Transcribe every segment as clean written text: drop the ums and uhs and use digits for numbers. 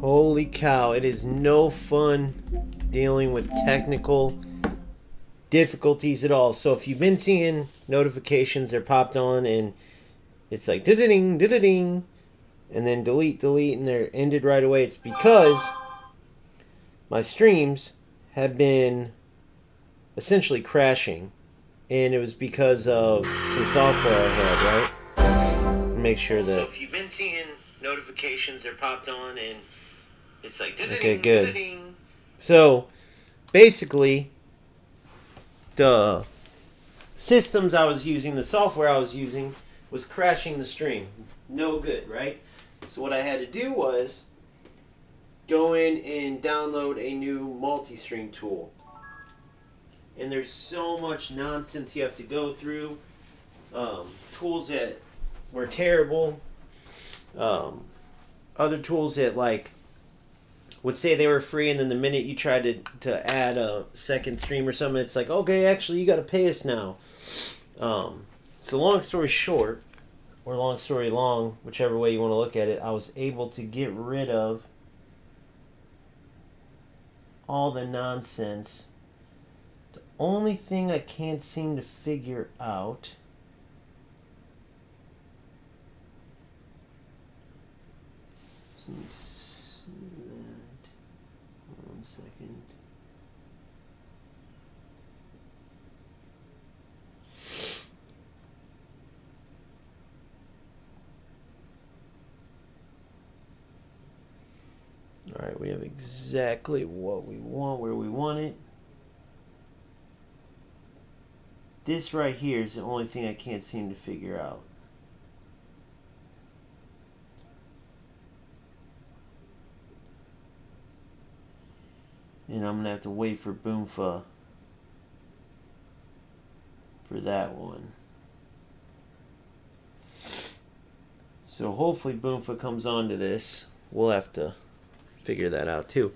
Holy cow, it is no fun dealing with technical difficulties at all. So if you've been seeing notifications, they're popped on and it's like da-da-ding, da-da-ding, and then delete, delete, and they're ended right away. It's because my streams have been essentially crashing, and it was because of some software I had, right? Make sure that. So if you've been seeing notifications, they're popped on, and it's like okay, good. So basically, the systems I was using, the software I was using, was crashing the stream. No good, right? So what I had to do was go in and download a new multi-stream tool. And there's so much nonsense you have to go through. Tools that were terrible. Other tools that would say they were free, and then the minute you tried to add a second stream or something, it's like, okay, actually you got to pay us now. So long story short, or long story long, whichever way you want to look at it, I was able to get rid of all the nonsense. The only thing I can't seem to figure out let me see that. 1 second. Alright, we have exactly what we want, where we want it. This right here is the only thing I can't seem to figure out. And I'm going to have to wait for Boomfa for that one. So hopefully Boomfa comes onto this. We'll have to figure that out too.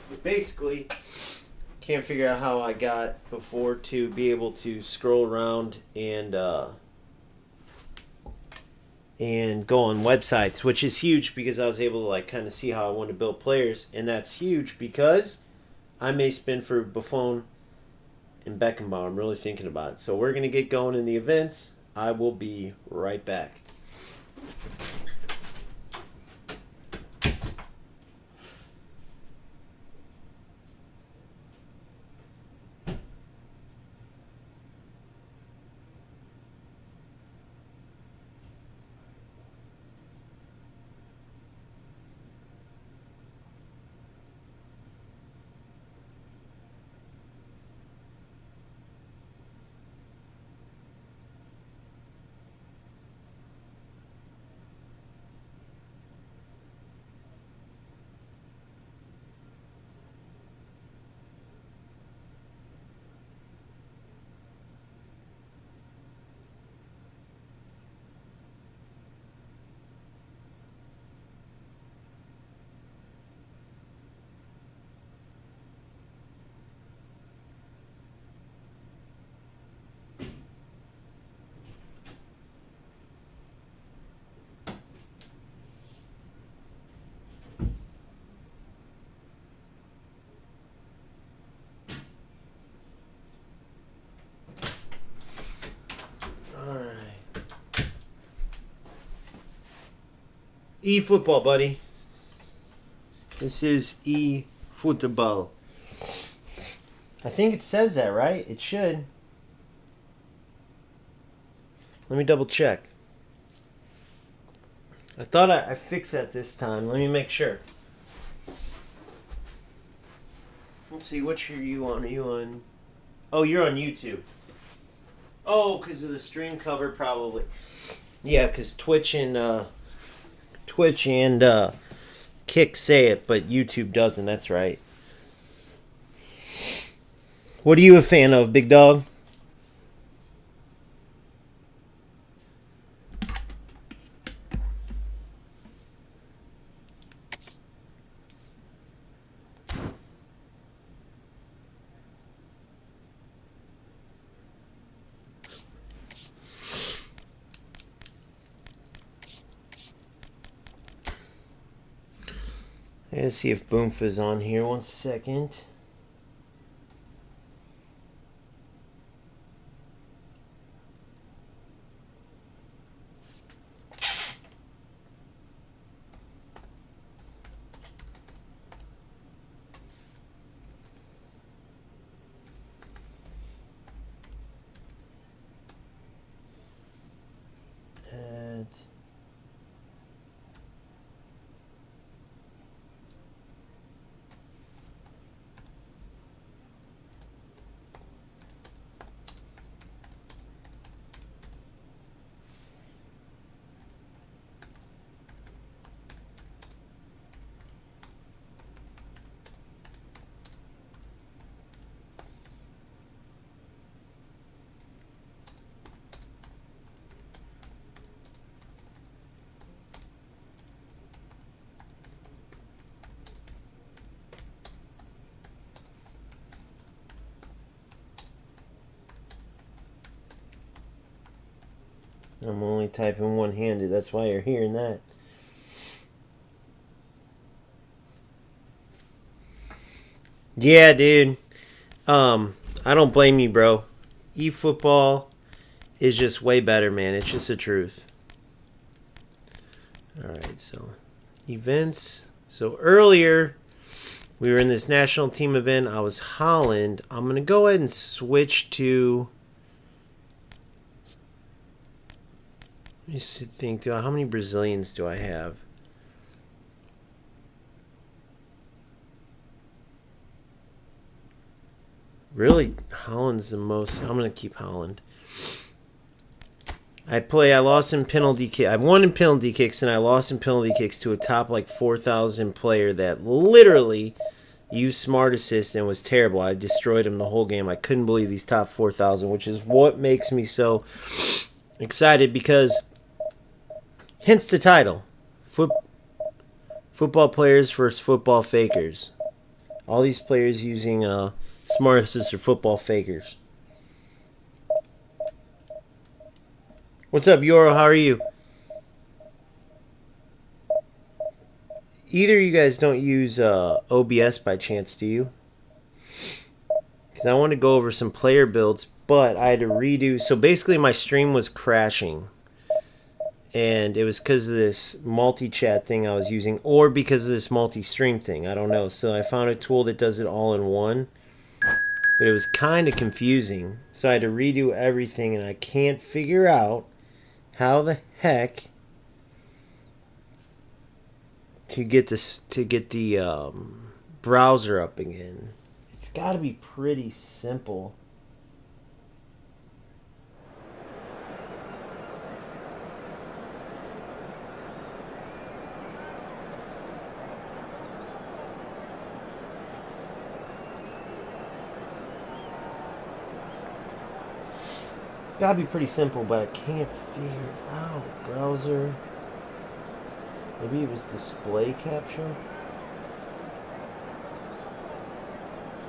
But basically, can't figure out how I got before to be able to scroll around and go on websites, which is huge because I was able to kind of see how I want to build players, and that's huge because I may spin for Buffon and Beckenbauer. I'm really thinking about it. So we're going to get going in the events. I will be right back. eFootball, buddy. This is eFootball. I think it says that, right? It should. Let me double check. I thought I fixed that this time. Let me make sure. Let's see, which are you on? Are you on? Oh, you're on YouTube. Oh, because of the stream cover, probably. Yeah, because Twitch and Kick say it, but YouTube doesn't. That's right. What are you a fan of, big dog? Let's see if Boomfa's on here. 1 second. I'm only typing one-handed. That's why you're hearing that. Yeah, dude. I don't blame you, bro. eFootball is just way better, man. It's just the truth. Alright, so events. So earlier, we were in this national team event. I was Holland. I'm going to go ahead and switch to... Let me think. How many Brazilians do I have? Really, Holland's the most. I'm going to keep Holland. I lost in penalty kick. I won in penalty kicks, and I lost in penalty kicks to a top like 4,000 player that literally used Smart Assist and was terrible. I destroyed him the whole game. I couldn't believe he's top 4,000, which is what makes me so excited because, hence the title, football players versus football fakers. All these players using Smart Assist are football fakers. What's up, Yoro? How are you? Either of you guys don't use OBS by chance, do you? Because I want to go over some player builds, but I had to redo. So basically my stream was crashing. And it was because of this multi-chat thing I was using, or because of this multi-stream thing. I don't know. So I found a tool that does it all in one. But it was kind of confusing. So I had to redo everything, and I can't figure out how the heck to get the browser up again. It's got to be pretty simple. It's got to be pretty simple, but I can't figure it out. Browser. Maybe it was display capture?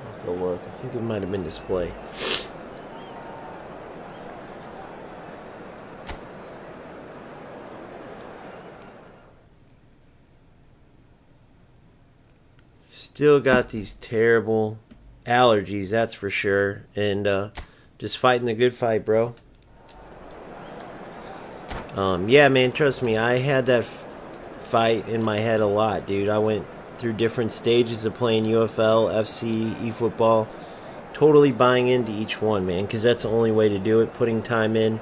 I'll have to look. I think it might have been display. Still got these terrible allergies, that's for sure. And just fighting the good fight, bro. Yeah, man, trust me, I had that fight in my head a lot, dude. I went through different stages of playing UFL, FC, eFootball, totally buying into each one, man, because that's the only way to do it, putting time in,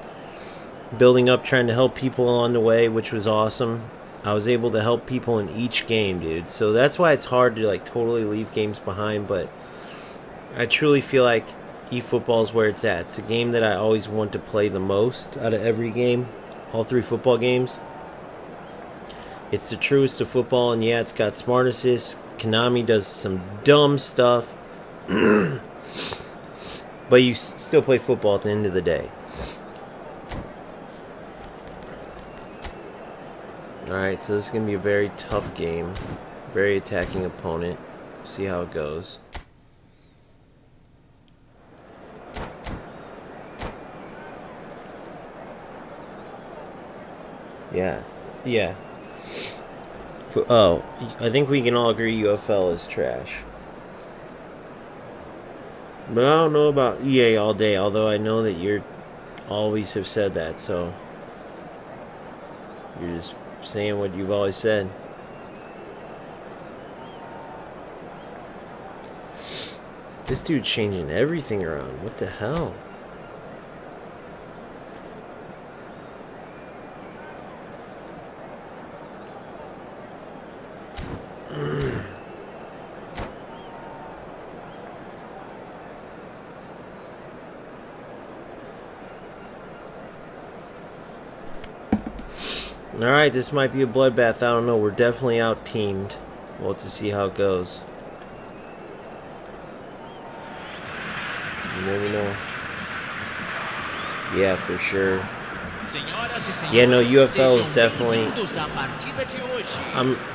building up, trying to help people along the way, which was awesome. I was able to help people in each game, dude. So that's why it's hard to like totally leave games behind, but I truly feel like eFootball is where it's at. It's a game that I always want to play the most out of every game, all 3 football games. It's the truest of football, and yeah, it's got Smart Assist. Konami does some dumb stuff, but you still play football at the end of the day. Alright, so this is going to be a very tough game. Very attacking opponent. See how it goes. Yeah. Oh, I think we can all agree UFL is trash. But I don't know about EA all day, although I know that you're always have said that, so you're just saying what you've always said. This dude's changing everything around. What the hell? Alright, this might be a bloodbath. I don't know. We're definitely out-teamed. We'll have to see how it goes. You never know. Yeah, for sure. Yeah, no, UFL is definitely...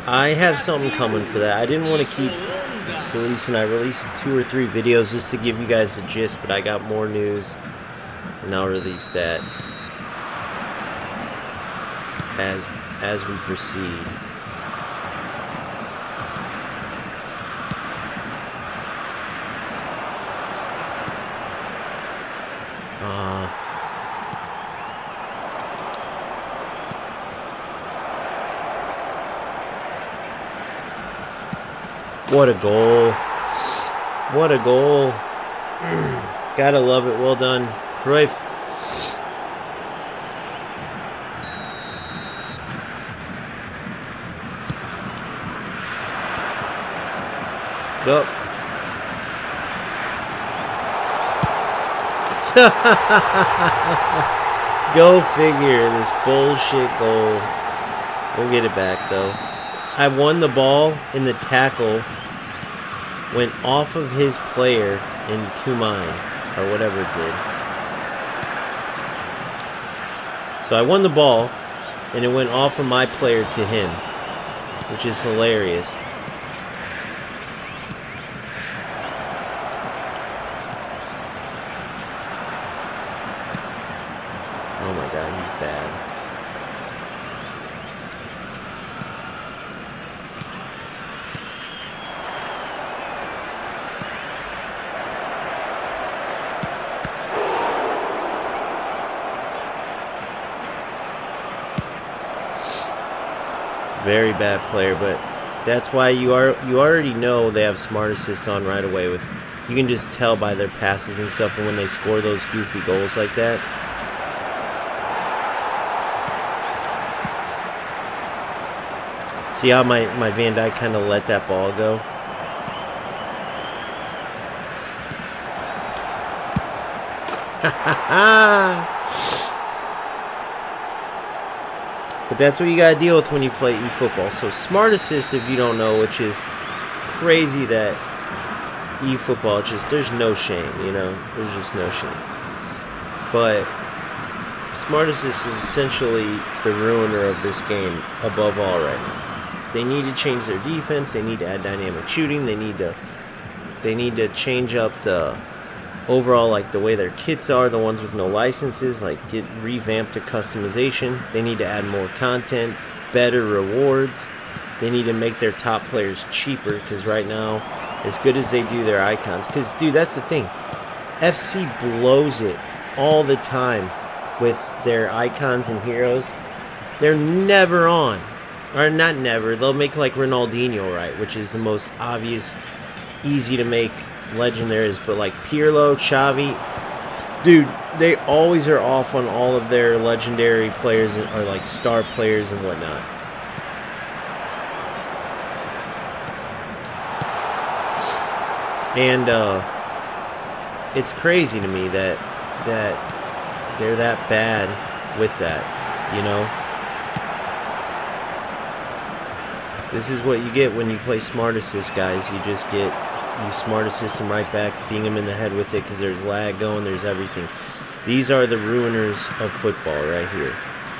I have something coming for that. I didn't want to keep releasing. I released 2 or 3 videos just to give you guys a gist, but I got more news, and I'll release that as we proceed. What a goal. What a goal. Gotta love it. Well done, Cruyff. Go. Go figure. This bullshit goal. We'll get it back, though. I won the ball, and the tackle went off of his player into mine, or whatever it did. So I won the ball, and it went off of my player to him, which is hilarious. Oh my god, he's bad. Very bad player, but that's why you already know they have Smart Assist on right away. With you can just tell by their passes and stuff, and when they score those goofy goals like that. See how my Van Dijk kind of let that ball go? But that's what you gotta deal with when you play eFootball. So Smart Assist, if you don't know, which is crazy that eFootball, just there's no shame, you know? There's just no shame. But Smart Assist is essentially the ruiner of this game above all right now. They need to change their defense. They need to add dynamic shooting. They need to change up the overall, like the way their kits are, the ones with no licenses, like get revamped to customization. They need to add more content, better rewards. They need to make their top players cheaper, because right now, as good as they do their icons, because dude, that's the thing, FC blows it all the time with their icons and heroes. They're never on. Or not never. They'll make like Ronaldinho, right? Which is the most obvious, easy to make legend there is. But like Pirlo, Xavi, dude, they always are off on all of their legendary players or like star players and whatnot. And it's crazy to me that they're that bad with that, you know? This is what you get when you play Smart Assist, guys. You just get, you Smart Assist them right back, being them in the head with it, because there's lag going, there's everything. These are the ruiners of football right here.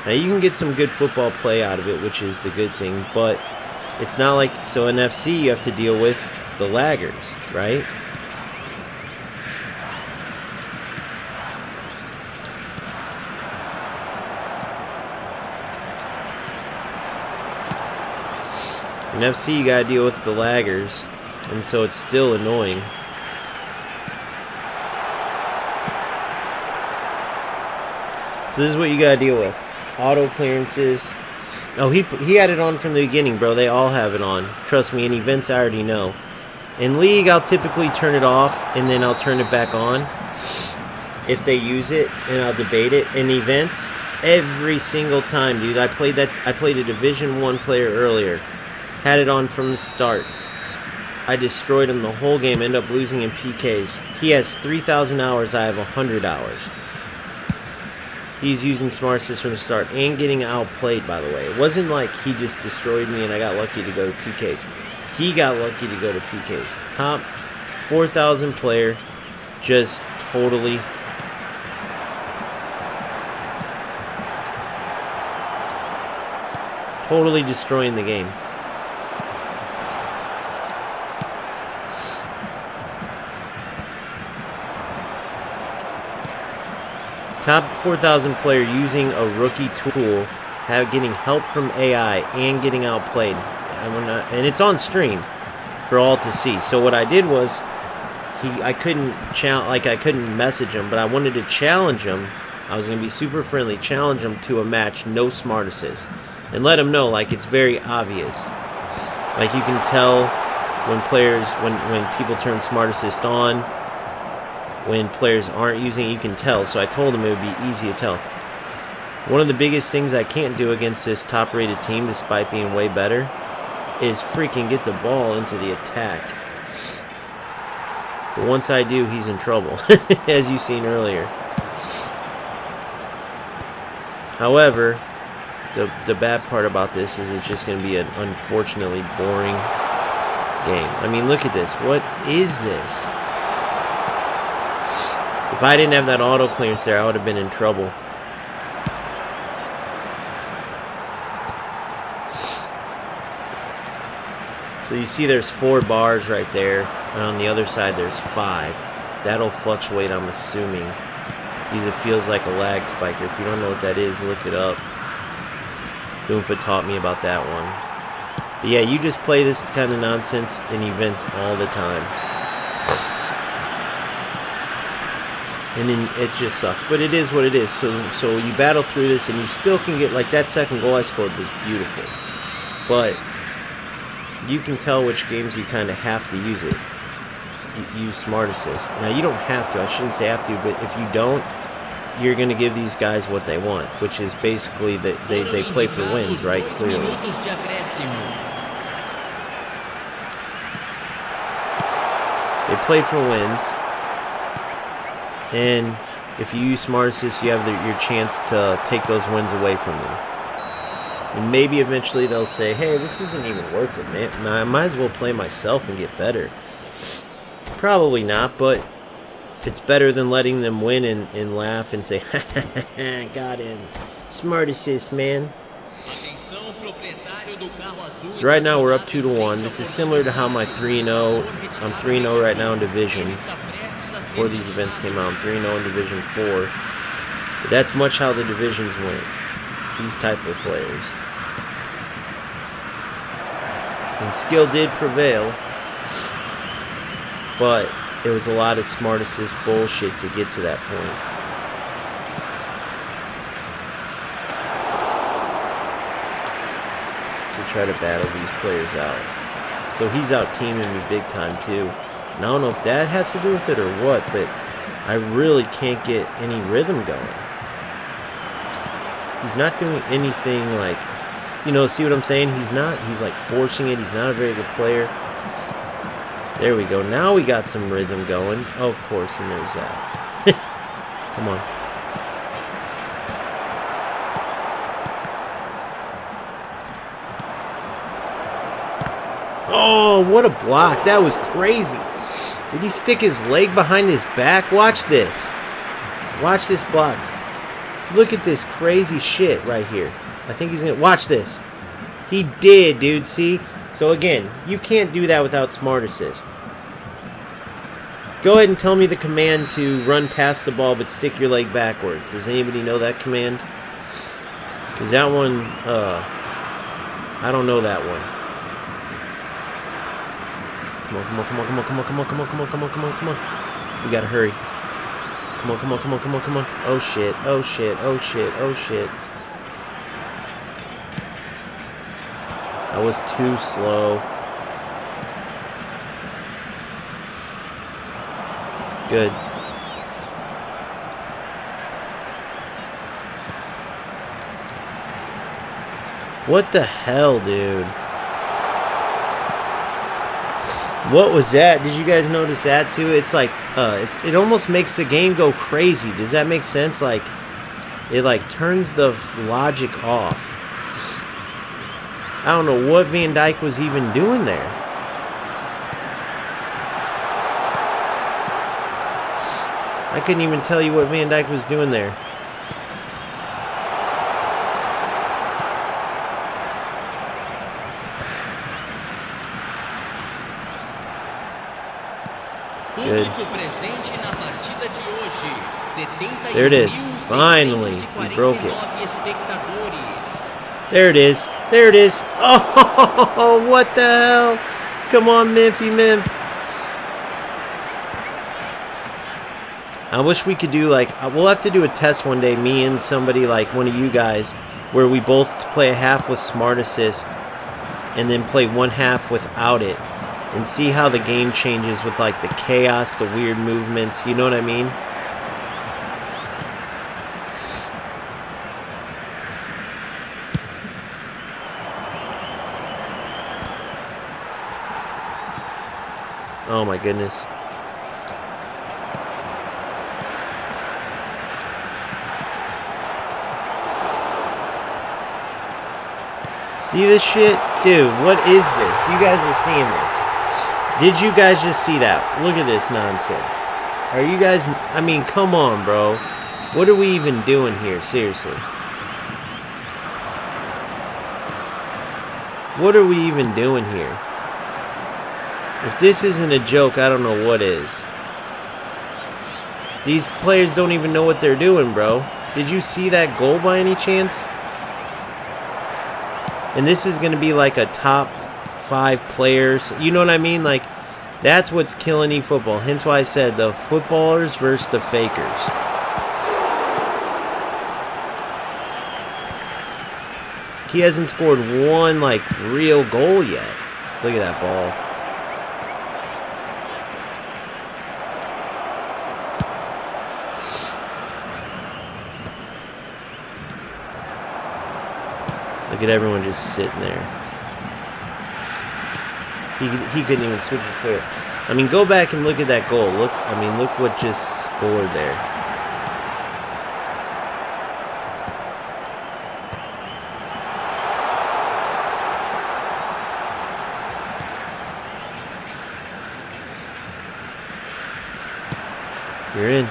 Now, you can get some good football play out of it, which is the good thing, but it's not like, so in FC, you have to deal with the laggers, right? In FC, you gotta deal with the laggers, and so it's still annoying. So this is what you gotta deal with. Auto clearances. Oh, he had it on from the beginning, bro. They all have it on. Trust me, in events I already know. In League, I'll typically turn it off, and then I'll turn it back on if they use it, and I'll debate it. In events, every single time, dude. I played a Division 1 player earlier. Had it on from the start. I destroyed him the whole game, ended up losing in PKs. He has 3,000 hours, I have 100 hours. He's using Smart Assist from the start and getting outplayed, by the way. It wasn't like he just destroyed me and I got lucky to go to PKs. He got lucky to go to PKs. Top 4,000 player, just totally destroying the game. Top 4,000 player using a rookie tool, getting help from AI and getting outplayed. And it's on stream for all to see. So what I did was, I couldn't message him, but I wanted to challenge him. I was gonna be super friendly, challenge him to a match, no Smart Assist, and let him know like it's very obvious. Like you can tell when people turn Smart Assist on. When players aren't using it, you can tell. So I told him it would be easy to tell. One of the biggest things I can't do against this top-rated team, despite being way better, is freaking get the ball into the attack. But once I do, he's in trouble, as you've seen earlier. However, the bad part about this is it's just going to be an unfortunately boring game. I mean, look at this. What is this? If I didn't have that auto clearance there, I would have been in trouble. So you see there's 4 bars right there, and on the other side there's 5. That'll fluctuate, I'm assuming, because it feels like a lag spiker. If you don't know what that is, look it up. Doomfa taught me about that one. But yeah, you just play this kind of nonsense in events all the time. And then it just sucks. But it is what it is. So you battle through this and you still can get, like that second goal I scored was beautiful. But you can tell which games you kind of have to use it. You use Smart Assist. Now you don't have to. I shouldn't say have to, but if you don't, you're going to give these guys what they want, which is basically that they play for wins, right? Clearly. They play for wins. And if you use Smart Assist, you have your chance to take those wins away from them. And maybe eventually they'll say, hey, this isn't even worth it, man. I might as well play myself and get better. Probably not, but it's better than letting them win and laugh and say, ha ha ha, got him. Smart Assist, man. So right now we're up 2-1. This is similar to how my 3-0. I'm 3-0 right now in divisions. Before these events came out, I'm 3-0 in Division 4. But that's much how the divisions went. These type of players. And skill did prevail. But it was a lot of Smart Assist bullshit to get to that point. To try to battle these players out. So he's out teaming me big time too. And I don't know if that has to do with it or what, but I really can't get any rhythm going. He's not doing anything like, you know, see what I'm saying? He's like forcing it. He's not a very good player. There we go. Now we got some rhythm going. Oh, of course, and there's that. Come on. Oh, what a block. That was crazy. Did he stick his leg behind his back? Watch this. Watch this block. Look at this crazy shit right here. I think he's going to... Watch this. He did, dude. See? So again, you can't do that without Smart Assist. Go ahead and tell me the command to run past the ball but stick your leg backwards. Does anybody know that command? Because that one... I don't know that one. Come on, come on, come on, come on, come on, come on, come on, come on, come on, come on, come on. We gotta hurry. Come on, come on, come on, come on, come on. Oh shit, oh shit, oh shit, oh shit. That was too slow. Good. What the hell, dude? What was that? Did you guys notice that too? It's like, it almost makes the game go crazy. Does that make sense? Like, it like turns the logic off. I don't know what Van Dijk was even doing there. I couldn't even tell you what Van Dijk was doing there. Good. There it is. Finally, we broke it. There it is. There it is. Oh, what the hell? Come on, Mimphy Mimp. I wish we could do like, we'll have to do a test one day, me and somebody like one of you guys, where we both play a half with Smart Assist and then play one half without it and see how the game changes with like the chaos, the weird movements, you know what I mean? Oh my goodness. See this shit? Dude, what is this? You guys are seeing this. Did you guys just see that? Look at this nonsense. Are you guys... I mean, come on, bro. What are we even doing here? Seriously. What are we even doing here? If this isn't a joke, I don't know what is. These players don't even know what they're doing, bro. Did you see that goal by any chance? And this is going to be like a top 5 players. You know what I mean? Like, that's what's killing eFootball. Hence why I said the footballers versus the fakers. He hasn't scored one, like, real goal yet. Look at that ball. Look at everyone just sitting there. He couldn't even switch his player. I mean, go back and look at that goal. Look what just scored there. You're in.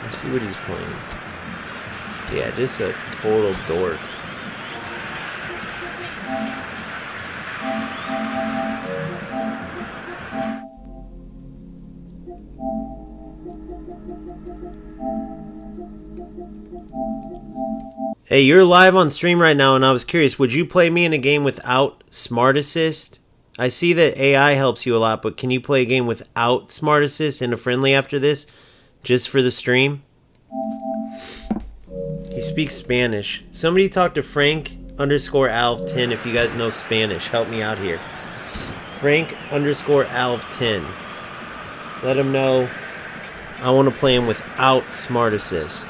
Let's see what he's playing. Yeah, just a total dork. Hey, you're live on stream right now, and I was curious, would you play me in a game without Smart Assist? I see that AI helps you a lot, but can you play a game without Smart Assist in a friendly after this? Just for the stream? He speaks Spanish. Somebody talk to Frank_Alv10 if you guys know Spanish. Help me out here. Frank_Alv10. Let him know I want to play him without Smart Assist.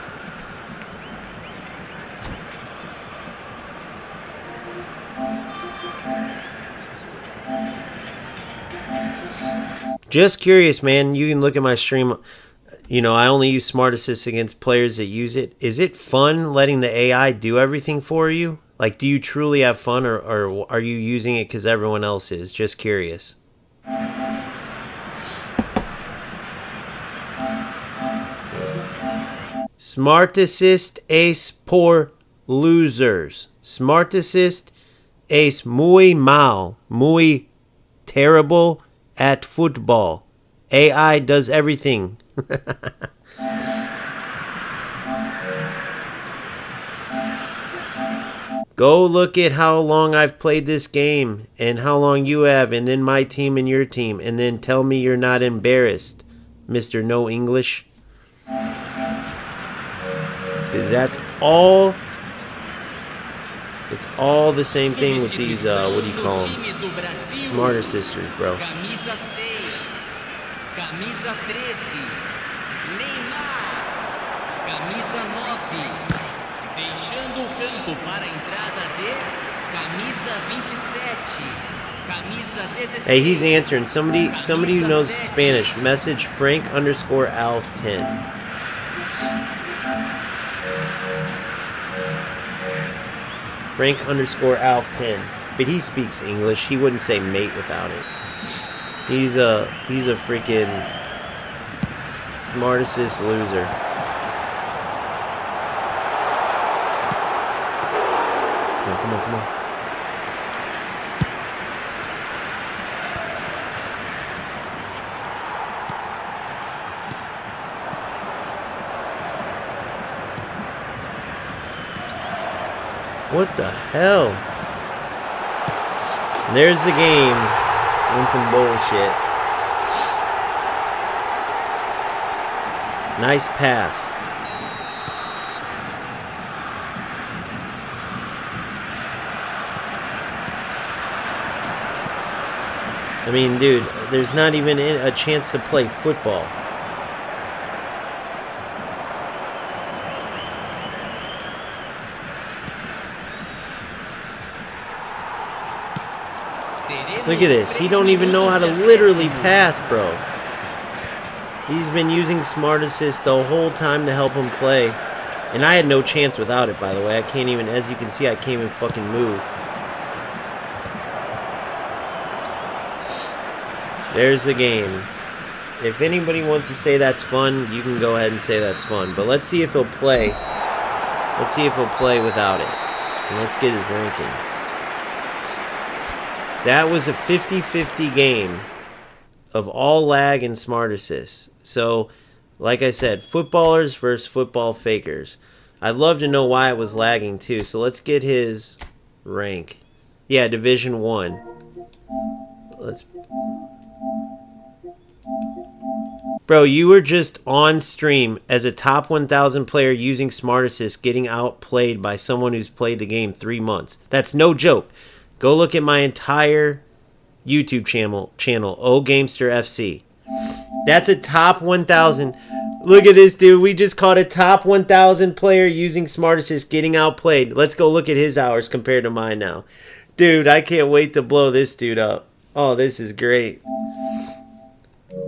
Just curious, man. You can look at my stream. You know, I only use Smart Assist against players that use it. Is it fun letting the AI do everything for you? Like, do you truly have fun, or are you using it because everyone else is? Just curious. Smart Assist Ace Poor Losers. Smart Assist es muy mal, muy terrible at football. AI does everything. Go look at how long I've played this game and how long you have, and then my team and your team, and then tell me you're not embarrassed, Mr. No English. Because that's all. It's all the same thing with these, what do you call them? Smarter sisters, bro. Camisa 6, camisa 13, Neymar, camisa 9, deixando o campo para a entrada de camisa 27, camisa 16. Hey, he's answering. Somebody who knows Spanish, message Frank_Alf10. Frank_Alf10. But he speaks English. He wouldn't say mate without it. He's a freaking smartest loser. Come on. What the hell? There's the game and some bullshit. Nice pass. I mean, dude, there's not even a chance to play football. Look at this. He don't even know how to literally pass, bro. He's been using Smart Assist the whole time to help him play. And I had no chance without it, by the way. I can't even, as you can see, I can't even fucking move. There's the game. If anybody wants to say that's fun, you can go ahead and say that's fun. But let's see if he'll play. Let's see if he'll play without it. And let's get his ranking. That was a 50-50 game of all lag and Smart Assists. So, like I said, footballers versus football fakers. I'd love to know why it was lagging too. So let's get his rank. Yeah, Division 1. Bro, you were just on stream as a top 1,000 player using Smart Assist, getting outplayed by someone who's played the game 3 months. That's no joke. Go look at my entire YouTube channel, OGamester FC. That's a top 1,000. Look at this, dude. We just caught a top 1,000 player using Smart Assist getting outplayed. Let's go look at his hours compared to mine now. Dude, I can't wait to blow this dude up. Oh, this is great.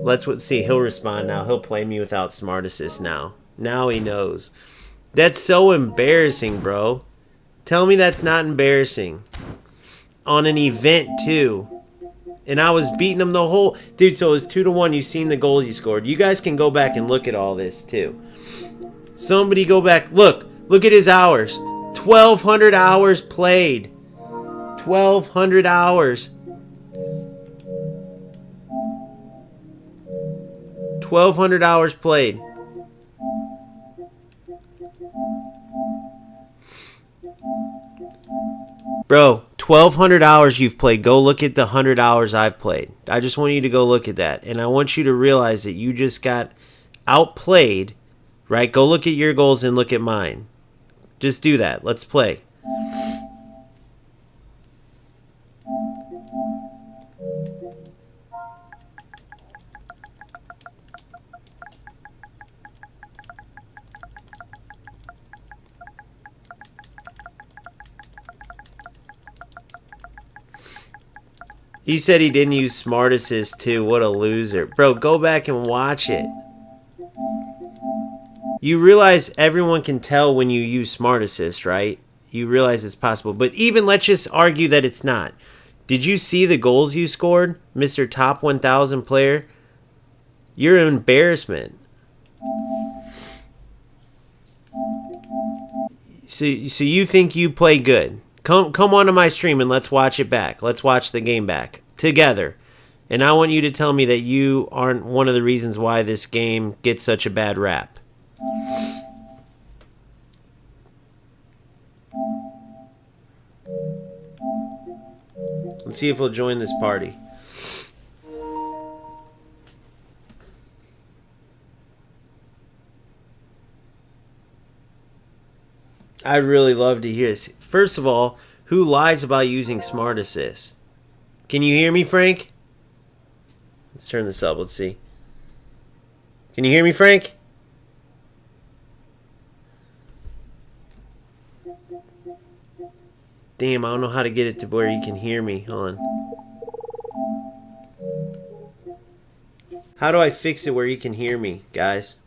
Let's see. He'll respond now. He'll play me without Smart Assist now. Now he knows. That's so embarrassing, bro. Tell me that's not embarrassing. On an event, too. And I was beating him the whole... Dude, so it was 2-1. You've seen the goals he scored. You guys can go back and look at all this, too. Somebody go back. Look at his hours. 1,200 hours played. 1,200 hours. 1,200 hours played. Bro, 1,200 hours you've played. Go look at the 100 hours I've played. I just want you to go look at that. And I want you to realize that you just got outplayed, right? Go look at your goals and look at mine. Just do that. Let's play. He said he didn't use Smart Assist too. What a loser. Bro, go back and watch it. You realize everyone can tell when you use Smart Assist, right? You realize it's possible. But even let's just argue that it's not. Did you see the goals you scored, Mr. Top 1,000 player? You're an embarrassment. So you think you play good. Come onto my stream and let's watch it back. Let's watch the game back together. And I want you to tell me that you aren't one of the reasons why this game gets such a bad rap. Let's see if he'll join this party. I'd really love to hear this. First of all, who lies about using Smart Assist? Can you hear me, Frank? Let's turn this up. Let's see. Can you hear me, Frank? Damn, I don't know how to get it to where you can hear me. Hold on. How do I fix it where you can hear me, guys?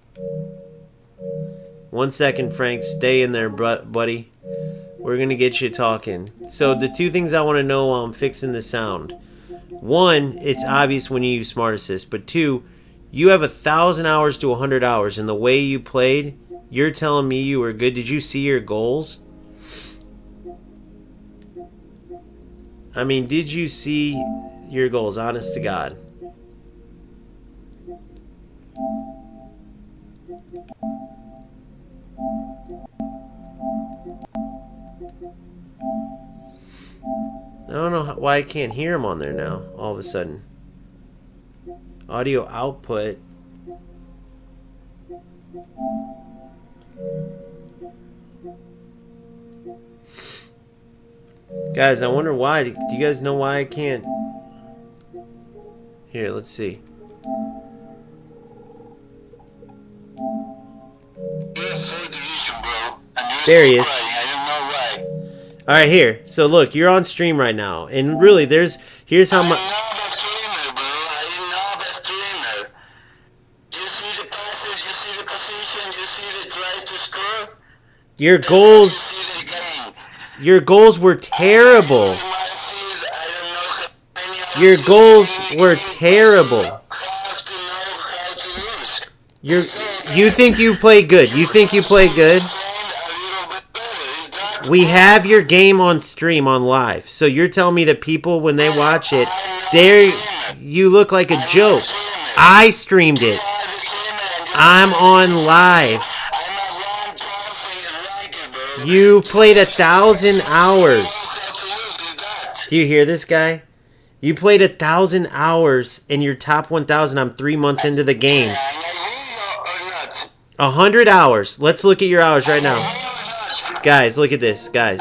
1 second, Frank. Stay in there, buddy. We're going to get you talking. So the two things I want to know while I'm fixing the sound. One, it's obvious when you use Smart Assist. But two, you have 1,000 hours to 100 hours. And the way you played, you're telling me you were good. Did you see your goals? I mean, did you see your goals? Honest to God. I don't know why I can't hear him on there now, all of a sudden. Audio output. Guys, I wonder why. Do you guys know why I can't? Here, let's see. There he is. Alright, here. So look, you're on stream right now. And really, here's how much. Your goals were terrible. Your goals were terrible. You think you play good. You think you play good? We have your game on stream, on live. So you're telling me that people, when they watch it, you look like a joke. I streamed it. I'm on live. You played 1,000 hours. Do you hear this guy? You played 1,000 hours in your top 1,000. I'm 3 months into the game. 100 hours. Let's look at your hours right now. Guys, look at this. Guys,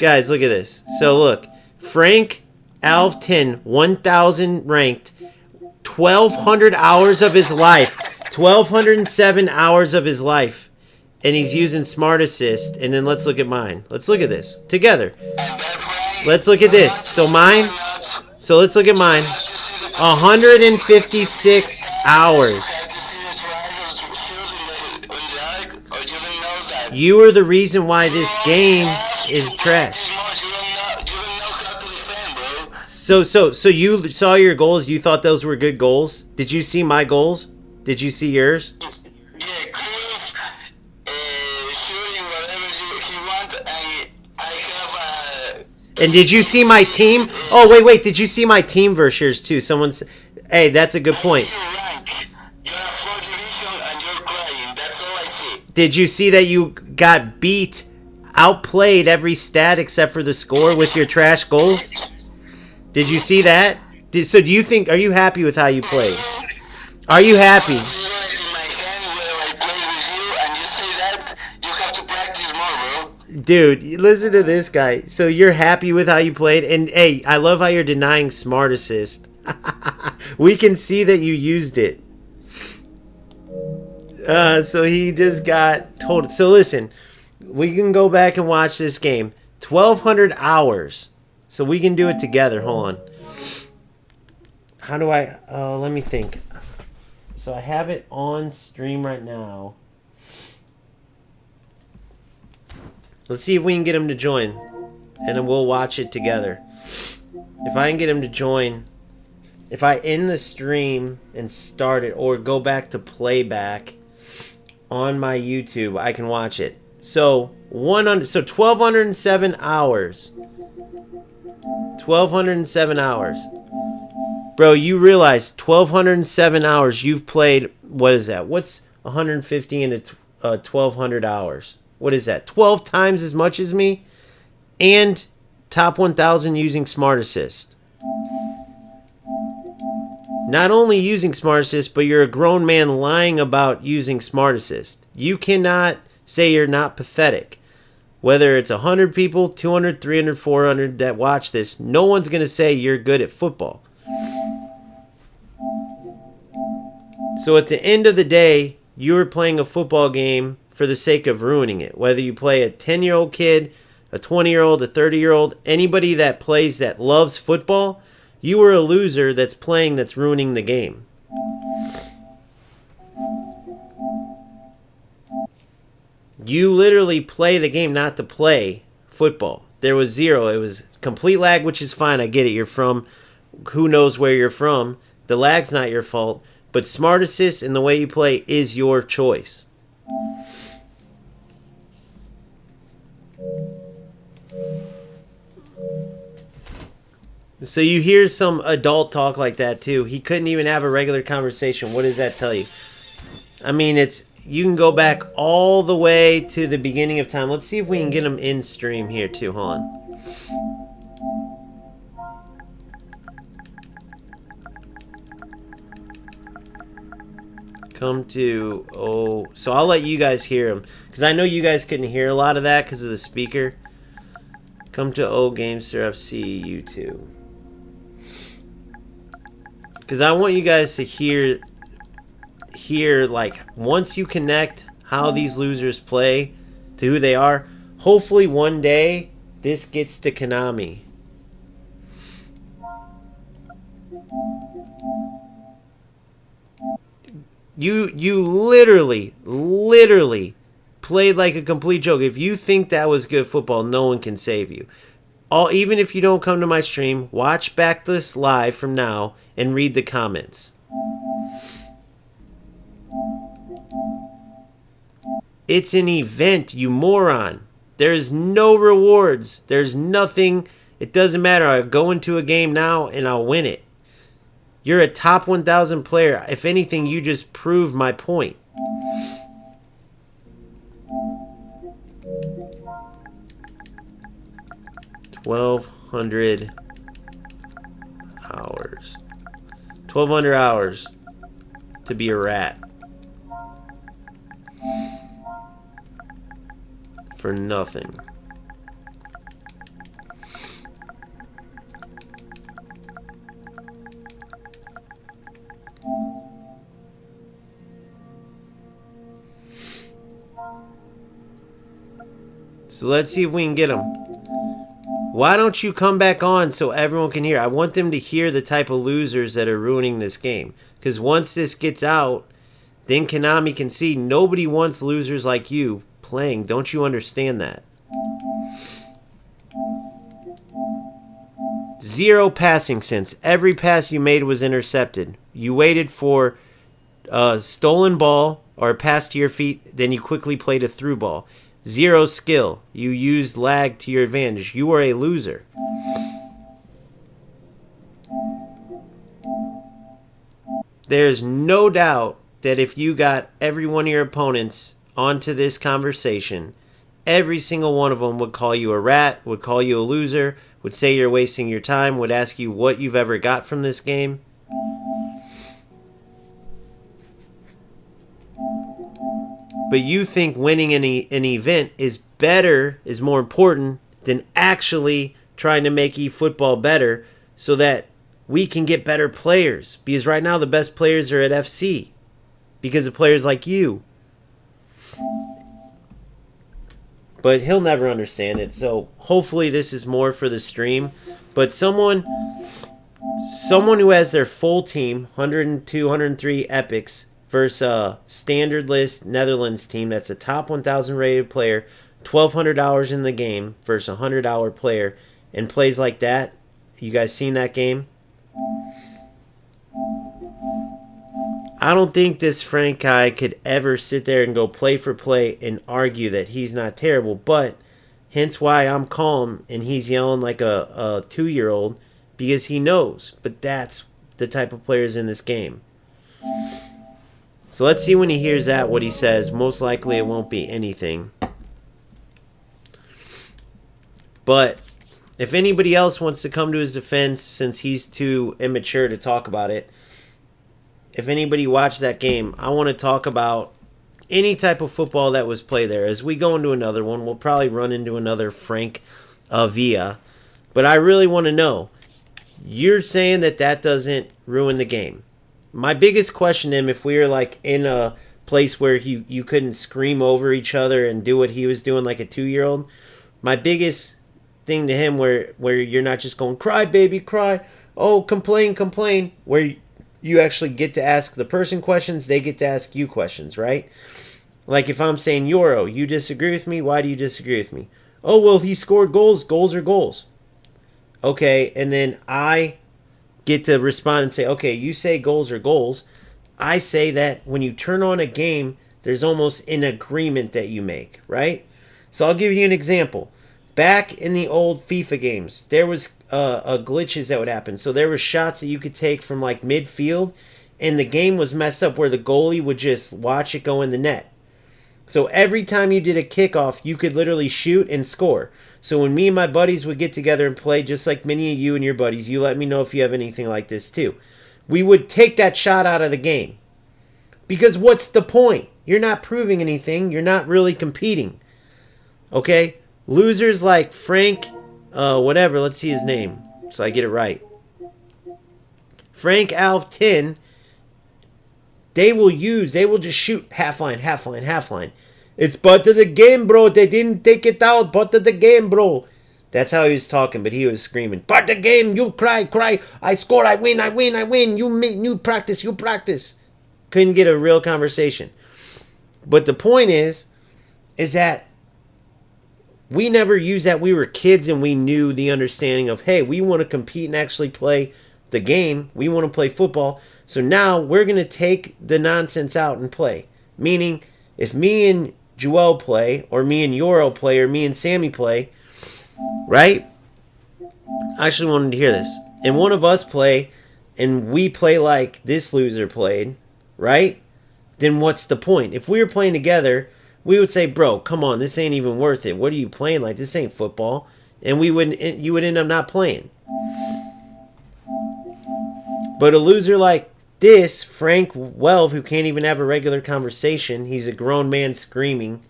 look at this. So look. Frank Alv10, 1,000 ranked. 1,200 hours of his life. 1,207 hours of his life. And he's using Smart Assist. And then let's look at mine. Let's look at this together. Let's look at this. So mine. So let's look at mine. 156 hours. You are the reason why this game is trash. So you saw your goals. You thought those were good goals. Did you see my goals? Did you see yours? And did you see my team? Oh, wait. Did you see my team versus yours too? Someone's... Hey, that's a good point. Did you see that you got beat, outplayed every stat except for the score with your trash goals? Did you see that? So do you think... Are you happy with how you played? Are you happy? Dude, listen to this guy. So you're happy with how you played? And hey, I love how you're denying Smart Assist. We can see that you used it. So he just got told. So listen, we can go back and watch this game. 1,200 hours. So we can do it together. Hold on. How do I... let me think. So I have it on stream right now. Let's see if we can get him to join. And then we'll watch it together. If I can get him to join... If I end the stream and start it, or go back to playback on my YouTube, I can watch it. So 1,207 hours. 1,207 hours. Bro, you realize 1,207 hours you've played. What is that? What's 150 into 1,200 hours? What is that? 12 times as much as me? And top 1,000 using Smart Assist. Not only using Smart Assist, but you're a grown man lying about using Smart Assist. You cannot say you're not pathetic. Whether it's 100 people, 200, 300, 400 that watch this, no one's going to say you're good at football. So at the end of the day, you're playing a football game for the sake of ruining it. Whether you play a 10-year-old kid, a 20-year-old, a 30-year-old, anybody that plays that loves football, you are a loser that's playing that's ruining the game. You literally play the game not to play football. There was zero. It was complete lag, which is fine. I get it. You're from who knows where you're from. The lag's not your fault. But Smart Assist and the way you play is your choice. So you hear some adult talk like that too. He couldn't even have a regular conversation. What does that tell you? I mean, you can go back all the way to the beginning of time. Let's see if we can get him in stream here too. Hold on. Come to, so I'll let you guys hear him. Because I know you guys couldn't hear a lot of that because of the speaker. Come to Gamester FC YouTube. Because I want you guys to hear like once you connect how these losers play to who they are, hopefully one day this gets to Konami. You literally played like a complete joke. If you think that was good football, no one can save you. Even if you don't come to my stream, watch back this live from now and read the comments. It's an event, you moron. There's no rewards. There's nothing. It doesn't matter. I'll go into a game now and I'll win it. You're a top 1,000 player. If anything, you just proved my point. $1,200 hours. 1,200 hours to be a rat. For nothing. So let's see if we can get them. Why don't you come back on so everyone can hear? I want them to hear the type of losers that are ruining this game. Because once this gets out, then Konami can see nobody wants losers like you playing. Don't you understand that? 0 passing sense. Every pass you made was intercepted. You waited for a stolen ball or a pass to your feet, then you quickly played a through ball. 0 skill. You used lag to your advantage. You are a loser. There's no doubt that if you got every one of your opponents onto this conversation, every single one of them would call you a rat, would call you a loser, would say you're wasting your time, would ask you what you've ever got from this game. But you think winning an event is better, is more important than actually trying to make eFootball better so that we can get better players. Because right now the best players are at FC because of players like you. But he'll never understand it. So hopefully this is more for the stream. But someone who has their full team, 102, 103 epics, versus a standard list Netherlands team that's a top 1,000 rated player, 1,200 hours in the game versus a 100-hour player, and plays like that. You guys seen that game? I don't think this Frank guy could ever sit there and go play for play and argue that he's not terrible. But hence why I'm calm and he's yelling like a 2-year-old, because he knows. But that's the type of players in this game. So let's see when he hears that what he says. Most likely it won't be anything. But if anybody else wants to come to his defense, since he's too immature to talk about it, if anybody watched that game, I want to talk about any type of football that was played there. As we go into another one, we'll probably run into another Frank Villa. But I really want to know, you're saying that that doesn't ruin the game. My biggest question to him, if we were like in a place where you couldn't scream over each other and do what he was doing like a 2-year-old, my biggest thing to him where you're not just going, cry, baby, cry, oh, complain, complain, where you actually get to ask the person questions, they get to ask you questions, right? Like if I'm saying, Yoro, you disagree with me? Why do you disagree with me? Oh, well, he scored goals. Goals are goals. Okay, and then I get to respond and say, okay, you say goals are goals. I say that when you turn on a game, there's almost an agreement that you make, right? So I'll give you an example. Back in the old FIFA games, there was glitches that would happen. So there were shots that you could take from like midfield, and the game was messed up where the goalie would just watch it go in the net. So every time you did a kickoff, you could literally shoot and score. So when me and my buddies would get together and play, just like many of you and your buddies, you let me know if you have anything like this too. We would take that shot out of the game. Because what's the point? You're not proving anything. You're not really competing. Okay? Losers like Frank, whatever, let's see his name so I get it right. Frank Alf 10, they will just shoot half line, half line, half line. It's part of the game, bro. They didn't take it out. Part of the game, bro. That's how he was talking, but he was screaming, part of the game, you cry, cry. I score, I win, I win, I win. You practice, you practice. Couldn't get a real conversation. But the point is that we never used that. We were kids and we knew the understanding of, hey, we want to compete and actually play the game. We want to play football. So now we're going to take the nonsense out and play. Meaning, if me and Joel play, or me and Yoro play, or me and Sammy play, right? I actually wanted to hear this. And one of us play, and we play like this loser played, right? Then what's the point? If we were playing together, we would say, bro, come on, this ain't even worth it. What are you playing like? This ain't football. And you would end up not playing. But a loser like this, Frank Welv, who can't even have a regular conversation, he's a grown man screaming,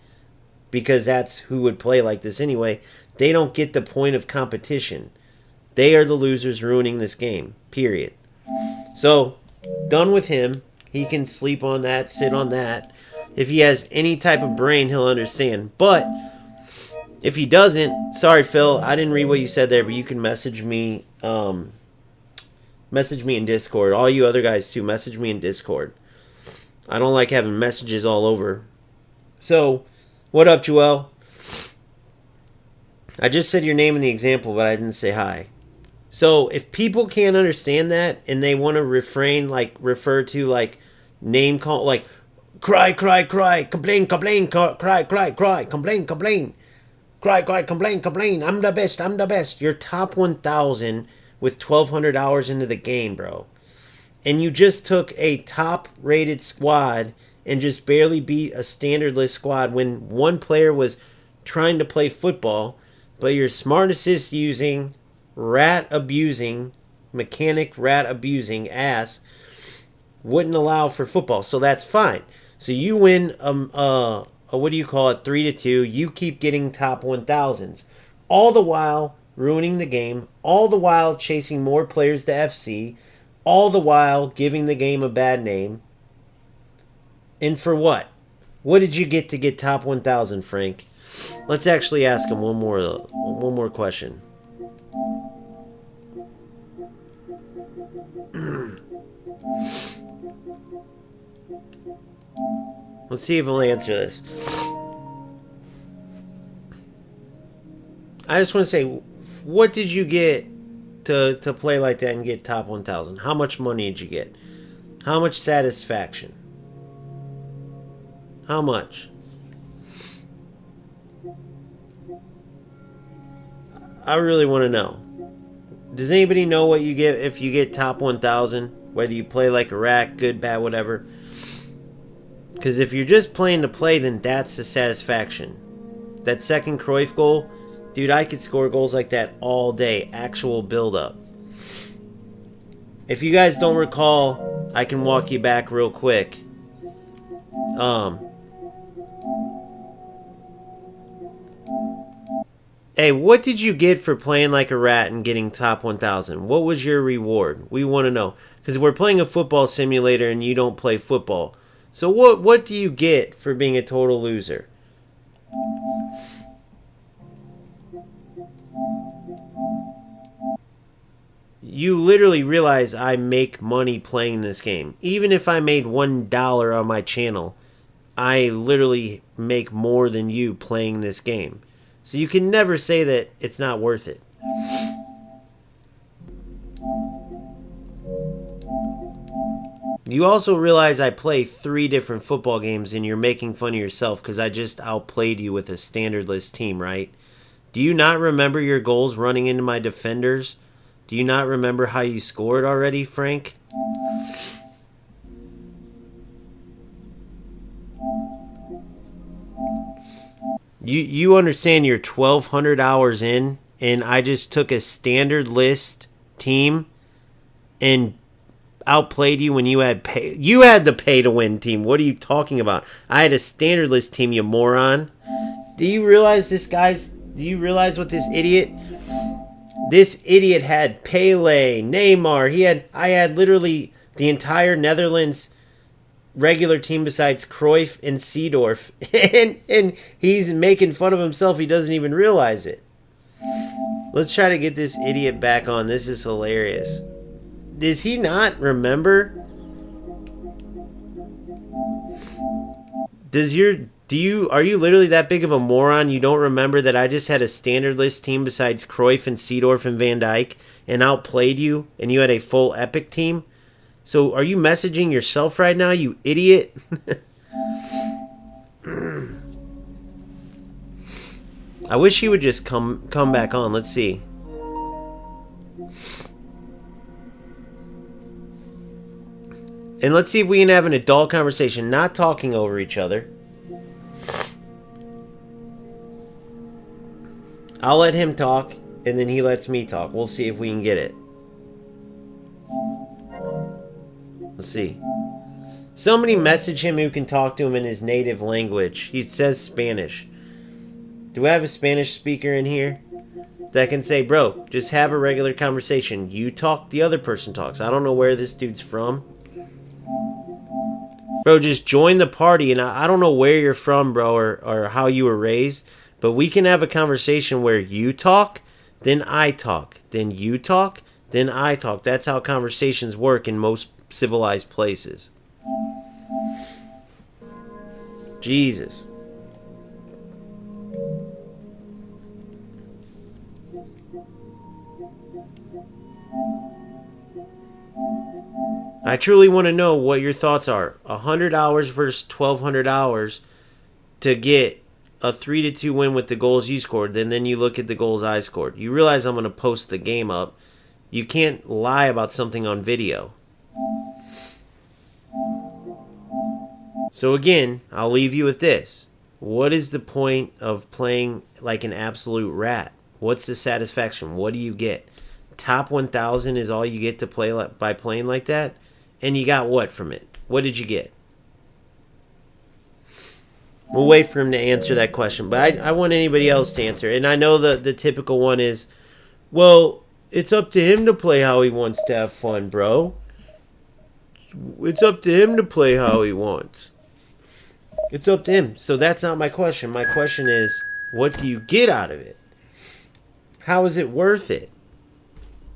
because that's who would play like this anyway. They don't get the point of competition. They are the losers ruining this game, period. So, done with him. He can sleep on that, sit on that. If he has any type of brain, he'll understand. But if he doesn't, sorry, Phil, I didn't read what you said there, but you can message me. Message me in Discord. All you other guys too, message me in Discord. I don't like having messages all over. So, what up, Joel? I just said your name in the example, but I didn't say hi. So, if people can't understand that and they want to refer to like name call, like cry, cry, cry, complain, complain, cry, cry, cry, complain, complain, cry, cry, complain, complain. I'm the best. I'm the best. You're top 1,000 with 1,200 hours into the game, bro. And you just took a top-rated squad and just barely beat a standardless squad when one player was trying to play football, but your smart assist using, rat abusing, mechanic rat abusing ass wouldn't allow for football. So that's fine. So you win what do you call it, 3-2. You keep getting top 1,000s. All the while ruining the game, all the while chasing more players to FC, all the while giving the game a bad name. And for what? What did you get to get top 1,000, Frank? Let's actually ask him one more question. Let's see if he'll answer this. I just want to say, what did you get to play like that and get top 1,000? How much money did you get? How much satisfaction? How much? I really want to know. Does anybody know what you get if you get top 1,000? Whether you play like a rat, good, bad, whatever. Because if you're just playing to play, then that's the satisfaction. That second Cruyff goal, dude, I could score goals like that all day. Actual build-up. If you guys don't recall, I can walk you back real quick. Hey, what did you get for playing like a rat and getting top 1,000? What was your reward? We want to know. Because we're playing a football simulator and you don't play football. So what do you get for being a total loser? You literally realize I make money playing this game. Even if I made $1 on my channel, I literally make more than you playing this game. So you can never say that it's not worth it. You also realize I play 3 different football games and you're making fun of yourself because I just outplayed you with a standard list team, right? Do you not remember your goals running into my defenders? Do you not remember how you scored already, Frank? You understand you're 1,200 hours in, and I just took a standard list team and outplayed you when you had pay. You had the pay to win team. What are you talking about? I had a standard list team, you moron. Do you realize this guy's? Do you realize what this idiot? This idiot had Pele, Neymar. I had literally the entire Netherlands regular team besides Cruyff and Seedorf, and he's making fun of himself. He doesn't even realize it. Let's try to get this idiot back on. This is hilarious. Does he not remember? Are you literally that big of a moron? You don't remember that I just had a standard list team besides Cruyff and Seedorf and Van Dijk and outplayed you, and you had a full epic team? So are you messaging yourself right now, you idiot? I wish he would just come back on. Let's see. And let's see if we can have an adult conversation, not talking over each other. I'll let him talk, and then he lets me talk. We'll see if we can get it. Let's see. Somebody message him who can talk to him in his native language. He says Spanish. Do I have a Spanish speaker in here that can say, bro, just have a regular conversation. You talk, the other person talks. I don't know where this dude's from. Bro, just join the party. And I don't know where you're from, bro, or how you were raised. But we can have a conversation where you talk, then I talk. Then you talk, then I talk. That's how conversations work in most civilized places. Jesus. I truly want to know what your thoughts are. 100 hours versus 1,200 hours to get a 3-2 win with the goals you scored. Then you look at the goals I scored. You realize I'm going to post the game up. You can't lie about something on video. So again, I'll leave you with this. What is the point of playing like an absolute rat? What's the satisfaction? What do you get? Top 1,000 is all you get to play by playing like that? And you got what from it? What did you get? We'll wait for him to answer that question. But I want anybody else to answer. And I know the typical one is, well, it's up to him to play how he wants to have fun, bro. It's up to him to play how he wants. It's up to him. So that's not my question. My question is, what do you get out of it? How is it worth it?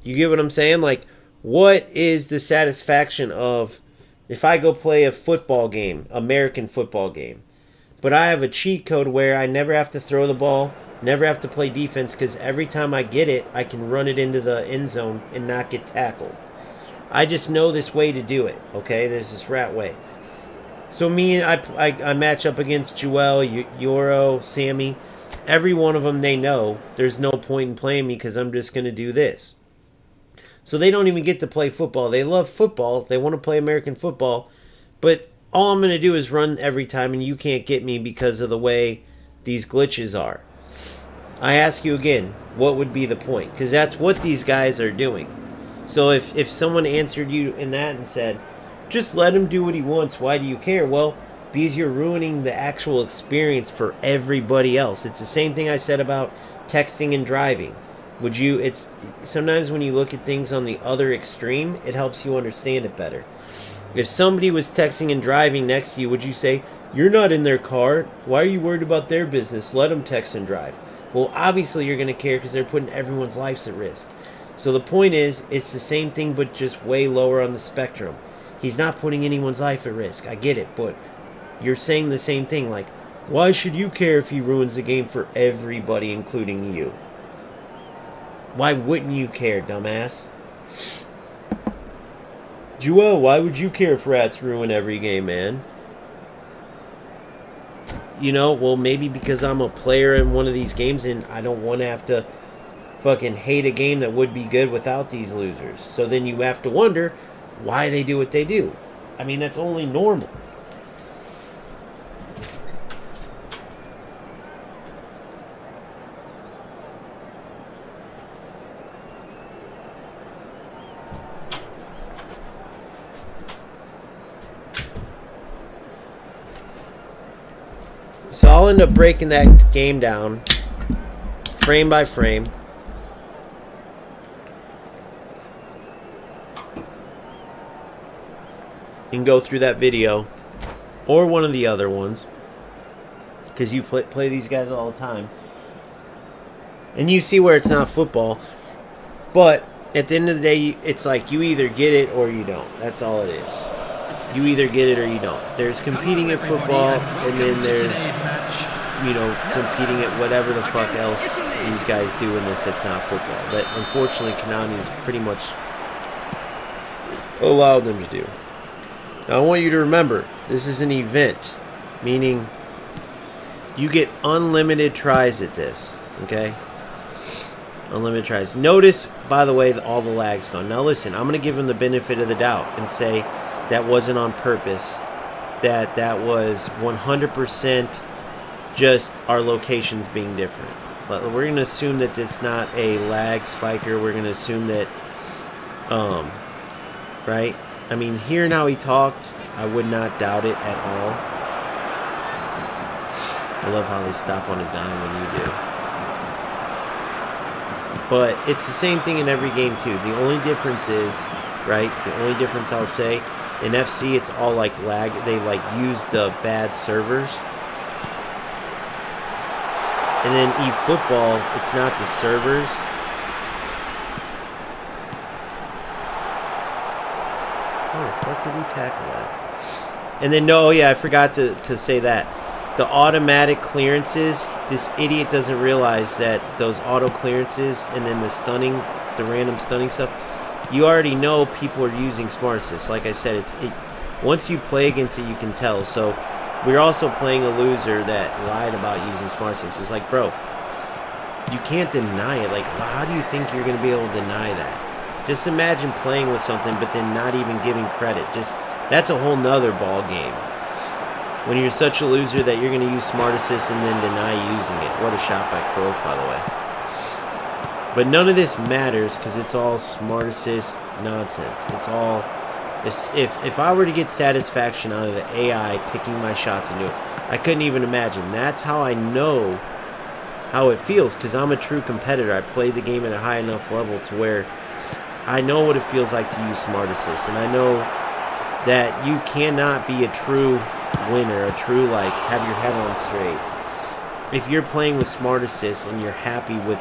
You get what I'm saying? Like, what is the satisfaction of if I go play a football game, American football game, but I have a cheat code where I never have to throw the ball, never have to play defense, because every time I get it, I can run it into the end zone and not get tackled. I just know this way to do it, okay? There's this rat way. So I match up against Joel, Yoro, Sammy. Every one of them, they know there's no point in playing me because I'm just going to do this. So they don't even get to play football. They love football. They want to play American football. But all I'm going to do is run every time, and you can't get me because of the way these glitches are. I ask you again, what would be the point? Because that's what these guys are doing. So if someone answered you in that and said, just let him do what he wants, why do you care? Well, because you're ruining the actual experience for everybody else. It's the same thing I said about texting and driving. It's sometimes when you look at things on the other extreme, it helps you understand it better. If somebody was texting and driving next to you, would you say, you're not in their car, why are you worried about their business? Let them text and drive. Well, obviously you're going to care because they're putting everyone's lives at risk. So the point is, it's the same thing but just way lower on the spectrum. He's not putting anyone's life at risk. I get it, but you're saying the same thing. Like, why should you care if he ruins the game for everybody, including you? Why wouldn't you care, dumbass? Joel, why would you care if rats ruin every game, man? You know, well, maybe because I'm a player in one of these games and I don't want to have to fucking hate a game that would be good without these losers. So then you have to wonder why they do what they do. I mean, that's only normal. So I'll end up breaking that game down frame by frame. You can go through that video or one of the other ones because you play these guys all the time. And you see where it's not football. But at the end of the day, it's like you either get it or you don't. That's all it is. You either get it or you don't. There's competing at football, and then there's, competing at whatever the fuck else these guys do in this that's not football. But unfortunately, Konami's pretty much allowed them to do. Now, I want you to remember, this is an event, meaning you get unlimited tries at this, okay? Unlimited tries. Notice, by the way, all the lag's gone. Now, listen, I'm going to give him the benefit of the doubt and say that wasn't on purpose, that was 100% just our locations being different. But we're going to assume that it's not a lag spiker. We're going to assume that, right? I mean, hearing how he talked, I would not doubt it at all. I love how they stop on a dime when you do. But it's the same thing in every game, too. The only difference is, right, the only difference I'll say, in FC, it's all like lag. They like use the bad servers. And then eFootball, it's not the servers. How the fuck did he tackle that? And then, I forgot to say that. The automatic clearances, this idiot doesn't realize that those auto clearances and then the random stunning stuff, you already know people are using Smart Assist. Like I said, once you play against it, you can tell. So we're also playing a loser that lied about using Smart Assist. It's like, bro, you can't deny it. Like, how do you think you're going to be able to deny that? Just imagine playing with something, but then not even giving credit. That's a whole nother ball game. When you're such a loser that you're going to use Smart Assist and then deny using it. What a shot by Crowth, by the way. But none of this matters because it's all Smart Assist nonsense. It's all... If I were to get satisfaction out of the AI picking my shots and do it, I couldn't even imagine. That's how I know how it feels because I'm a true competitor. I played the game at a high enough level to where I know what it feels like to use Smart Assist. And I know that you cannot be a true winner, a true, have your head on straight. If you're playing with Smart Assist and you're happy with,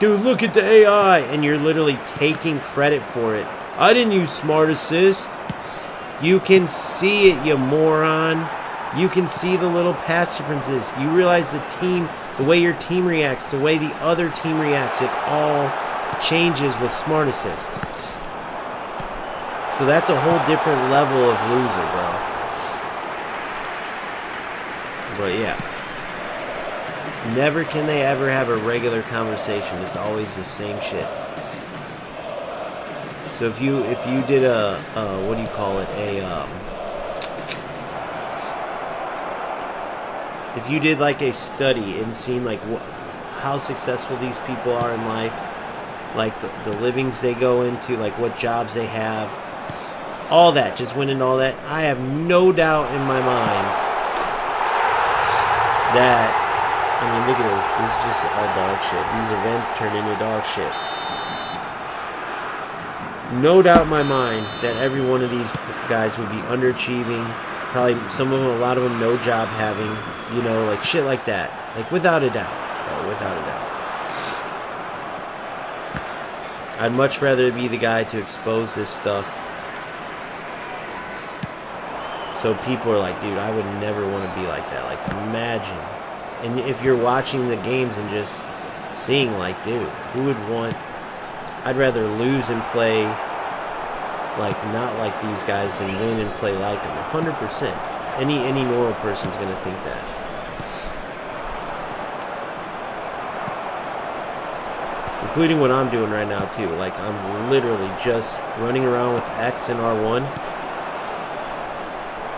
dude, look at the AI, and you're literally taking credit for it. I didn't use Smart Assist. You can see it, you moron. You can see the little pass differences. You realize the way your team reacts, the way the other team reacts, it all changes with Smart Assist. So that's a whole different level of loser, bro. But yeah. Never can they ever have a regular conversation. It's always the same shit. So if you did a what do you call it, if you did like a study and seen like how successful these people are in life, like the livings they go into, like what jobs they have, all that, just went into all that, I have no doubt in my mind that, I mean, look at this. This is just all dog shit. These events turn into dog shit. No doubt in my mind that every one of these guys would be underachieving. Probably some of them, a lot of them, no job having. You know, like shit like that. Like without a doubt. Oh, without a doubt. I'd much rather be the guy to expose this stuff. So people are like, dude, I would never want to be like that. Like, imagine. And if you're watching the games and just seeing, like, dude, who would want... I'd rather lose and play, like, not like these guys and win and play like them. 100%. Any normal person's going to think that. Including what I'm doing right now, too. Like, I'm literally just running around with X and R1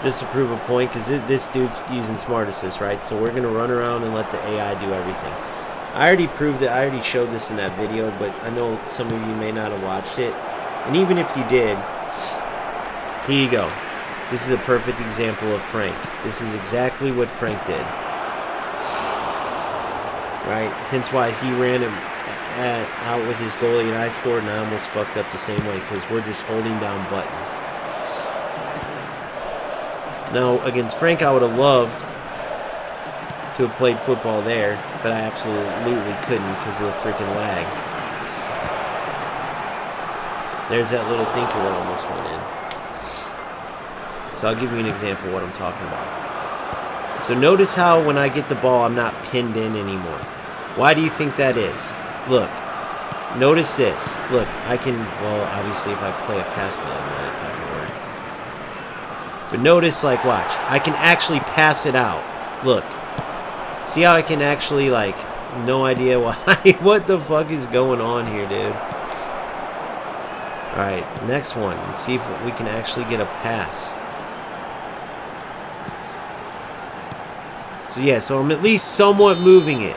just to prove a point, because this dude's using Smart Assist, right? So we're going to run around and let the AI do everything. I already proved it. I already showed this in that video, but I know some of you may not have watched it. And even if you did, here you go. This is a perfect example of Frank. This is exactly what Frank did. Right? Hence why he ran him out with his goalie and I scored, and I almost fucked up the same way, because we're just holding down buttons. Now, against Frank, I would have loved to have played football there, but I absolutely couldn't because of the freaking lag. There's that little thinker that almost went in. So I'll give you an example of what I'm talking about. So notice how when I get the ball, I'm not pinned in anymore. Why do you think that is? Look. Notice this. Look, I can, well, obviously if I play a pass to them, that's not going to work. But notice, like, watch. I can actually pass it out. Look. See how I can actually, like, no idea why. What the fuck is going on here, dude? Alright, next one. Let's see if we can actually get a pass. So, yeah, so I'm at least somewhat moving it.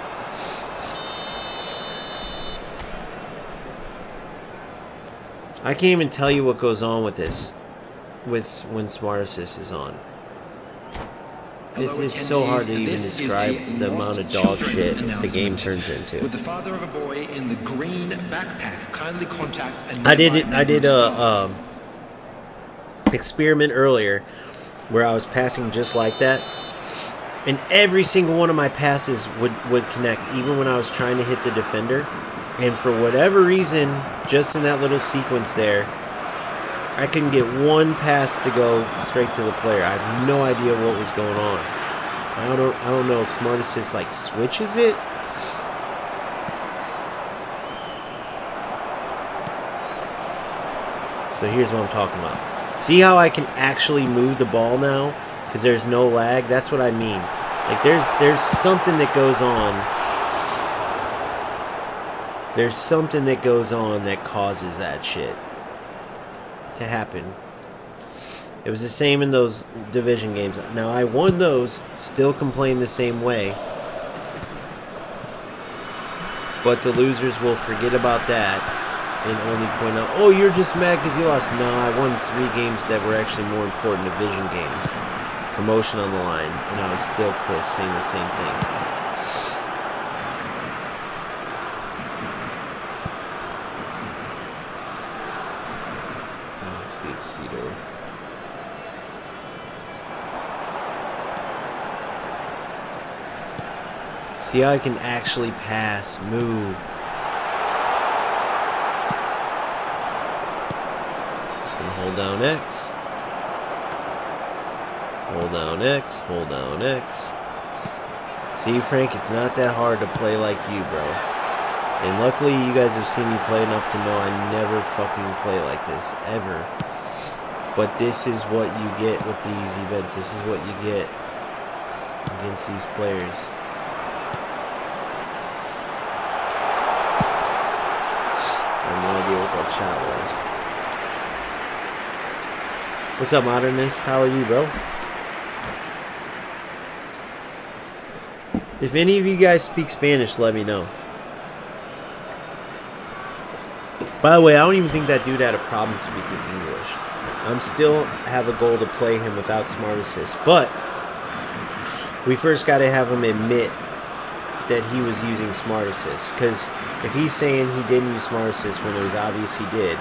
I can't even tell you what goes on with this. When Smart Assist is on. It's so hard to even describe the amount of dog shit the game turns into. With the father of a boy in the green backpack, kindly contact I did a experiment earlier where I was passing just like that, and every single one of my passes would connect, even when I was trying to hit the defender. And for whatever reason, just in that little sequence there, I couldn't get one pass to go straight to the player. I have no idea what was going on. I don't know if Smart Assist like switches it. So here's what I'm talking about. See how I can actually move the ball now because there's no lag? That's what I mean. Like there's something that goes on. There's something that goes on that causes that shit to happen. It was the same in those division games. Now I won those, still complain the same way. But the losers will forget about that and only point out, oh, you're just mad because you lost. No, I won 3 games that were actually more important division games. Promotion on the line, and I was still pissed saying the same thing. Let's see Cedar. See how I can actually pass, move. Just gonna hold down X. Hold down X, hold down X. See, Frank, it's not that hard to play like you, bro. And luckily, you guys have seen me play enough to know I never fucking play like this, ever. But this is what you get with these events. This is what you get against these players. I have no idea what that shot was. What's up, Modernist? How are you, bro? If any of you guys speak Spanish, let me know. By the way, I don't even think that dude had a problem speaking English. I'm still have a goal to play him without Smart Assist, but we first got to have him admit that he was using Smart Assist. Because if he's saying he didn't use Smart Assist when it was obvious he did,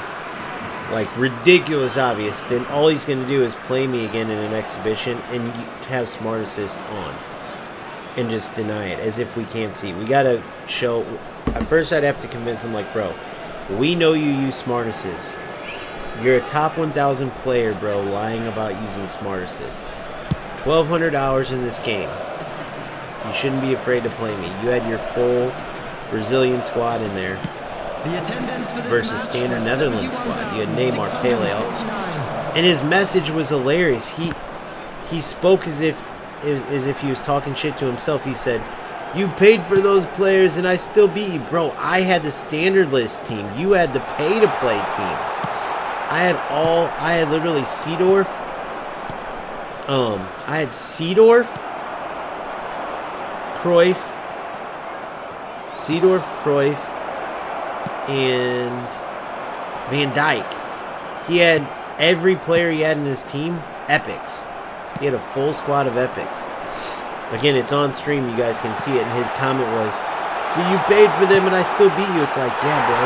like ridiculous obvious, then all he's going to do is play me again in an exhibition and have Smart Assist on. And just deny it as if we can't see. We got to show. At first, I'd have to convince him, like, bro, we know you use Smart Assist. You're a top 1,000 player, bro, lying about using Smart Assist. 1,200 hours in this game. You shouldn't be afraid to play me. You had your full Brazilian squad in there versus standard Netherlands squad. You had Neymar, Pele, and his message was hilarious. He spoke as if he was talking shit to himself. He said, "You paid for those players, and I still beat you, bro. I had the standard list team. You had the pay to play team. I had literally Seedorf. I had Seedorf, Cruyff, and Van Dijk. He had every player he had in his team, epics. He had a full squad of epics. Again, it's on stream. You guys can see it. And his comment was, "So you paid for them and I still beat you." It's like, yeah, bro.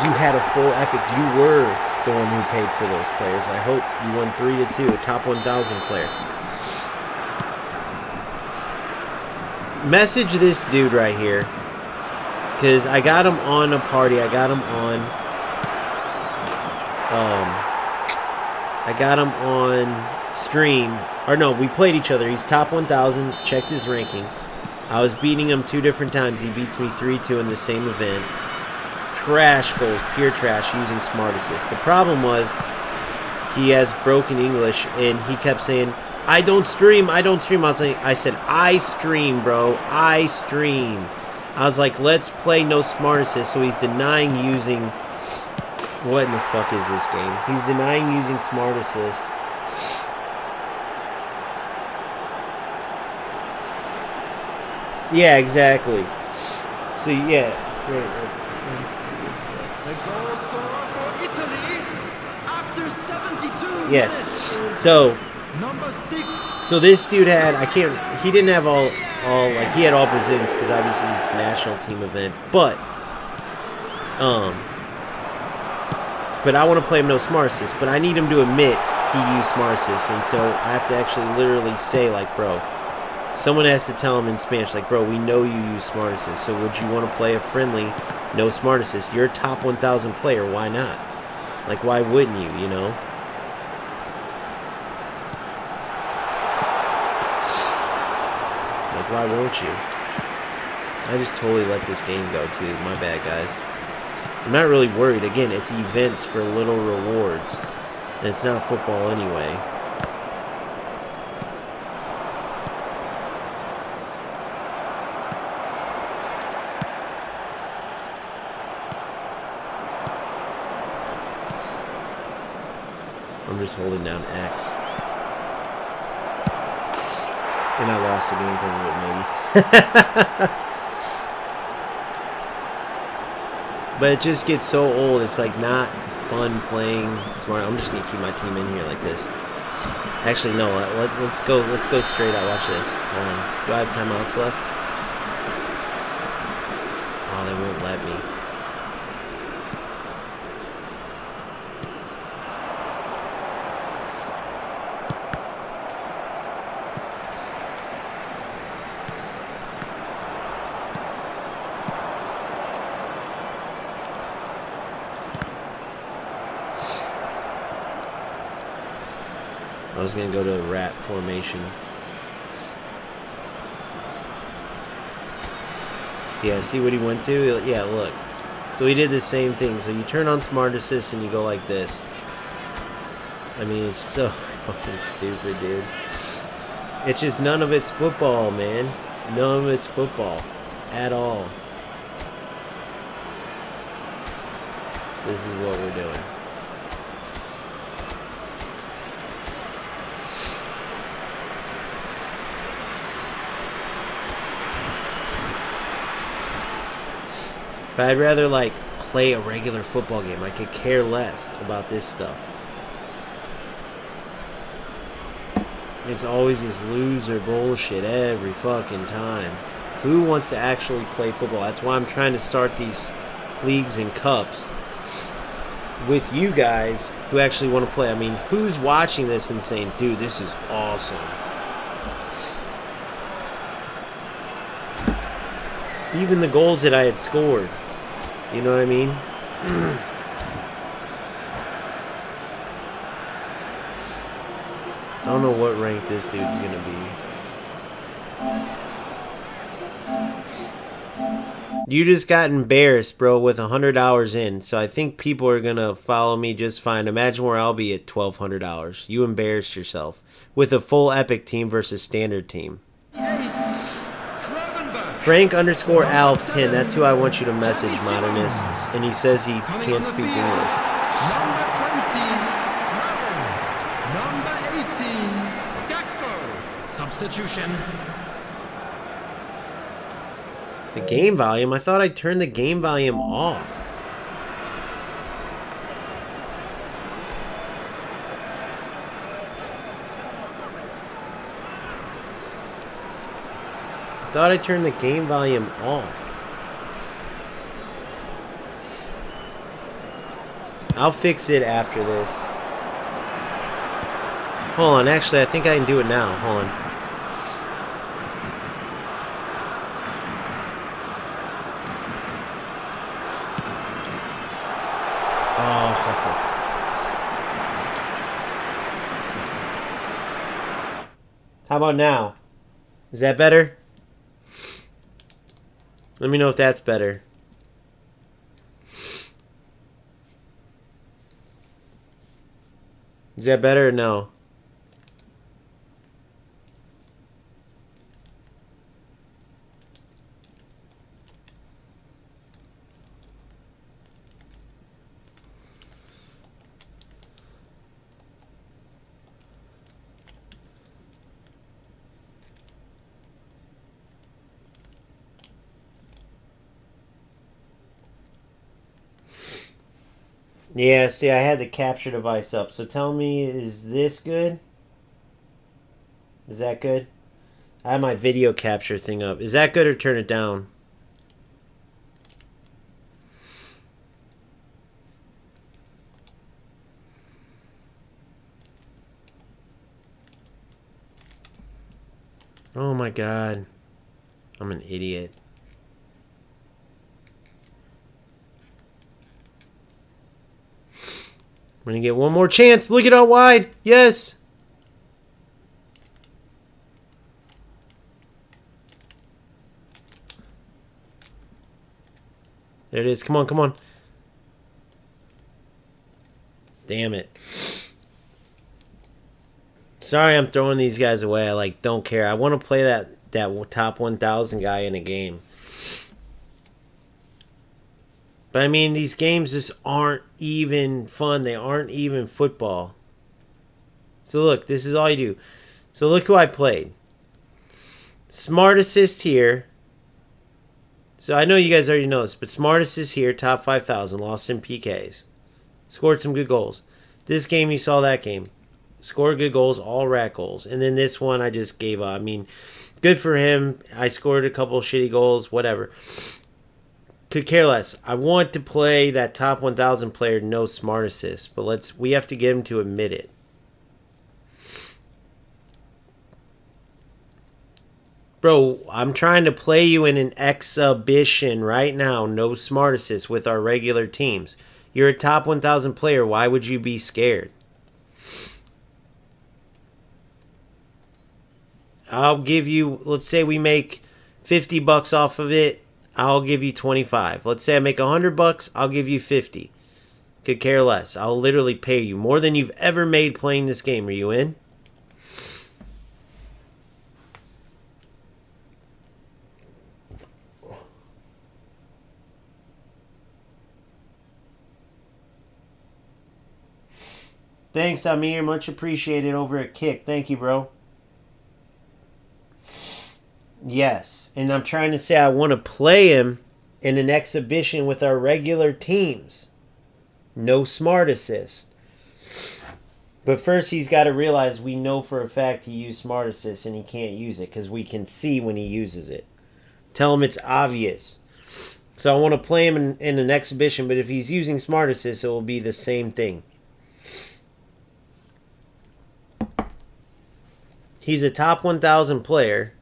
You had a full epic. You were the one who paid for those players. I hope you won 3-2, a top 1,000 player. Message this dude right here. Because I got him on a party. I got him on stream. Or no, we played each other. He's top 1,000. Checked his ranking. I was beating him 2 different times. He beats me 3-2 in the same event. Trash goals, pure trash, using Smart Assist. The problem was he has broken English, and he kept saying, I don't stream. I said, I stream, bro. I stream. I was like, let's play no Smart Assist. So he's denying using... What in the fuck is this game? He's denying using Smart Assist. Yeah, exactly. So, yeah. Right. The goal scorer for Italy after 72 Yeah. minutes. So Number 6. So this dude had, he didn't have all like, he had all Brazilians because obviously it's a national team event, but I want to play him no Smart Assist, but I need him to admit he used Smart Assist, and so I have to actually literally say, like, bro, someone has to tell him in Spanish, like, bro, we know you use Smart Assist, so would you want to play a friendly no Smart Assist? You're a top 1,000 player, why not? Like, why wouldn't you, you know? Why won't you? I just totally let this game go too. My bad, guys. I'm not really worried. Again, it's events for little rewards. And it's not football anyway. I'm just holding down X. And I lost the game because of it, maybe. But it just gets so old. It's like not fun playing smart. I'm just gonna keep my team in here like this. Actually, no. Let's go. Let's go straight out. Watch this. Hold on. Do I have timeouts left? Oh, they won't let me. I was going to go to a rat formation. Yeah, see what he went to? Yeah, look. So we did the same thing. So you turn on Smart Assist and you go like this. I mean, it's so fucking stupid, dude. It's just none of it's football, man. None of it's football. At all. This is what we're doing. But I'd rather, like, play a regular football game. I could care less about this stuff. It's always this loser bullshit every fucking time. Who wants to actually play football? That's why I'm trying to start these leagues and cups with you guys who actually want to play. I mean, who's watching this and saying, dude, this is awesome? Even the goals that I had scored. You know what I mean? I don't know what rank this dude's gonna be. You just got embarrassed, bro, with 100 hours in. So I think people are gonna follow me just fine. Imagine where I'll be at 1,200 hours. You embarrassed yourself with a full epic team versus standard team. Frank_Alf10, that's who I want you to message, Modernist. And he says he can't speak English. Number 20, number 18, Gakpo. Substitution. The game volume? I thought I turned the game volume off. I thought I turned the game volume off. I'll fix it after this. Hold on, actually I think I can do it now. Hold on. Oh. How about now? Is that better? Let me know if that's better. Is that better or no? Yeah, see, I had the capture device up. So tell me, is this good? Is that good? I have my video capture thing up. Is that good or turn it down? Oh my god. I'm an idiot. I'm gonna get one more chance. Look at how wide. Yes. There it is. Come on, come on. Damn it. Sorry I'm throwing these guys away. I don't care. I want to play that top 1,000 guy in a game. But I mean, these games just aren't even fun. They aren't even football. So look, this is all you do. So look who I played. Smart Assist here. So I know you guys already know this, but Smart Assist here, top 5,000, lost in PKs. Scored some good goals. This game, you saw that game. Scored good goals, all rat goals. And then this one, I just gave up. I mean, good for him. I scored a couple shitty goals, whatever. Could care less. I want to play that top 1,000 player, no Smart Assist, but we have to get him to admit it. Bro, I'm trying to play you in an exhibition right now, no Smart Assist with our regular teams. You're a top 1,000 player. Why would you be scared? I'll give you, let's say we make $50 off of it. I'll give you 25. Let's say I make $100, I'll give you 50. Could care less. I'll literally pay you more than you've ever made playing this game. Are you in? Thanks, Amir. Much appreciated over at Kick. Thank you, bro. Yes. And I'm trying to say I want to play him in an exhibition with our regular teams. No smart assist. But first he's got to realize we know for a fact he used smart assist and he can't use it because we can see when he uses it. Tell him it's obvious. So I want to play him in an exhibition, but if he's using smart assist, it will be the same thing. He's a top 1,000 player.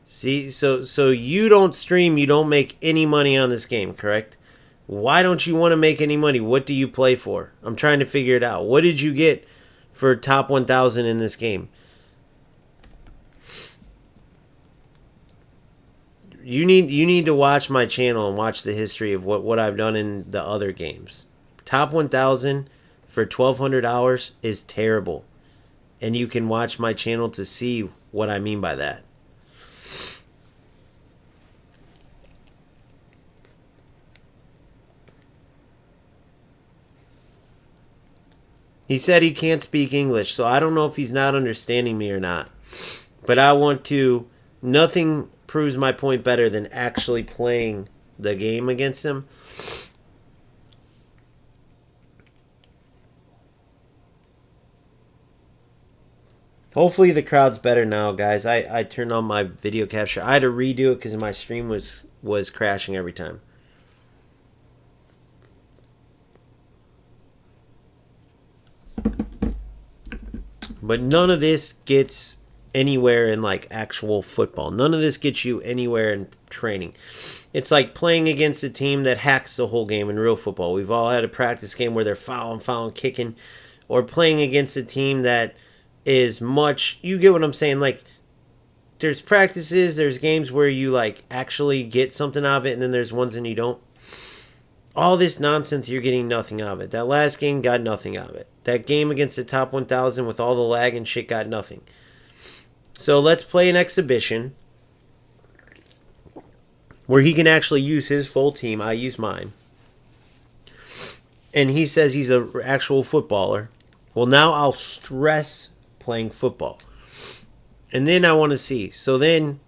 See, so you don't stream, you don't make any money on this game, correct? Why don't you want to make any money? What do you play for? I'm trying to figure it out. What did you get for top 1,000 in this game? You need to watch my channel and watch the history of what I've done in the other games. Top 1,000 for 1,200 hours is terrible. And you can watch my channel to see what I mean by that. He said he can't speak English, so I don't know if he's not understanding me or not. But I want to... Nothing proves my point better than actually playing the game against him. Hopefully the crowd's better now, guys. I turned on my video capture. I had to redo it because my stream was crashing every time. But none of this gets anywhere in like actual football. None of this gets you anywhere in training. It's like playing against a team that hacks the whole game in real football. We've all had a practice game where they're fouling, kicking, or playing against a team that is much, you get what I'm saying, like there's practices, there's games where you like actually get something out of it, and then there's ones and you don't. All this nonsense, you're getting nothing out of it. That last game got nothing out of it. That game against the top 1,000 with all the lag and shit got nothing. So let's play an exhibition where he can actually use his full team. I use mine. And he says he's an actual footballer. Well, now I'll stress playing football. And then I want to see. So then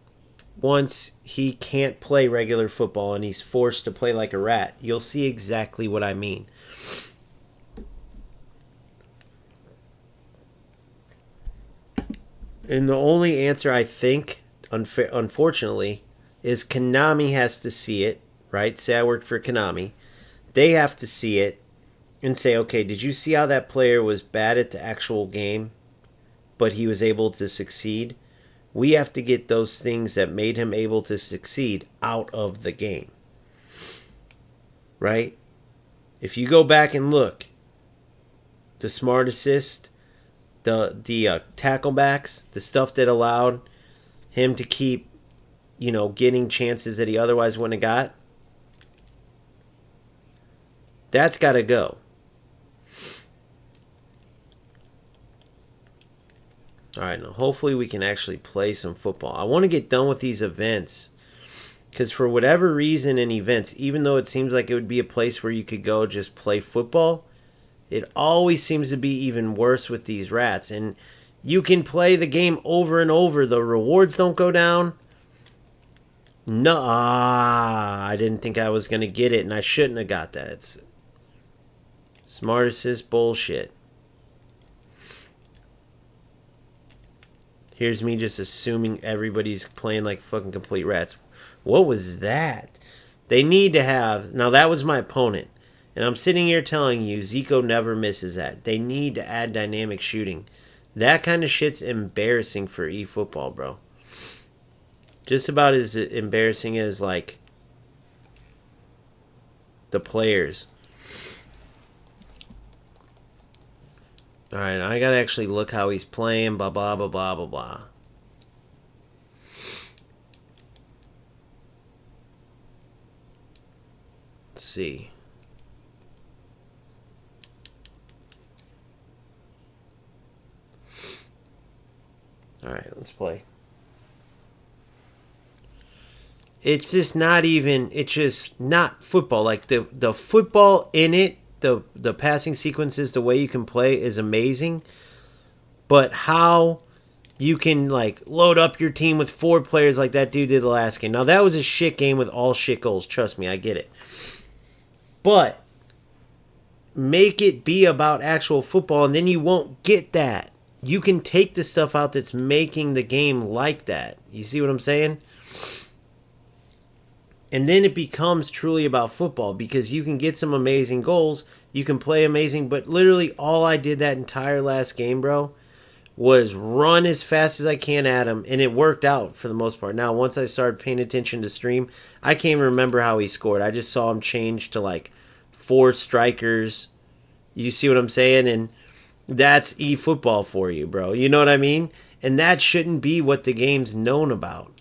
once he can't play regular football and he's forced to play like a rat, you'll see exactly what I mean. And the only answer I think, unfortunately, is Konami has to see it, right? Say I worked for Konami. They have to see it and say, okay, did you see how that player was bad at the actual game, but he was able to succeed? We have to get those things that made him able to succeed out of the game. Right? If you go back and look, the smart assist, the tackle backs, the stuff that allowed him to keep, getting chances that he otherwise wouldn't have got, that's got to go. All right, now hopefully we can actually play some football. I want to get done with these events because for whatever reason in events, even though it seems like it would be a place where you could go just play football, it always seems to be even worse with these rats. And you can play the game over and over. The rewards don't go down. No, I didn't think I was going to get it, and I shouldn't have got that. It's smart assist bullshit. Here's me just assuming everybody's playing like fucking complete rats. What was that? They need to have... Now, that was my opponent. And I'm sitting here telling you, Zico never misses that. They need to add dynamic shooting. That kind of shit's embarrassing for eFootball, bro. Just about as embarrassing as, like, the players. Alright, I gotta actually look how he's playing, blah, blah, blah, blah, blah, blah. Let's see. All right, let's play. It's just not even, it's just not football. Like the football in it, the passing sequences, the way you can play is amazing. But how you can like load up your team with 4 players like that dude did the last game. Now that was a shit game with all shit goals. Trust me, I get it. But make it be about actual football and then you won't get that. You can take the stuff out that's making the game like that. You see what I'm saying? And then it becomes truly about football because you can get some amazing goals. You can play amazing. But literally all I did that entire last game, bro, was run as fast as I can at him. And it worked out for the most part. Now, once I started paying attention to stream, I can't even remember how he scored. I just saw him change to like 4 strikers. You see what I'm saying? And that's eFootball for you, bro. You know what I mean? And that shouldn't be what the game's known about.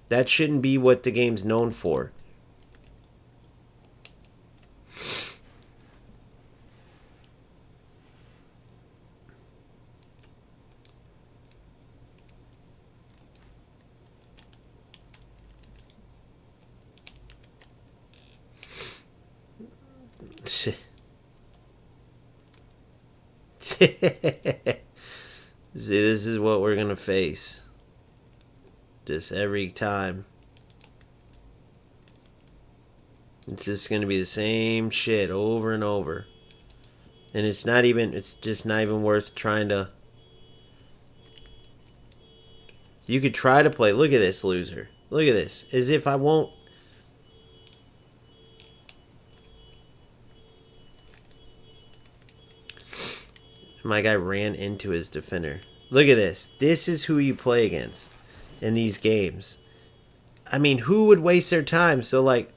That shouldn't be what the game's known for. See, this is what we're going to face. Just every time. It's just going to be the same shit over and over. And it's just not even worth trying to. You could try to play. Look at this loser. Look at this. As if I won't. My guy ran into his defender. Look at this. This is who you play against in these games. I mean, who would waste their time? So, like,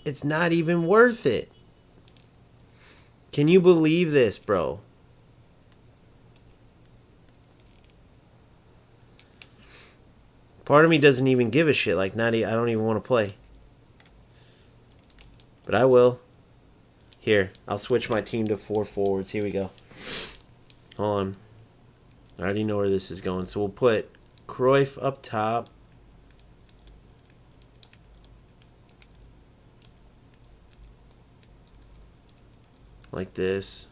it's not even worth it. Can you believe this, bro? Part of me doesn't even give a shit. Like, I don't even want to play. But I will. Here, I'll switch my team to 4 forwards. Here we go. Hold on. I already know where this is going. So we'll put Cruyff up top. Like this.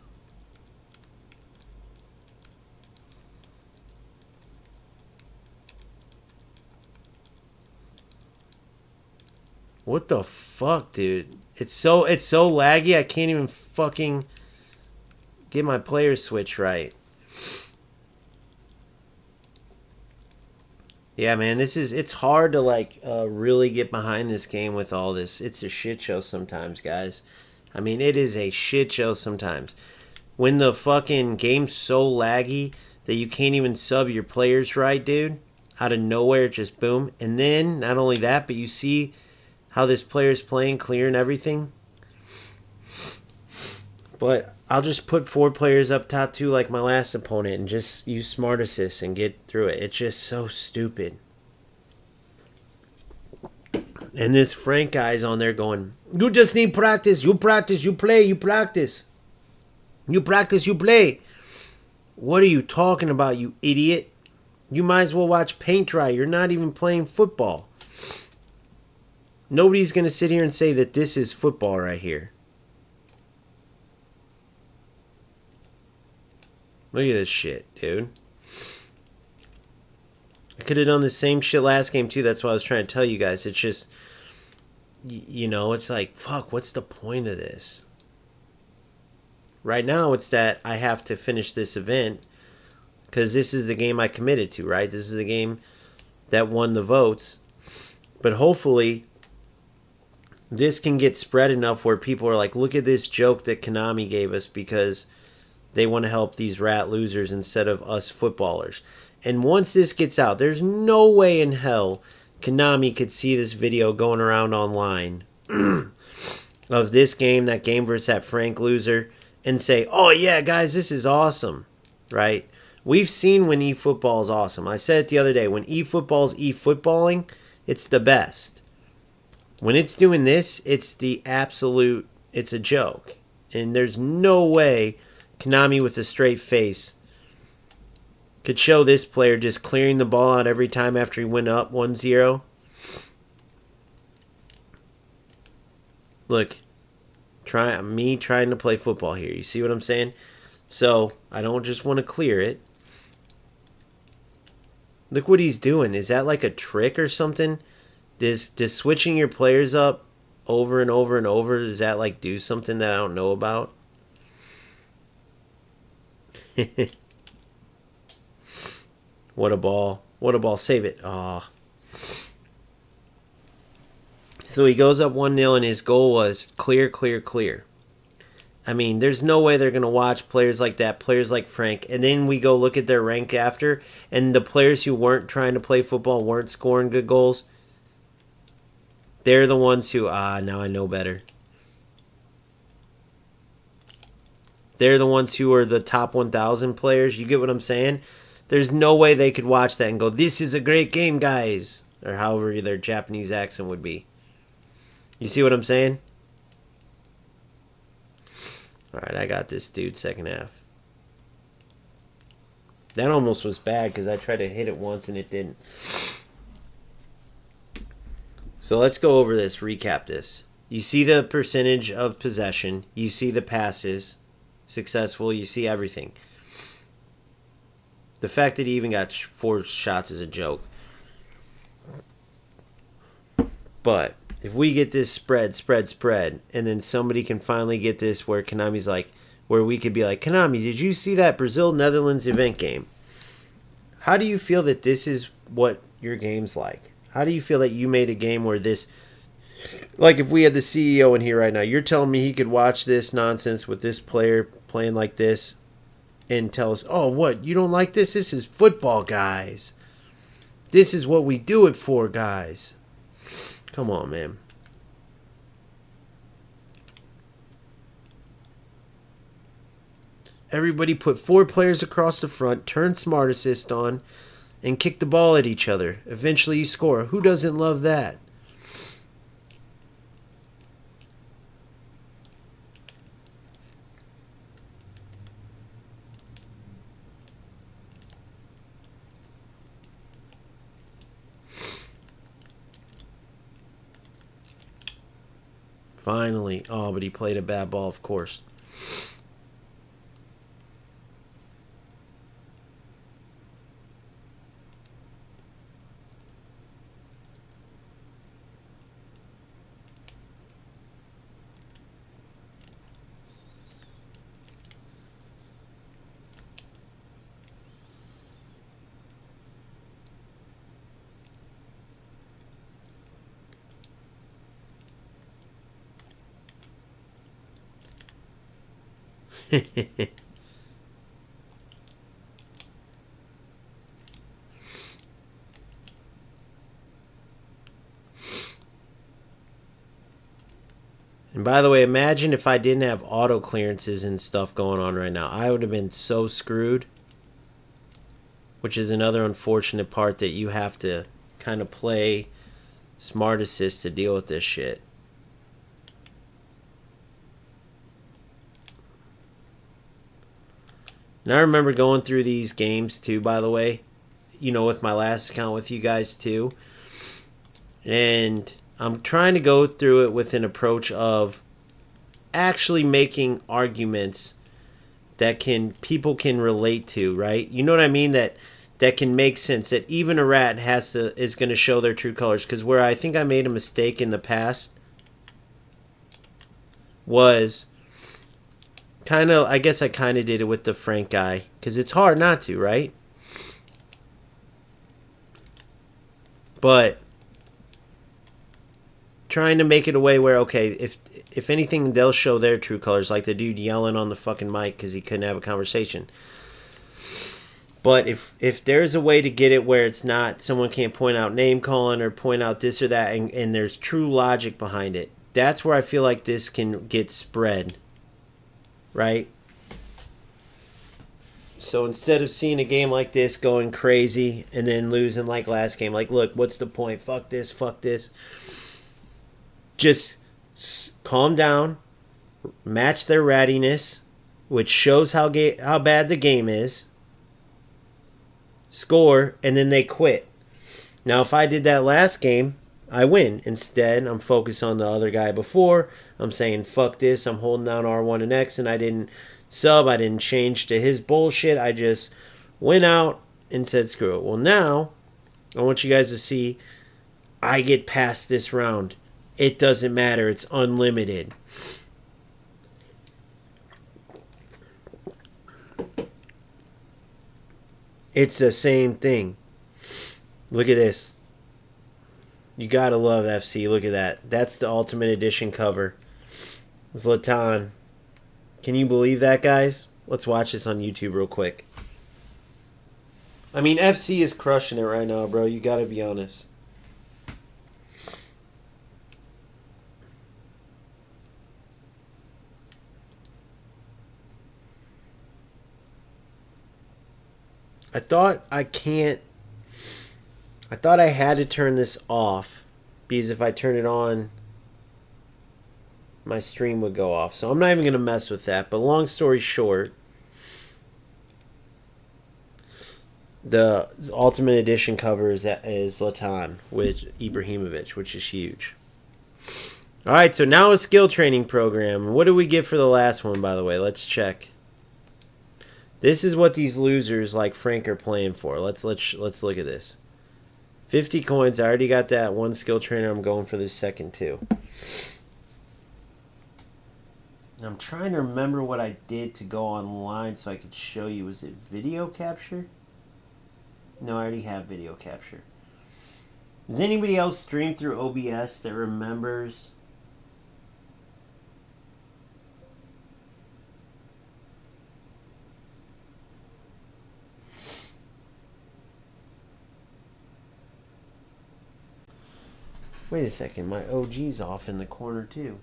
What the fuck, dude? It's so laggy. I can't even fucking get my player switch right. Yeah, man, it's hard to like really get behind this game with all this. It's a shit show sometimes, guys. I mean, it is a shit show sometimes. When the fucking game's so laggy that you can't even sub your players right, dude. Out of nowhere, just boom. And then, not only that, but you see how this player's playing, clearing everything. But I'll just put 4 players up top too, like my last opponent, and just use smart assists and get through it. It's just so stupid. And this Frank guy's on there going, you just need practice. You practice, you play, you practice. You practice, you play. What are you talking about, you idiot? You might as well watch paint dry. You're not even playing football. Nobody's going to sit here and say that this is football right here. Look at this shit, dude. I could have done the same shit last game too. That's what I was trying to tell you guys. It's just, you know, it's like, fuck, what's the point of this? Right now, it's that I have to finish this event because this is the game I committed to, right? This is the game that won the votes. But hopefully, this can get spread enough where people are like, look at this joke that Konami gave us because they want to help these rat losers instead of us footballers. And once this gets out, there's no way in hell Konami could see this video going around online of this game, that game versus that Frank loser, and say, oh yeah, guys, this is awesome, right? We've seen when eFootball is awesome. I said it the other day, when eFootball is eFootballing, it's the best. When it's doing this, it's a joke. And there's no way Konami with a straight face could show this player just clearing the ball out every time after he went up 1-0. Look, me trying to play football here. You see what I'm saying? So, I don't just want to clear it. Look what he's doing. Is that like a trick or something? Does switching your players up over and over and over, does that like do something that I don't know about? What a ball. What a ball. Save it. Aw. So he goes up 1-0 and his goal was clear, clear, clear. I mean, there's no way they're going to watch players like that, players like Frank, and then we go look at their rank after, and the players who weren't trying to play football, weren't scoring good goals, they're the ones who, now I know better. They're the ones who are the top 1,000 players. You get what I'm saying? There's no way they could watch that and go, this is a great game, guys. Or however their Japanese accent would be. You see what I'm saying? Alright, I got this, dude. Second half. That almost was bad because I tried to hit it once and it didn't. So let's go over this, recap this. You see the percentage of possession. You see the passes. Successful. You see everything. The fact that he even got 4 shots is a joke. But if we get this spread, and then somebody can finally get this where Konami's like, where we could be like, Konami, did you see that Brazil-Netherlands event game? How do you feel that this is what your game's like? How do you feel that you made a game where this, like if we had the CEO in here right now, you're telling me he could watch this nonsense with this player playing like this and tell us, oh, what, you don't like this? This is football, guys. This is what we do it for, guys. Come on, man. Everybody put 4 players across the front, turn smart assist on, and kick the ball at each other. Eventually you score. Who doesn't love that? Finally. Oh, but he played a bad ball, of course. And by the way, imagine if I didn't have auto clearances and stuff going on right now. I would have been so screwed. Which is another unfortunate part, that you have to kind of play smart assist to deal with this shit. And I remember going through these games too, by the way. You know, with my last account with you guys too. And I'm trying to go through it with an approach of actually making arguments that people can relate to, right? You know what I mean? That can make sense. That even a rat is going to show their true colors. Because where I think I made a mistake in the past was kind of, I guess I kind of did it with the Frank guy. Because it's hard not to, right? But trying to make it a way where, okay, if anything, they'll show their true colors, like the dude yelling on the fucking mic because he couldn't have a conversation. But if there's a way to get it where it's not, someone can't point out name calling or point out this or that, and there's true logic behind it, that's where I feel like this can get spread, right? So instead of seeing a game like this going crazy and then losing like last game, like, look, what's the point? Fuck this, fuck this. just calm down, match their rattiness, which shows how bad the game is, score, and then they quit. Now, if I did that last game, I win. Instead, I'm focused on the other guy before. I'm saying, fuck this. I'm holding down R1 and X, and I didn't sub. I didn't change to his bullshit. I just went out and said, screw it. Well, now, I want you guys to see I get past this round. It doesn't matter. It's unlimited. It's the same thing. Look at this. You gotta love FC. Look at that. That's the Ultimate Edition cover. Zlatan. Can you believe that, guys? Let's watch this on YouTube real quick. I mean, FC is crushing it right now, bro. You gotta be honest. I thought I had to turn this off because if I turn it on, my stream would go off. So I'm not even going to mess with that. But long story short, the Ultimate Edition cover is Zlatan with Ibrahimovic, which is huge. All right, so now a skill training program. What did we get for the last one, by the way? Let's check. This is what these losers like Frank are playing for. Let's look at this. 50 coins. I already got that one skill trainer. I'm going for the second two. I'm trying to remember what I did to go online so I could show you. Was it video capture? No, I already have video capture. Does anybody else stream through OBS that remembers? Wait a second, my OG's off in the corner too.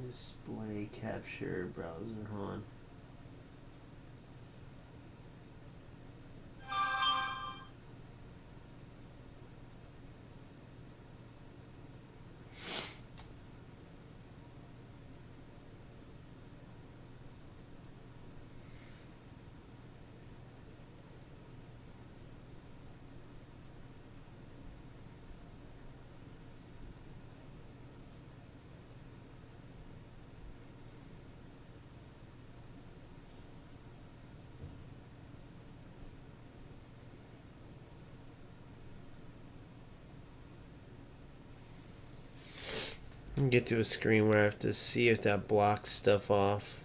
Display capture browser on. Get to a screen where I have to see if that blocks stuff off.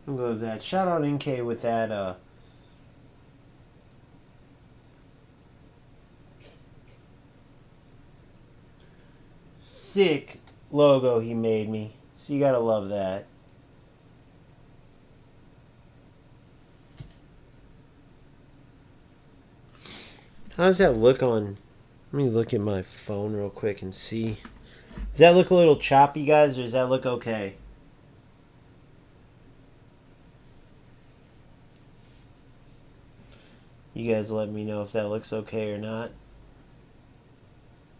I'll go with that. Shout out NK with that sick logo he made me. So you gotta love that. How does that look on? Let me look at my phone real quick and see. Does that look a little choppy, guys, or does that look okay? You guys let me know if that looks okay or not.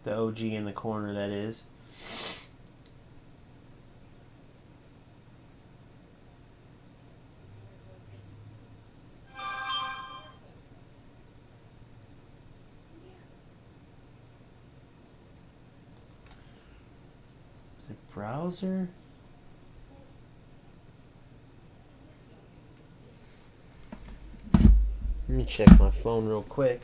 The OG in the corner, that is. Is it browser? Let me me check my phone real quick.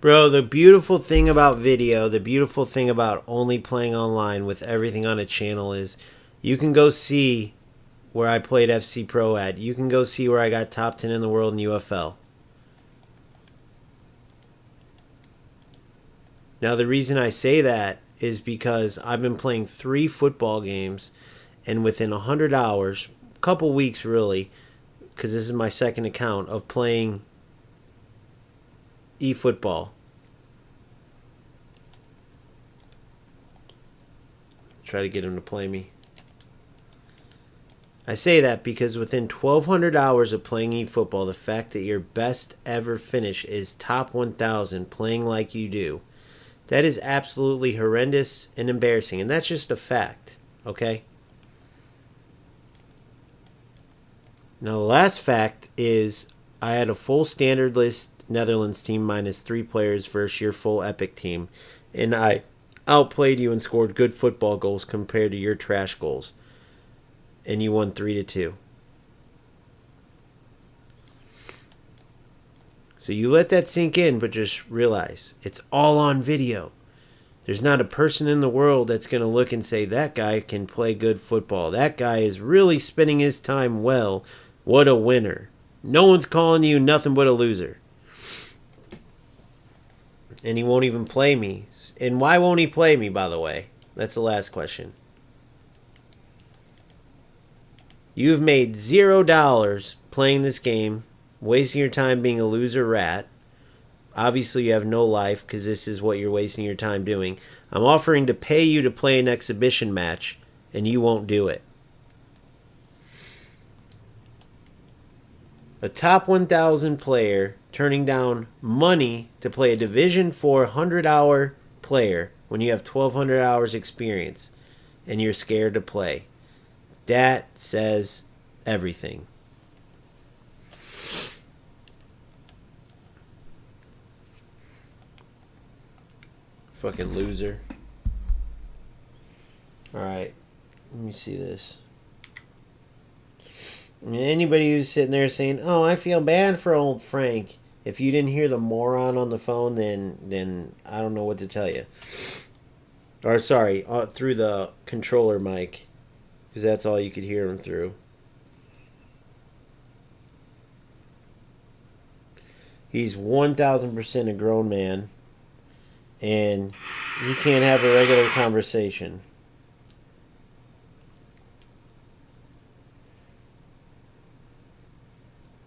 Bro, the beautiful thing about video, the beautiful thing about only playing online with everything on a channel is you can go see where I played FC Pro at. You can go see where I got top 10 in the world in UFL. Now, the reason I say that is because I've been playing 3 football games, and within 100 hours, a couple weeks really, because this is my second account of playing eFootball. Try to get him to play me. I say that because within 1,200 hours of playing eFootball, the fact that your best ever finish is top 1,000 playing like you do, that is absolutely horrendous and embarrassing. And that's just a fact, okay? Now, the last fact is I had a full standard list Netherlands team minus 3 players versus your full epic team. And I outplayed you and scored good football goals compared to your trash goals. And you won 3-2. So you let that sink in, but just realize it's all on video. There's not a person in the world that's going to look and say, that guy can play good football. That guy is really spending his time well. What a winner. No one's calling you nothing but a loser. And he won't even play me. And why won't he play me, by the way? That's the last question. You've made $0 playing this game, wasting your time being a loser rat. Obviously, you have no life because this is what you're wasting your time doing. I'm offering to pay you to play an exhibition match, and you won't do it. A top 1,000 player turning down money to play a Division 4 100-hour player when you have 1,200 hours experience and you're scared to play. That says everything. Fucking loser. Alright. Let me see this. I mean, anybody who's sitting there saying, oh, I feel bad for old Frank. If you didn't hear the moron on the phone, then I don't know what to tell you. Or, sorry, through the controller mic. Because that's all you could hear him through. He's 1,000% a grown man. And he can't have a regular conversation.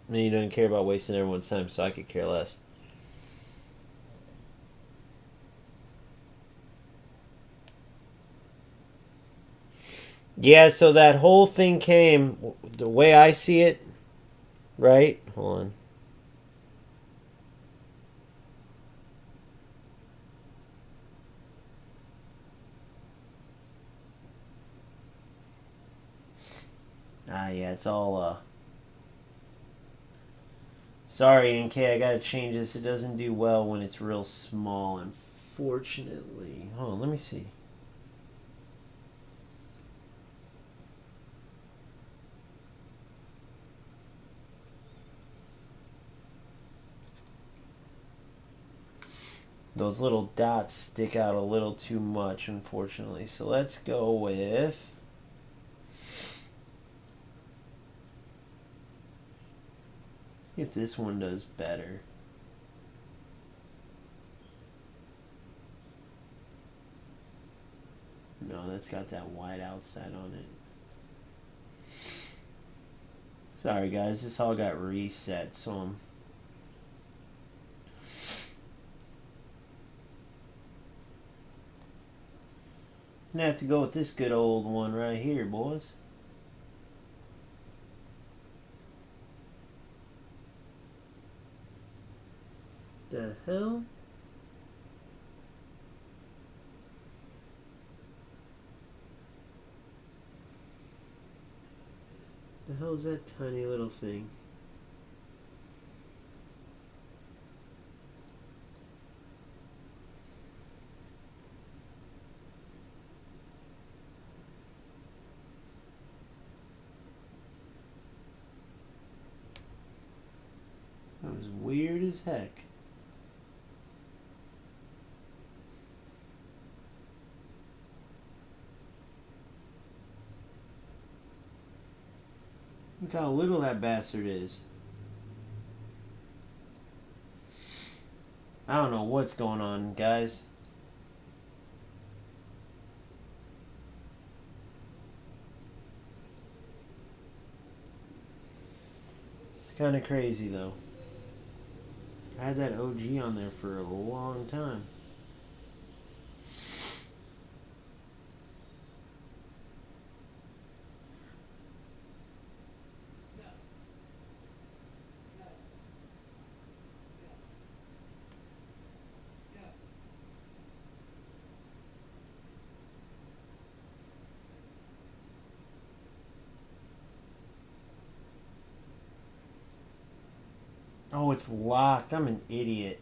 And he doesn't care about wasting everyone's time, so I could care less. Yeah, so that whole thing came, the way I see it, right? Hold on. Yeah, it's all, Sorry, NK, I gotta change this. It doesn't do well when it's real small, unfortunately. Hold on, let me see. Those little dots stick out a little too much, unfortunately. So let's go with... see if this one does better. No, that's got that white outside on it. Sorry guys, this all got reset, so I'm gonna have to go with this good old one right here, boys. The hell? The hell's that tiny little thing? That was weird as heck. Look how little that bastard is. I don't know what's going on, guys. It's kind of crazy, though. I had that OG on there for a long time. Oh, it's locked. I'm an idiot.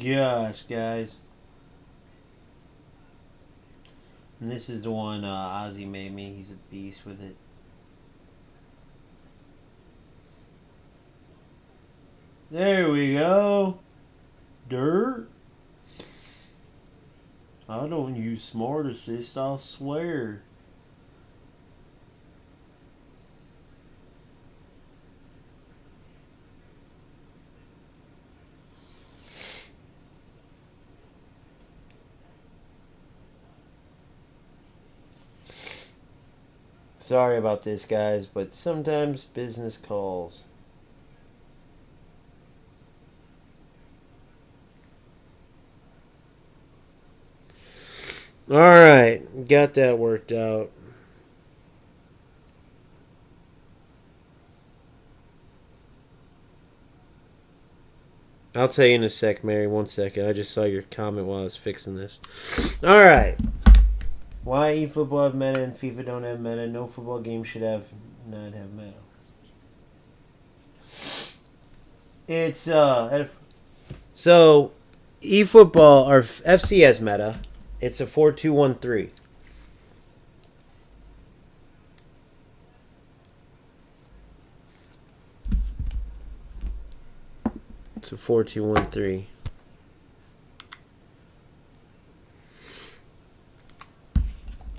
Gosh, guys. And this is the one Ozzy made me. He's a beast with it. There we go. Dirt. I don't use Smart Assist, I'll swear. Sorry about this, guys, but sometimes business calls. Alright, got that worked out. I'll tell you in a sec, Mary. 1 second. I just saw your comment while I was fixing this. Alright. Why eFootball have meta and FIFA don't have meta? No football game should not have meta. It's so eFootball or FC has meta. It's a 4-2-1-3. It's a 4-2-1-3.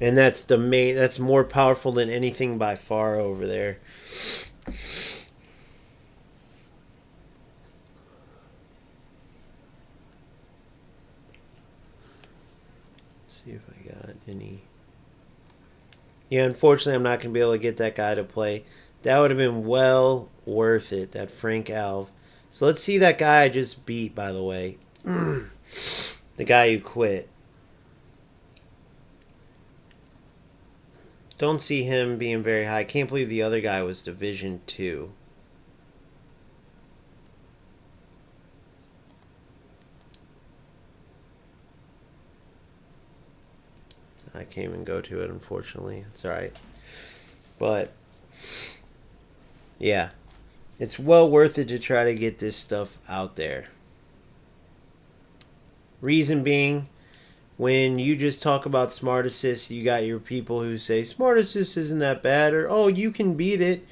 And that's the main. That's more powerful than anything by far over there. Let's see if I got any. Yeah, unfortunately, I'm not gonna be able to get that guy to play. That would have been well worth it. That Frank Alv. So let's see that guy I just beat. By the way, the guy who quit. Don't see him being very high. I can't believe the other guy was Division 2. I can't even go to it, unfortunately. It's alright. But, yeah. It's well worth it to try to get this stuff out there. Reason being, when you just talk about Smart Assist, you got your people who say, Smart Assist isn't that bad, or, oh, you can beat it.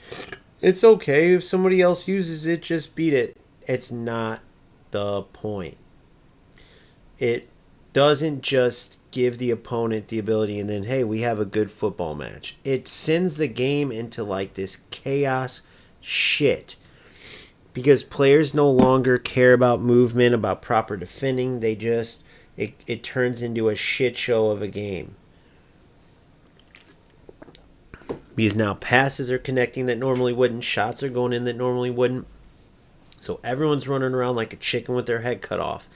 It's okay. If somebody else uses it, just beat it. It's not the point. It doesn't just give the opponent the ability, and then, hey, we have a good football match. It sends the game into like this chaos shit. Because players no longer care about movement, about proper defending. They just, it turns into a shit show of a game. Because now passes are connecting that normally wouldn't. Shots are going in that normally wouldn't. So everyone's running around like a chicken with their head cut off.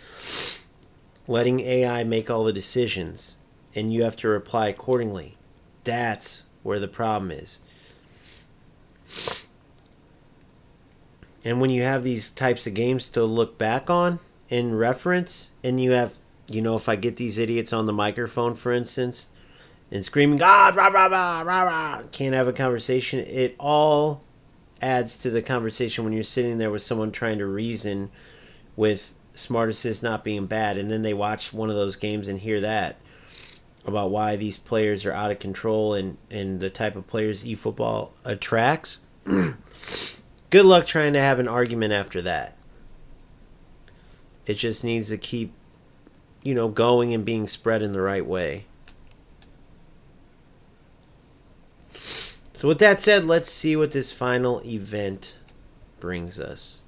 Letting AI make all the decisions. And you have to reply accordingly. That's where the problem is. And when you have these types of games to look back on in reference, and you have, you know, if I get these idiots on the microphone, for instance, and screaming, rah, rah, rah, rah, rah, can't have a conversation, it all adds to the conversation when you're sitting there with someone trying to reason with Smart Assist not being bad, and then they watch one of those games and hear that about why these players are out of control and the type of players eFootball attracts. Good luck trying to have an argument after that. It just needs to keep, you know, going and being spread in the right way. So with that said, let's see what this final event brings us.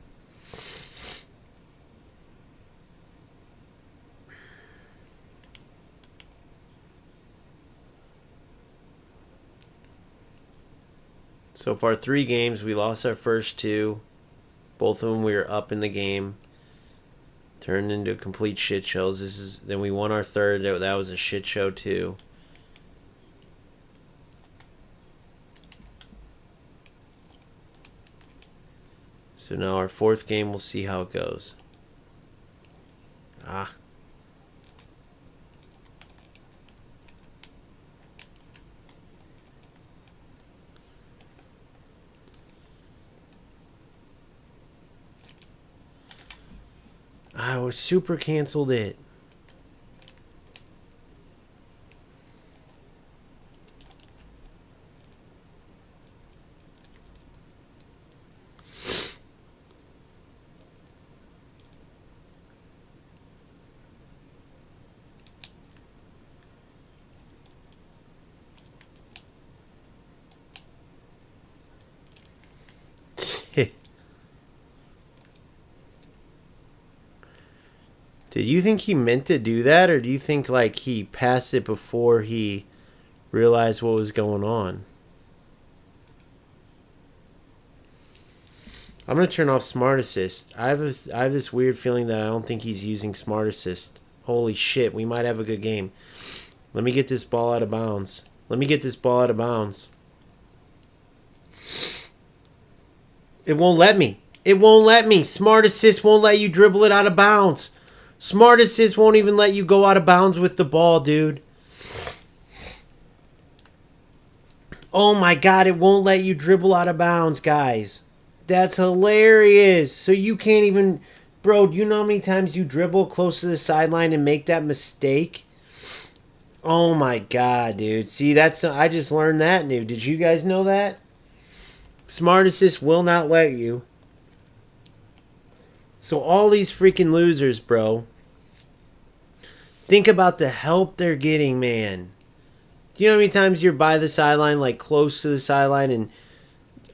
So far, 3 games. We lost our first 2. Both of them we were up in the game. Turned into complete shit shows. Then we won our third. That was a shit show too. So now our 4th game, we'll see how it goes. I was super canceled it. Did you think he meant to do that, or do you think like he passed it before he realized what was going on? I'm going to turn off Smart Assist. I have this weird feeling that I don't think he's using Smart Assist. Holy shit, we might have a good game. Let me get this ball out of bounds. It won't let me. Smart Assist won't let you dribble it out of bounds. Smart Assist won't even let you go out of bounds with the ball, dude. Oh my god, it won't let you dribble out of bounds, guys. That's hilarious. So you can't even... Bro, do you know how many times you dribble close to the sideline and make that mistake? Oh my god, dude. See, I just learned that new. Did you guys know that? Smart Assist will not let you. So all these freaking losers, bro. Think about the help they're getting, man. Do you know how many times you're by the sideline, like close to the sideline, and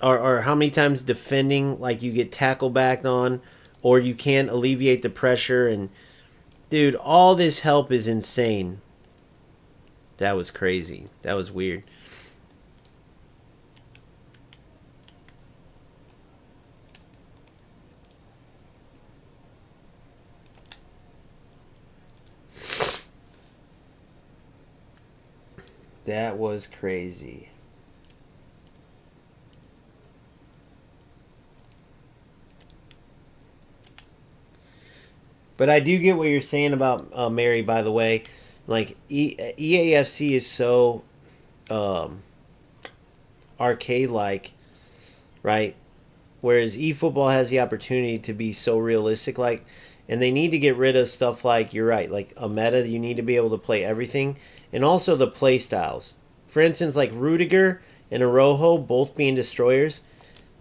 or how many times defending, like you get tackle backed on, or you can't alleviate the pressure, and dude, all this help is insane. That was crazy. That was weird. That was crazy. But I do get what you're saying about Mary, by the way. Like, EAFC is so arcade-like, right? Whereas eFootball has the opportunity to be so realistic-like. And they need to get rid of stuff like, you're right, like a meta, you need to be able to play everything. And also the play styles. For instance, like Rudiger and Araujo both being destroyers.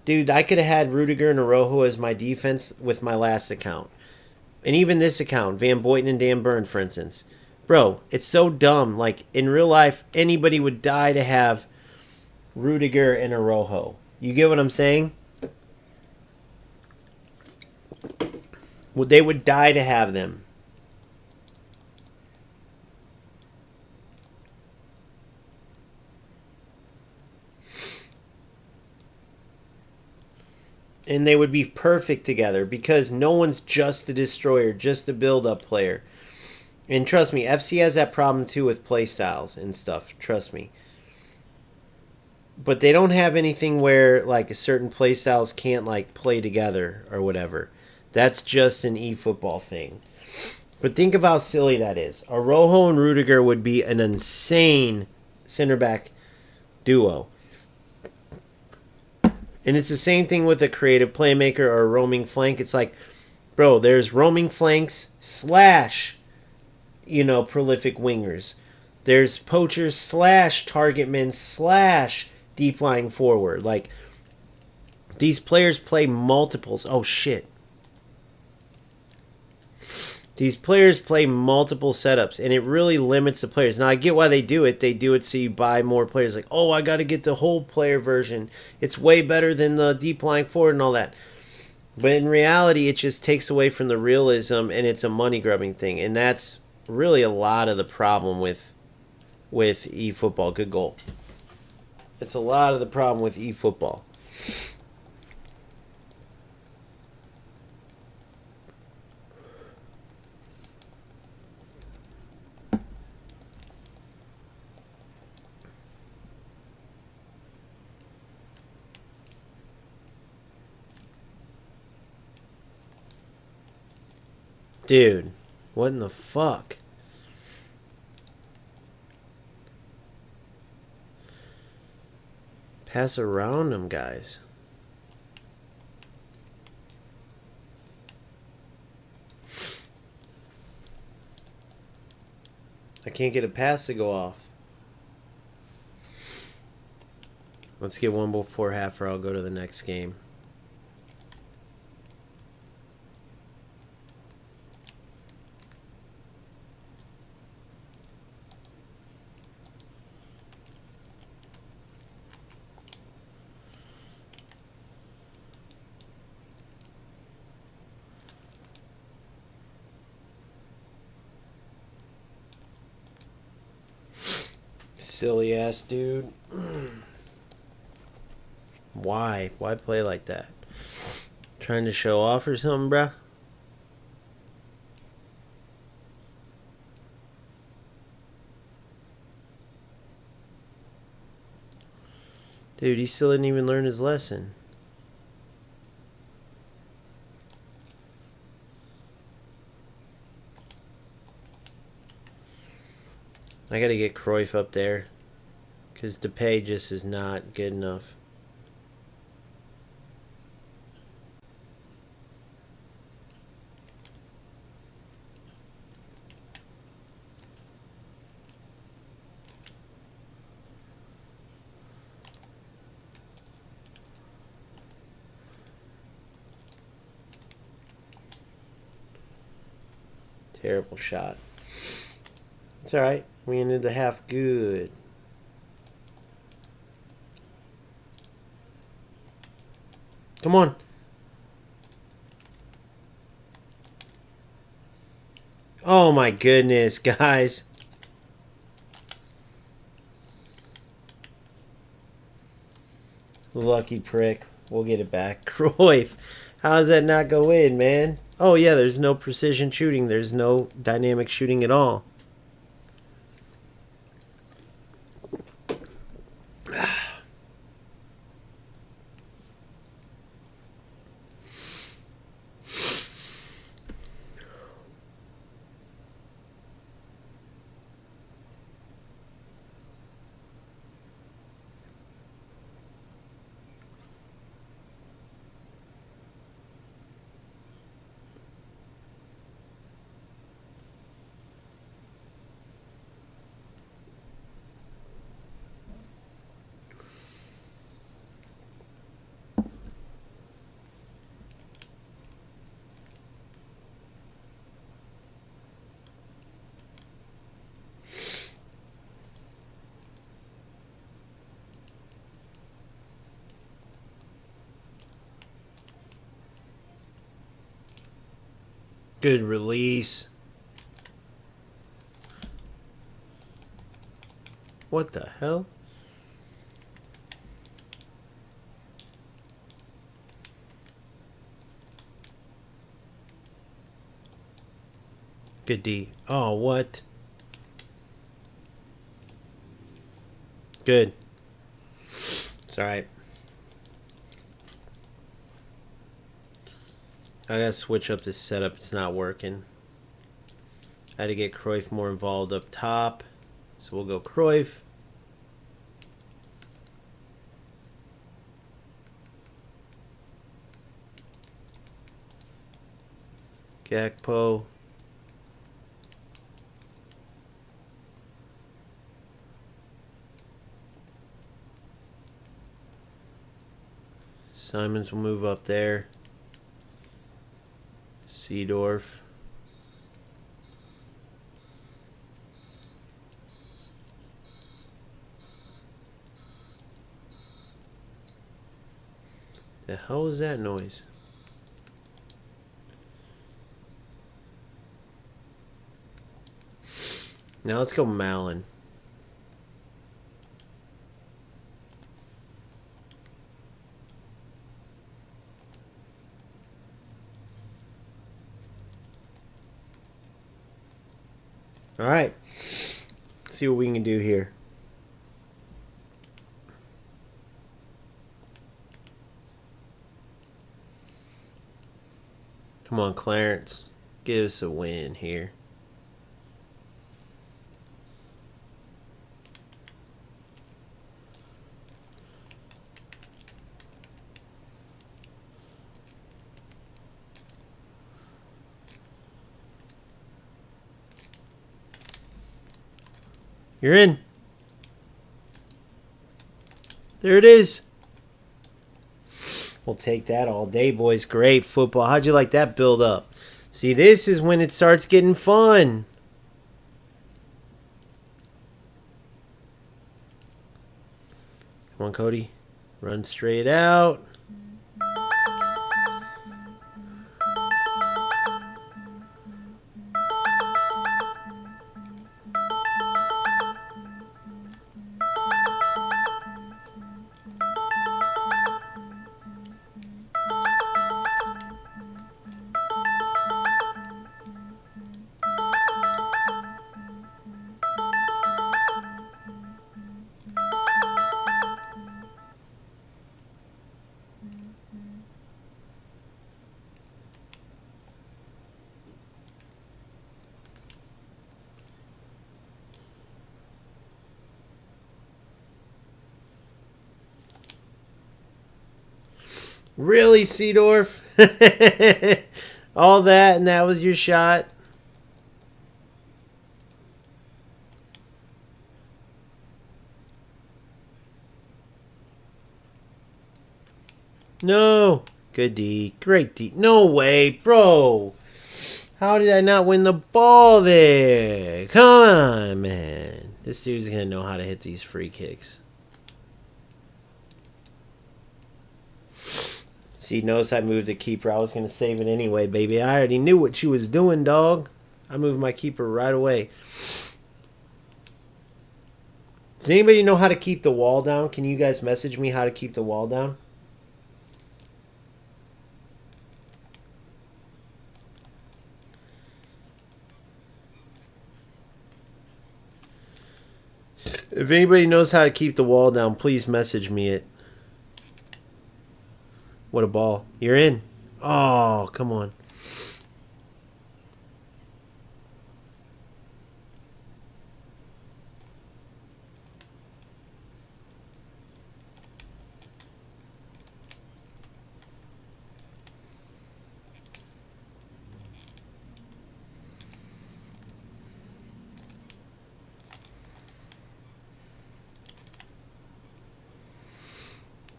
Dude, I could have had Rudiger and Araujo as my defense with my last account. And even this account, Van Boyten and Dan Burn, for instance. Bro, it's so dumb. Like, in real life, anybody would die to have Rudiger and Araujo. You get what I'm saying? They would die to have them. And they would be perfect together because no one's just a destroyer, just a build-up player. And trust me, FC has that problem too with playstyles and stuff. Trust me. But they don't have anything where like certain playstyles can't like play together or whatever. That's just an eFootball thing. But think of how silly that is. Araujo and Rudiger would be an insane center back duo. And it's the same thing with a creative playmaker or a roaming flank. It's like, bro, there's roaming flanks slash, prolific wingers. There's poachers slash target men slash deep lying forward. Like, these players play multiples. Oh, shit. These players play multiple setups, and it really limits the players. Now, I get why they do it. They do it so you buy more players. Like, oh, I got to get the whole player version. It's way better than the deep lying forward and all that. But in reality, it just takes away from the realism, and it's a money-grubbing thing. And that's really a lot of the problem with eFootball. Good goal. It's a lot of the problem with eFootball. Dude, what in the fuck? Pass around them guys. I can't get a pass to go off. Let's get one before half or I'll go to the next game. Silly ass dude. Why? Why play like that? Trying to show off or something, bruh? Dude, he still didn't even learn his lesson. I gotta get Cruyff up there. Because Depay just is not good enough. Terrible shot. It's alright. We ended the half good. Come on. Oh my goodness, guys. Lucky prick. We'll get it back. Cruyff. How does that not go in, man? Oh yeah, there's no precision shooting. There's no dynamic shooting at all. Good release. What the hell? Good D. Oh, what? Good. It's alright. I gotta switch up this setup. It's not working. I had to get Cruyff more involved up top. So we'll go Cruyff. Gakpo. Simons will move up there. Seedorf. The hell was that noise? Now let's go Malin. All right. Let's see what we can do here. Come on, Clarence. Give us a win here. You're in. There it is. We'll take that all day, boys. Great football. How'd you like that build up? See, this is when it starts getting fun. Come on, Cody. Run straight out. Really, Seedorf? All that and that was your shot? No. Good D. Great D. No way, bro. How did I not win the ball there? Come on, man. This dude's going to know how to hit these free kicks. See, notice I moved the keeper. I was going to save it anyway, baby. I already knew what you was doing, dog. I moved my keeper right away. Does anybody know how to keep the wall down? Can you guys message me how to keep the wall down? If anybody knows how to keep the wall down, please message me it. What a ball. You're in. Oh, come on.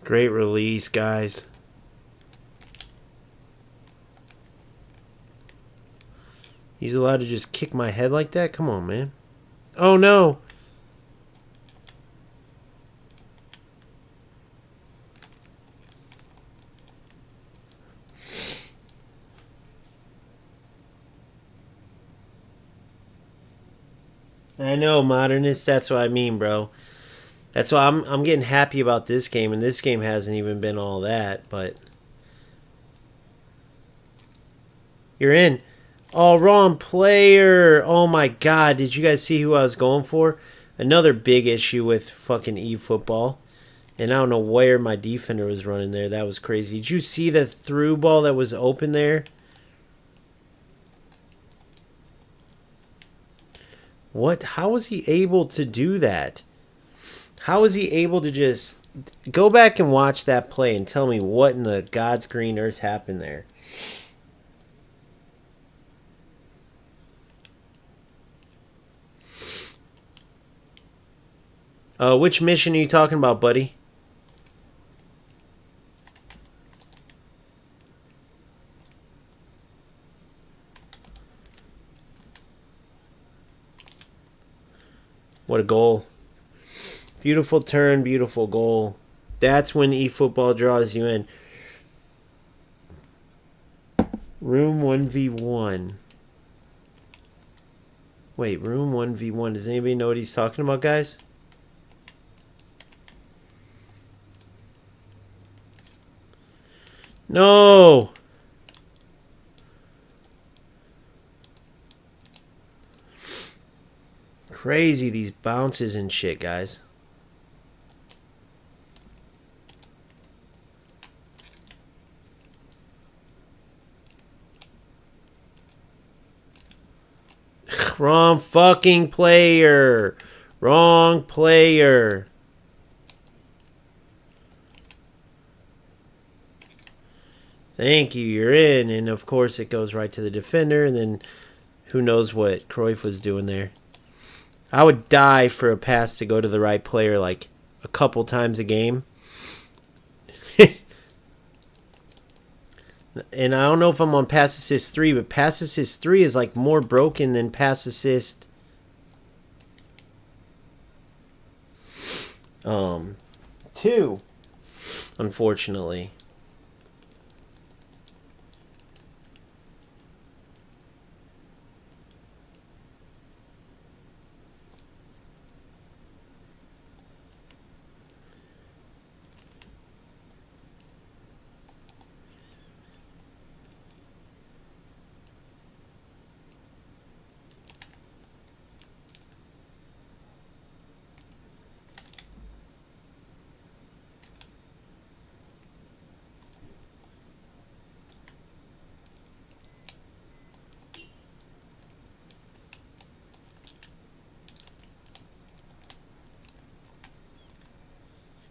Great release, guys. He's allowed to just kick my head like that? Come on, man. Oh, no. I know, modernist. That's what I mean, bro. That's why I'm getting happy about this game, and this game hasn't even been all that, but you're in. Oh, wrong player. Oh my god, did you guys see who I was going for? Another big issue with fucking eFootball. And I don't know where my defender was running there. That was crazy. Did you see the through ball that was open there? What? How was he able to do that? How was he able to just go back and watch that play and tell me what in the God's green earth happened there? Which mission are you talking about, buddy? What a goal. Beautiful turn, beautiful goal. That's when eFootball draws you in. Room 1v1. Wait, room 1v1. Does anybody know what he's talking about, guys? No! Crazy, these bounces and shit, guys. Wrong fucking player. Wrong player. Thank you, you're in. And of course it goes right to the defender. And then who knows what Cruyff was doing there. I would die for a pass to go to the right player like a couple times a game. And I don't know if I'm on pass assist 3, but pass assist 3 is like more broken than pass assist 2, unfortunately.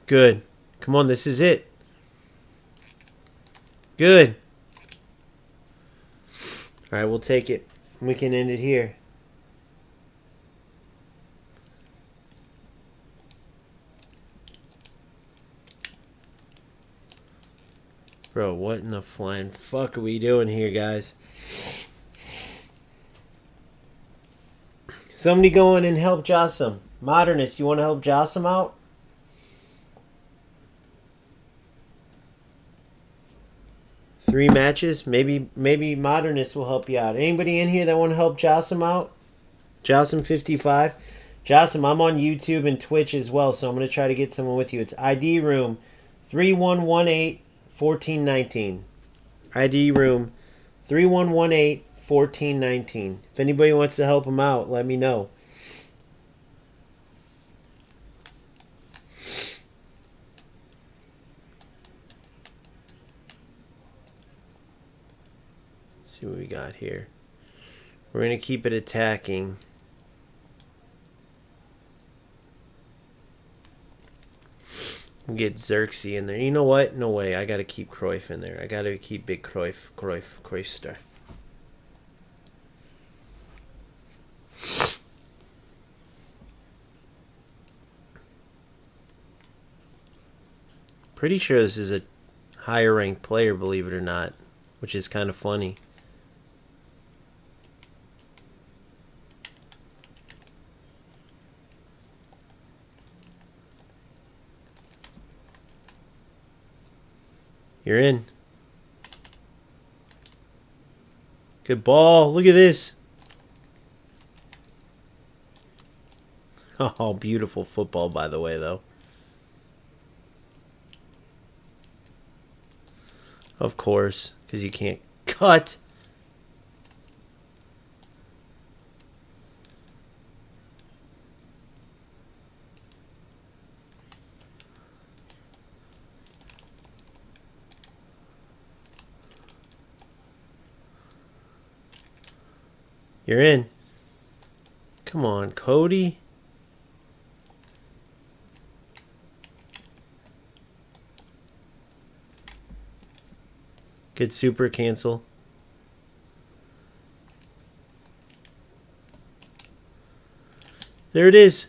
Good. Come on, this is it. Good. All right, we'll take it. We can end it here. Bro, what in the flying fuck are we doing here, guys? Somebody go in and help Jossam. Modernist, you want to help Jossam out? Three matches? Maybe Modernist will help you out. Anybody in here that want to help Jossam out? Jossam55? Jossam, I'm on YouTube and Twitch as well, so I'm going to try to get someone with you. It's ID room 3118-1419. ID room 3118-1419. If anybody wants to help him out, let me know. See what we got here. We're going to keep it attacking. We'll get Xerxes in there. You know what? No way. I got to keep Cruyff in there. I got to keep big Cruyffster. Pretty sure this is a higher ranked player, believe it or not, which is kind of funny. You're in. Good ball. Look at this. Oh, beautiful football, by the way, though. Of course, because you can't cut. You're in. Come on, Cody. Good super cancel. There it is.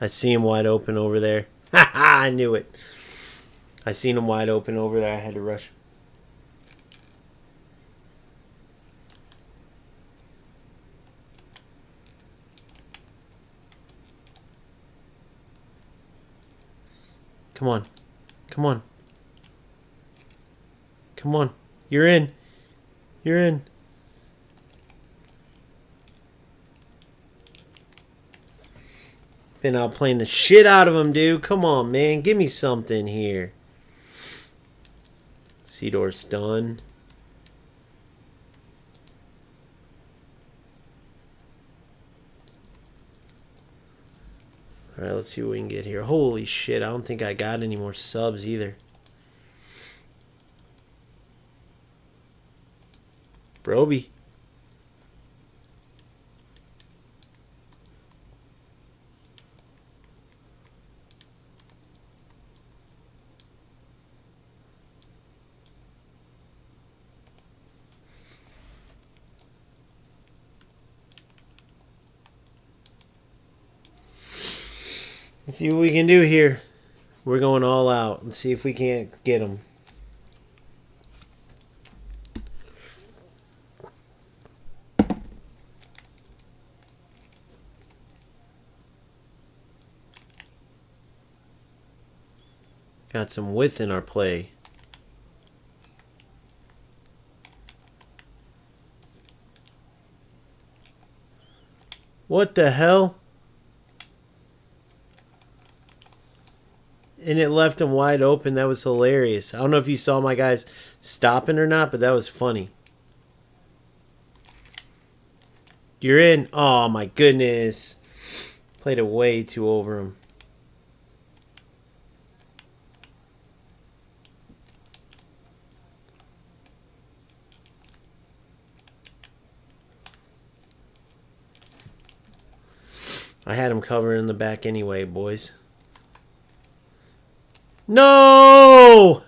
I see him wide open over there. Ha ha, I knew it. I seen him wide open over there. I had to rush. Come on. Come on. Come on. You're in. You're in. Been out playing the shit out of him, dude. Come on, man. Give me something here. Seedorf's done. Alright, let's see what we can get here. Holy shit, I don't think I got any more subs either. Broby. Let's see what we can do here. We're going all out. Let's see if we can't get them. Got some width in our play. What the hell? And it left him wide open. That was hilarious. I don't know if you saw my guys stopping or not, but that was funny. You're in. Oh, my goodness. Played it way too over him. I had him covered in the back anyway, boys. No!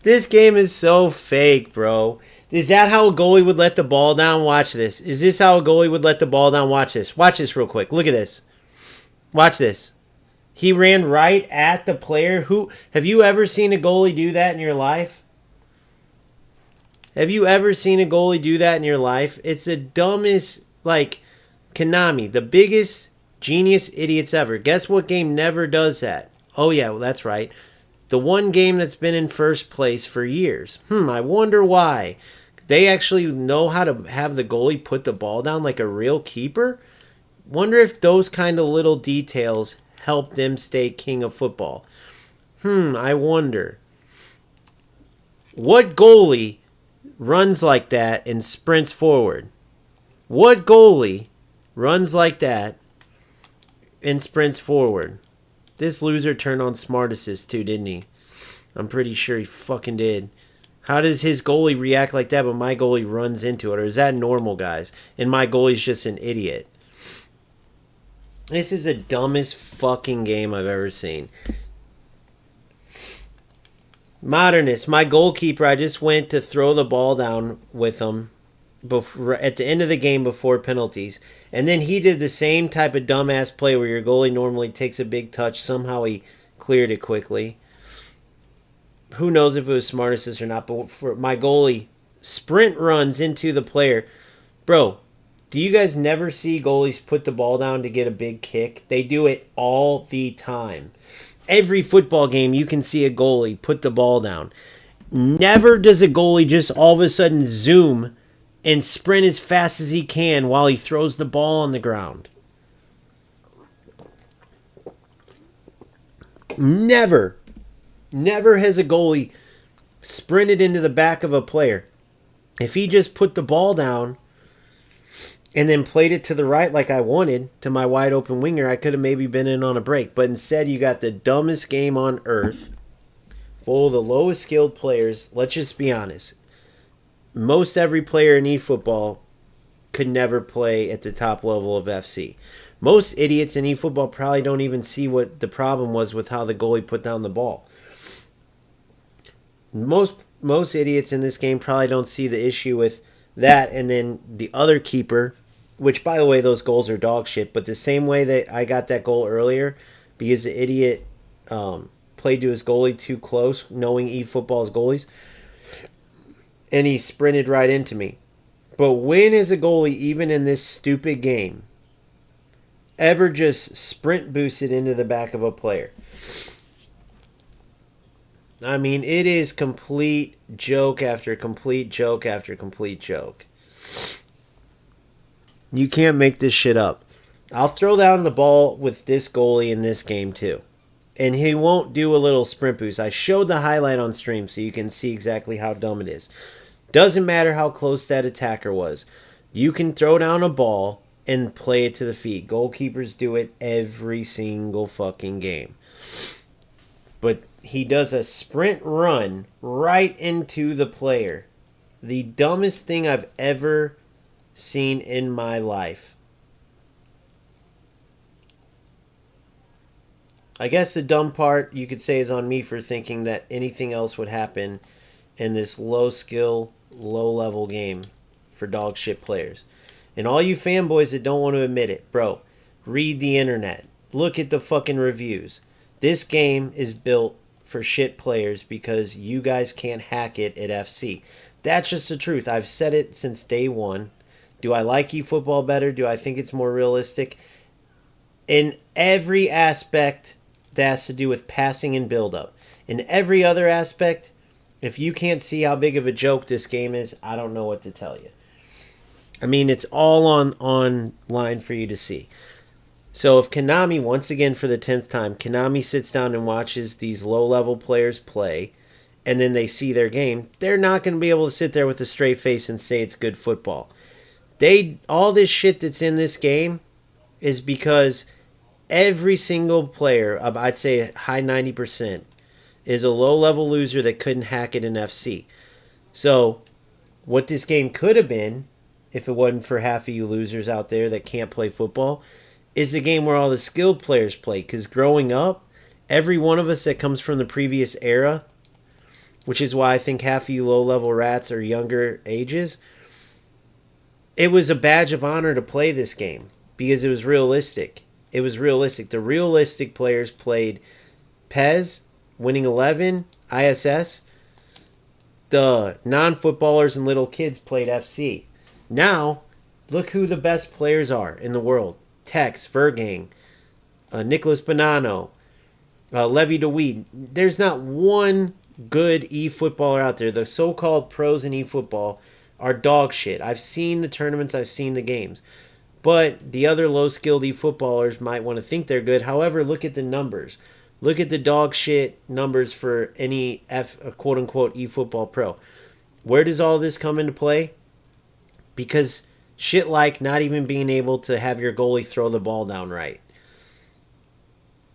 This game is so fake, bro. Is that how a goalie would let the ball down? Watch this. Is this how a goalie would let the ball down? Watch this. Watch this real quick. Look at this. Watch this. He ran right at the player. Who have you ever seen a goalie do that in your life? Have you ever seen a goalie do that in your life? It's the dumbest, like, Konami, the biggest genius idiots ever. Guess what game never does that? Oh, yeah, well, that's right. The one game that's been in first place for years. I wonder why. They actually know how to have the goalie put the ball down like a real keeper. Wonder if those kind of little details help them stay king of football. I wonder. What goalie runs like that and sprints forward? What goalie runs like that and sprints forward? This loser turned on Smart Assist too, didn't he? I'm pretty sure he fucking did. How does his goalie react like that, but my goalie runs into it? Or is that normal, guys? And my goalie's just an idiot. This is the dumbest fucking game I've ever seen. Modernist, my goalkeeper, I just went to throw the ball down with him at the end of the game before penalties. And then he did the same type of dumbass play where your goalie normally takes a big touch. Somehow he cleared it quickly. Who knows if it was Smart Assist or not. But for my goalie, sprint runs into the player. Bro, do you guys never see goalies put the ball down to get a big kick? They do it all the time. Every football game you can see a goalie put the ball down. Never does a goalie just all of a sudden zoom and sprint as fast as he can while he throws the ball on the ground. Never has a goalie sprinted into the back of a player. If he just put the ball down and then played it to the right like I wanted, to my wide open winger, I could have maybe been in on a break. But instead, you got the dumbest game on earth, full of the lowest skilled players. Let's just be honest. Most every player in eFootball could never play at the top level of FC. Most idiots in eFootball probably don't even see what the problem was with how the goalie put down the ball. Most idiots in this game probably don't see the issue with that, and then the other keeper, which, by the way, those goals are dog shit, but the same way that I got that goal earlier because the idiot played to his goalie too close, knowing eFootball's goalies, and he sprinted right into me. But when is a goalie, even in this stupid game, ever just sprint boosted into the back of a player? I mean, it is complete joke after complete joke after complete joke. You can't make this shit up. I'll throw down the ball with this goalie in this game too. And he won't do a little sprint boost. I showed the highlight on stream so you can see exactly how dumb it is. Doesn't matter how close that attacker was. You can throw down a ball and play it to the feet. Goalkeepers do it every single fucking game. But he does a sprint run right into the player. The dumbest thing I've ever seen in my life. I guess the dumb part you could say is on me for thinking that anything else would happen in this low skill, low level game for dog shit players. And all you fanboys that don't want to admit it, bro, read the internet. Look at the fucking reviews. This game is built for shit players because you guys can't hack it at FC. That's just the truth. I've said it since day one. Do I like eFootball better? Do I think it's more realistic? In every aspect that has to do with passing and build-up. In every other aspect, if you can't see how big of a joke this game is, I don't know what to tell you. I mean, it's all online for you to see. So if Konami, once again for the 10th time, Konami sits down and watches these low-level players play, and then they see their game, they're not going to be able to sit there with a straight face and say it's good football. All this shit that's in this game is because every single player, I'd say a high 90%, is a low-level loser that couldn't hack it in FC. So what this game could have been, if it wasn't for half of you losers out there that can't play football, is the game where all the skilled players play. Because growing up, every one of us that comes from the previous era, which is why I think half of you low-level rats are younger ages, it was a badge of honor to play this game because it was realistic. It was realistic. The realistic players played PES, Winning 11, ISS. The non-footballers and little kids played FC. Now, look who the best players are in the world. Tex, Vergang, Nicholas Bonanno, Levy DeWeed. There's not one good eFootballer out there. The so-called pros in eFootball are dog shit. I've seen the tournaments. I've seen the games. But the other low-skilled eFootballers might want to think they're good. However, look at the numbers. Look at the dog shit numbers for any quote-unquote eFootball pro. Where does all this come into play? Because shit like not even being able to have your goalie throw the ball down right.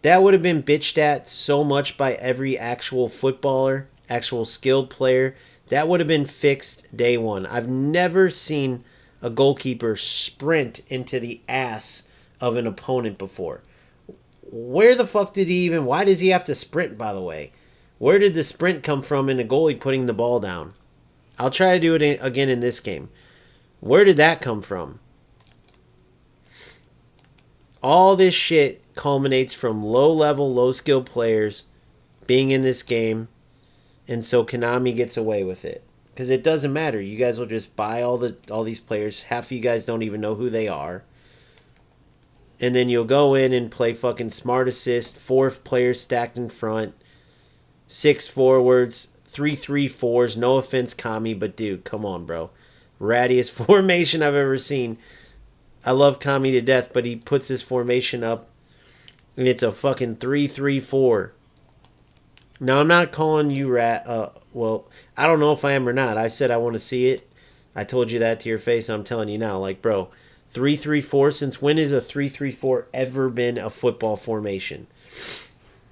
That would have been bitched at so much by every actual footballer, actual skilled player. That would have been fixed day one. I've never seen a goalkeeper sprint into the ass of an opponent before. Where the fuck did he even... Why does he have to sprint, by the way? Where did the sprint come from in a goalie putting the ball down? I'll try to do it again in this game. Where did that come from? All this shit culminates from low-level, low-skill players being in this game, and so Konami gets away with it. Because it doesn't matter. You guys will just buy all these players. Half of you guys don't even know who they are. And then you'll go in and play fucking smart assist, 4 players stacked in front, 6 forwards, 3-3-4s. No offense, Kami, but dude, come on, bro. Rattiest formation I've ever seen. I love Kami to death, but he puts this formation up, and it's a fucking 3-3-4. Now, I'm not calling you rat. Well, I don't know if I am or not. I said I want to see it. I told you that to your face, and I'm telling you now. Like, bro, 3-3-4. Since when has a 3-3-4 ever been a football formation?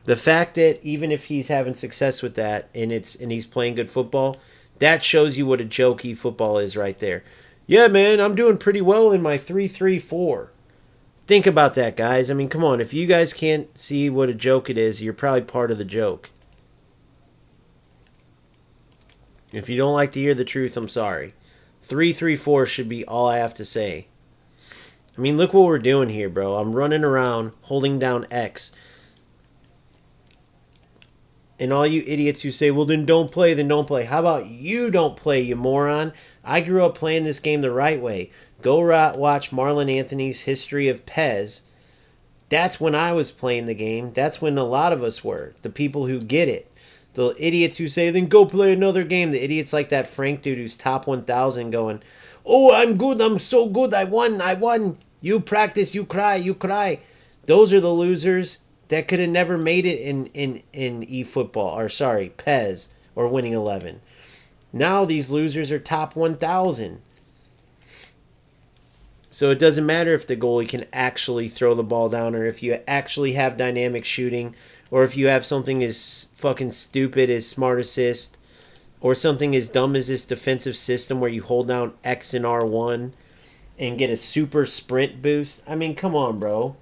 The fact that even if he's having success with that and he's playing good football, that shows you what a jokey football is right there. Yeah, man, I'm doing pretty well in my 3-3-4. Think about that, guys. I mean, come on. If you guys can't see what a joke it is, you're probably part of the joke. If you don't like to hear the truth, I'm sorry. 3-3-4 should be all I have to say. I mean, look what we're doing here, bro. I'm running around, holding down X. And all you idiots who say, well, then don't play, then don't play. How about you don't play, you moron? I grew up playing this game the right way. Go watch Marlon Anthony's History of Pez. That's when I was playing the game. That's when a lot of us were. The people who get it. The idiots who say, then go play another game. The idiots like that Frank dude who's top 1,000 going, oh, I'm good. I'm so good. I won. You practice. You cry. Those are the losers that could have never made it in eFootball. Or sorry, Pez or Winning 11. Now these losers are top 1,000. So it doesn't matter if the goalie can actually throw the ball down or if you actually have dynamic shooting or if you have something as fucking stupid as Smart Assist or something as dumb as this defensive system where you hold down X and R1 and get a super sprint boost. I mean, come on, bro.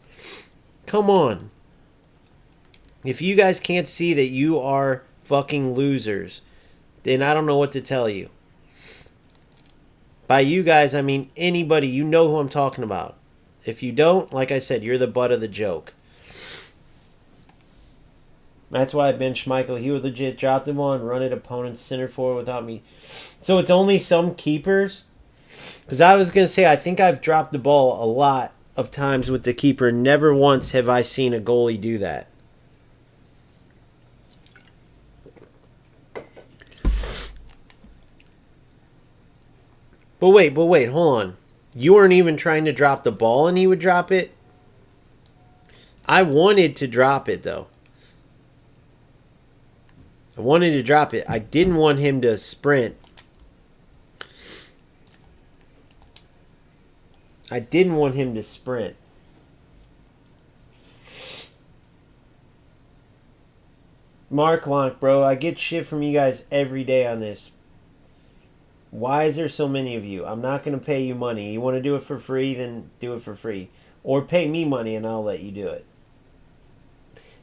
Come on. If you guys can't see that you are fucking losers, then I don't know what to tell you. By you guys, I mean anybody. You know who I'm talking about. If you don't, like I said, you're the butt of the joke. That's why I benched Michael. He would legit drop them on, run at opponent's center forward without me. So it's only some keepers? Because I was going to say, I think I've dropped the ball a lot of times with the keeper. Never once have I seen a goalie do that. But wait, hold on. You weren't even trying to drop the ball and he would drop it? I wanted to drop it, though. I wanted to drop it. I didn't want him to sprint. Mark Lonk, bro. I get shit from you guys every day on this. Why is there so many of you? I'm not going to pay you money. You want to do it for free, then do it for free. Or pay me money and I'll let you do it.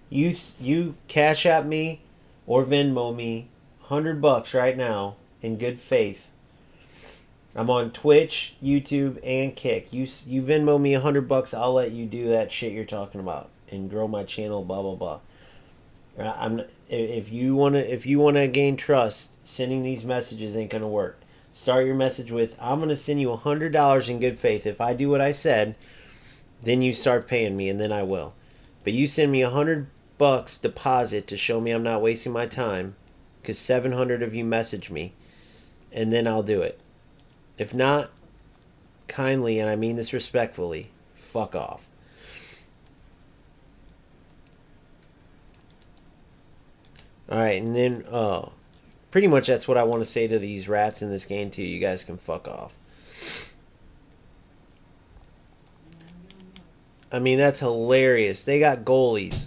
You Cash App me or Venmo me $100 right now in good faith. I'm on Twitch, YouTube, and Kick. You Venmo me $100, I'll let you do that shit you're talking about and grow my channel. Blah blah blah. If you wanna gain trust, sending these messages ain't gonna work. Start your message with, I'm gonna send you $100 in good faith. If I do what I said, then you start paying me, and then I will. But you send me $100 deposit to show me I'm not wasting my time, because 700 of you message me, and then I'll do it. If not, kindly, and I mean this respectfully, fuck off. Alright, and then, pretty much that's what I want to say to these rats in this game, too. You guys can fuck off. I mean, that's hilarious. They got goalies.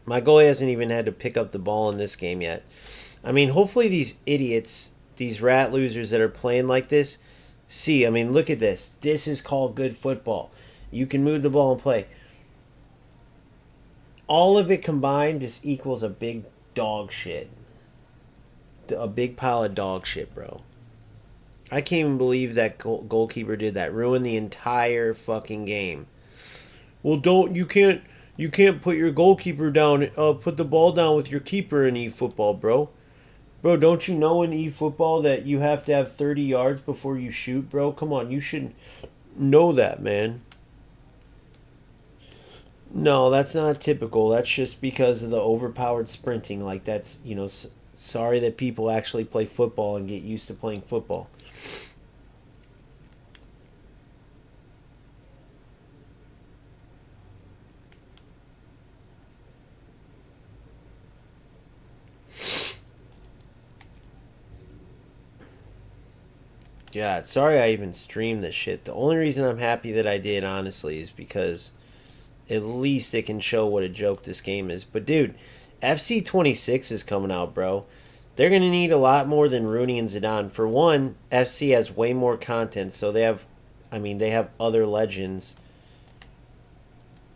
My goalie hasn't even had to pick up the ball in this game yet. I mean, hopefully these idiots, these rat losers that are playing like this, see, I mean, look at this. This is called good football. You can move the ball and play. All of it combined just equals a big dog shit. A big pile of dog shit, bro. I can't even believe that goalkeeper did that. Ruined the entire fucking game. Well, you can't put your goalkeeper down, put the ball down with your keeper in eFootball, bro. Bro, don't you know in eFootball that you have to have 30 yards before you shoot, bro? Come on, you should know that, man. No, that's not typical. That's just because of the overpowered sprinting. Like, that's, Sorry that people actually play football and get used to playing football. God, sorry I even streamed this shit. The only reason I'm happy that I did, honestly, is because at least it can show what a joke this game is. But dude, FC 26 is coming out, bro. They're going to need a lot more than Rooney and Zidane. For one, FC has way more content, so they have other legends.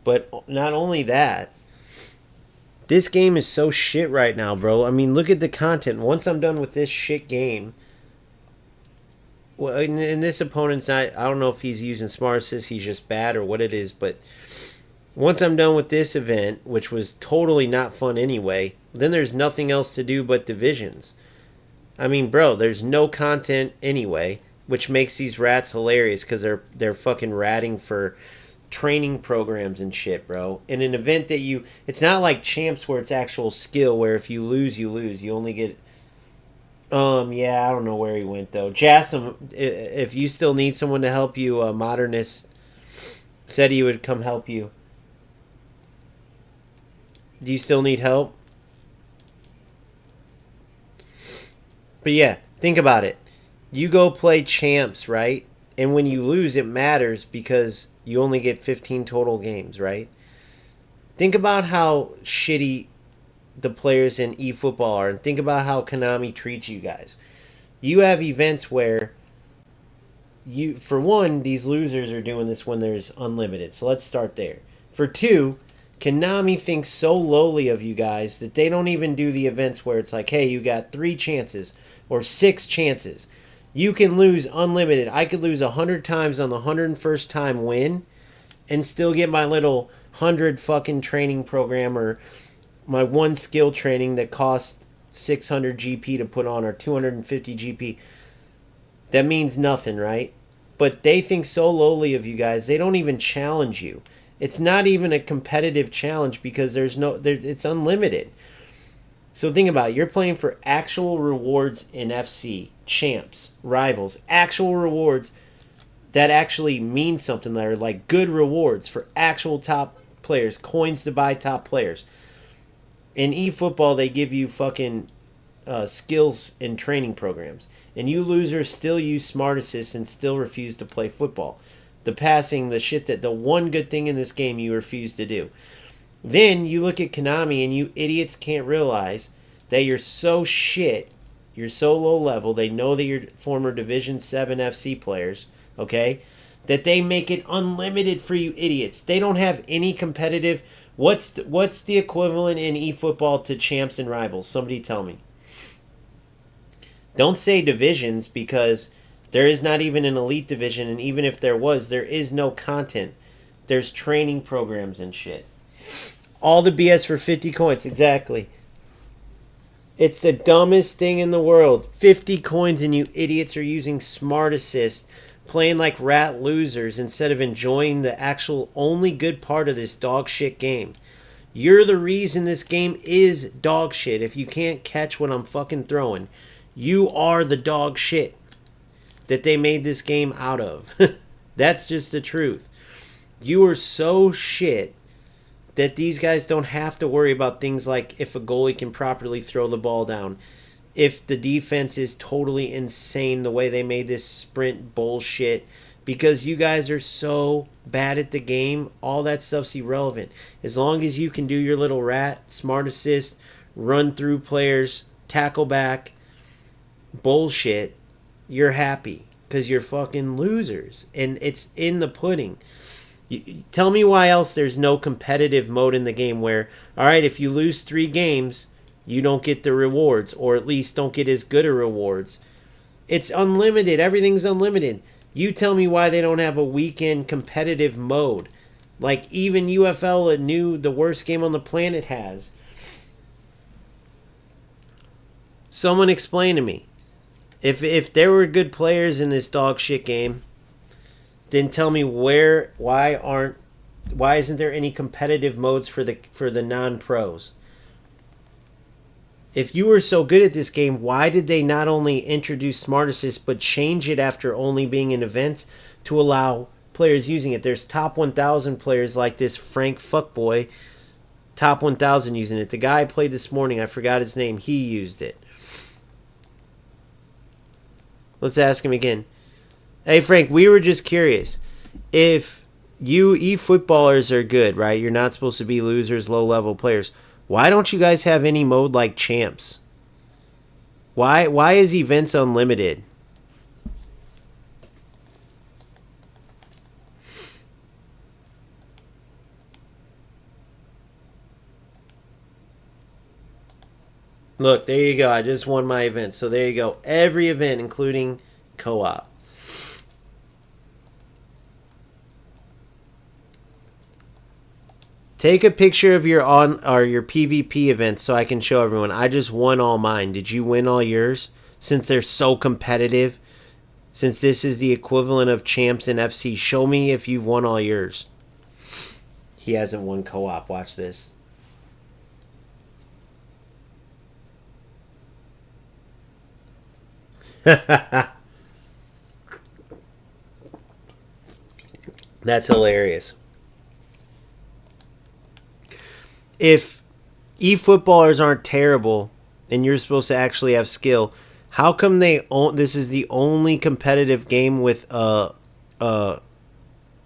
But not only that, this game is so shit right now, bro. I mean, look at the content. Once I'm done with this shit game, well, and this opponent's not, I don't know if he's using Smart Assist, he's just bad or what it is, but once I'm done with this event, which was totally not fun anyway, then there's nothing else to do but divisions. I mean, bro, there's no content anyway, which makes these rats hilarious because they're fucking ratting for training programs and shit, bro. In an event that it's not like Champs where it's actual skill, where if you lose, you lose. You only get... yeah, I don't know where he went, though. Jassim, if you still need someone to help you, Modernist said he would come help you. Do you still need help? But yeah, think about it. You go play Champs, right? And when you lose, it matters because you only get 15 total games, right? Think about how shitty the players in eFootball are, and think about how Konami treats you guys. You have events where for one, these losers are doing this when there's unlimited. So let's start there. For two, Konami thinks so lowly of you guys that they don't even do the events where it's like, hey, you got 3 chances or 6 chances. You can lose unlimited. I could lose 100 times on the 101st time win and still get my little 100 fucking training program or my 1 skill training that costs 600 GP to put on or 250 GP. That means nothing, right? But they think so lowly of you guys, they don't even challenge you. It's not even a competitive challenge because it's unlimited. So think about it. You're playing for actual rewards in FC, Champs, Rivals, actual rewards that actually mean something, that are like good rewards for actual top players, coins to buy top players. In eFootball, they give you fucking skills and training programs. And you losers still use Smart Assist and still refuse to play football. The passing, the shit the one good thing in this game you refuse to do. Then you look at Konami and you idiots can't realize that you're so shit, you're so low level, they know that you're former Division 7 FC players, okay? That they make it unlimited for you idiots. They don't have any competitive... What's the equivalent in eFootball to Champs and Rivals? Somebody tell me. Don't say divisions because there is not even an elite division, and even if there was, there is no content. There's training programs and shit. All the BS for 50 coins, exactly. It's the dumbest thing in the world. 50 coins and you idiots are using Smart Assist, playing like rat losers instead of enjoying the actual only good part of this dog shit game. You're the reason this game is dog shit. If you can't catch what I'm fucking throwing, you are the dog shit that they made this game out of. That's just the truth. You are so shit that these guys don't have to worry about things like if a goalie can properly throw the ball down, if the defense is totally insane the way they made this sprint bullshit, because you guys are so bad at the game. All that stuff's irrelevant. As long as you can do your little rat, Smart Assist, run through players, tackle back, bullshit, you're happy because you're fucking losers. And it's in the pudding. Tell me why else there's no competitive mode in the game where, all right, if you lose 3 games, you don't get the rewards, or at least don't get as good a rewards. It's unlimited. Everything's unlimited. You tell me why they don't have a weekend competitive mode. Like even UFL, the worst game on the planet, has. Someone explain to me. If there were good players in this dog shit game, then tell me why isn't there any competitive modes for the non-pros? If you were so good at this game, why did they not only introduce Smart Assist but change it after only being in events to allow players using it? There's top 1,000 players like this Frank Fuckboy, top 1,000 using it. The guy I played this morning, I forgot his name, he used it. Let's ask him again. Hey Frank, we were just curious. If you eFootballers are good, right? You're not supposed to be losers, low-level players. Why don't you guys have any mode like champs? Why is events unlimited? Look, there you go. I just won my event. So there you go. Every event, including co-op. Take a picture of your PvP events so I can show everyone. I just won all mine. Did you win all yours? Since they're so competitive, since this is the equivalent of champs and FC, show me if you've won all yours. He hasn't won co-op. Watch this. That's hilarious. If eFootballers aren't terrible and you're supposed to actually have skill, how come this is the only competitive game with a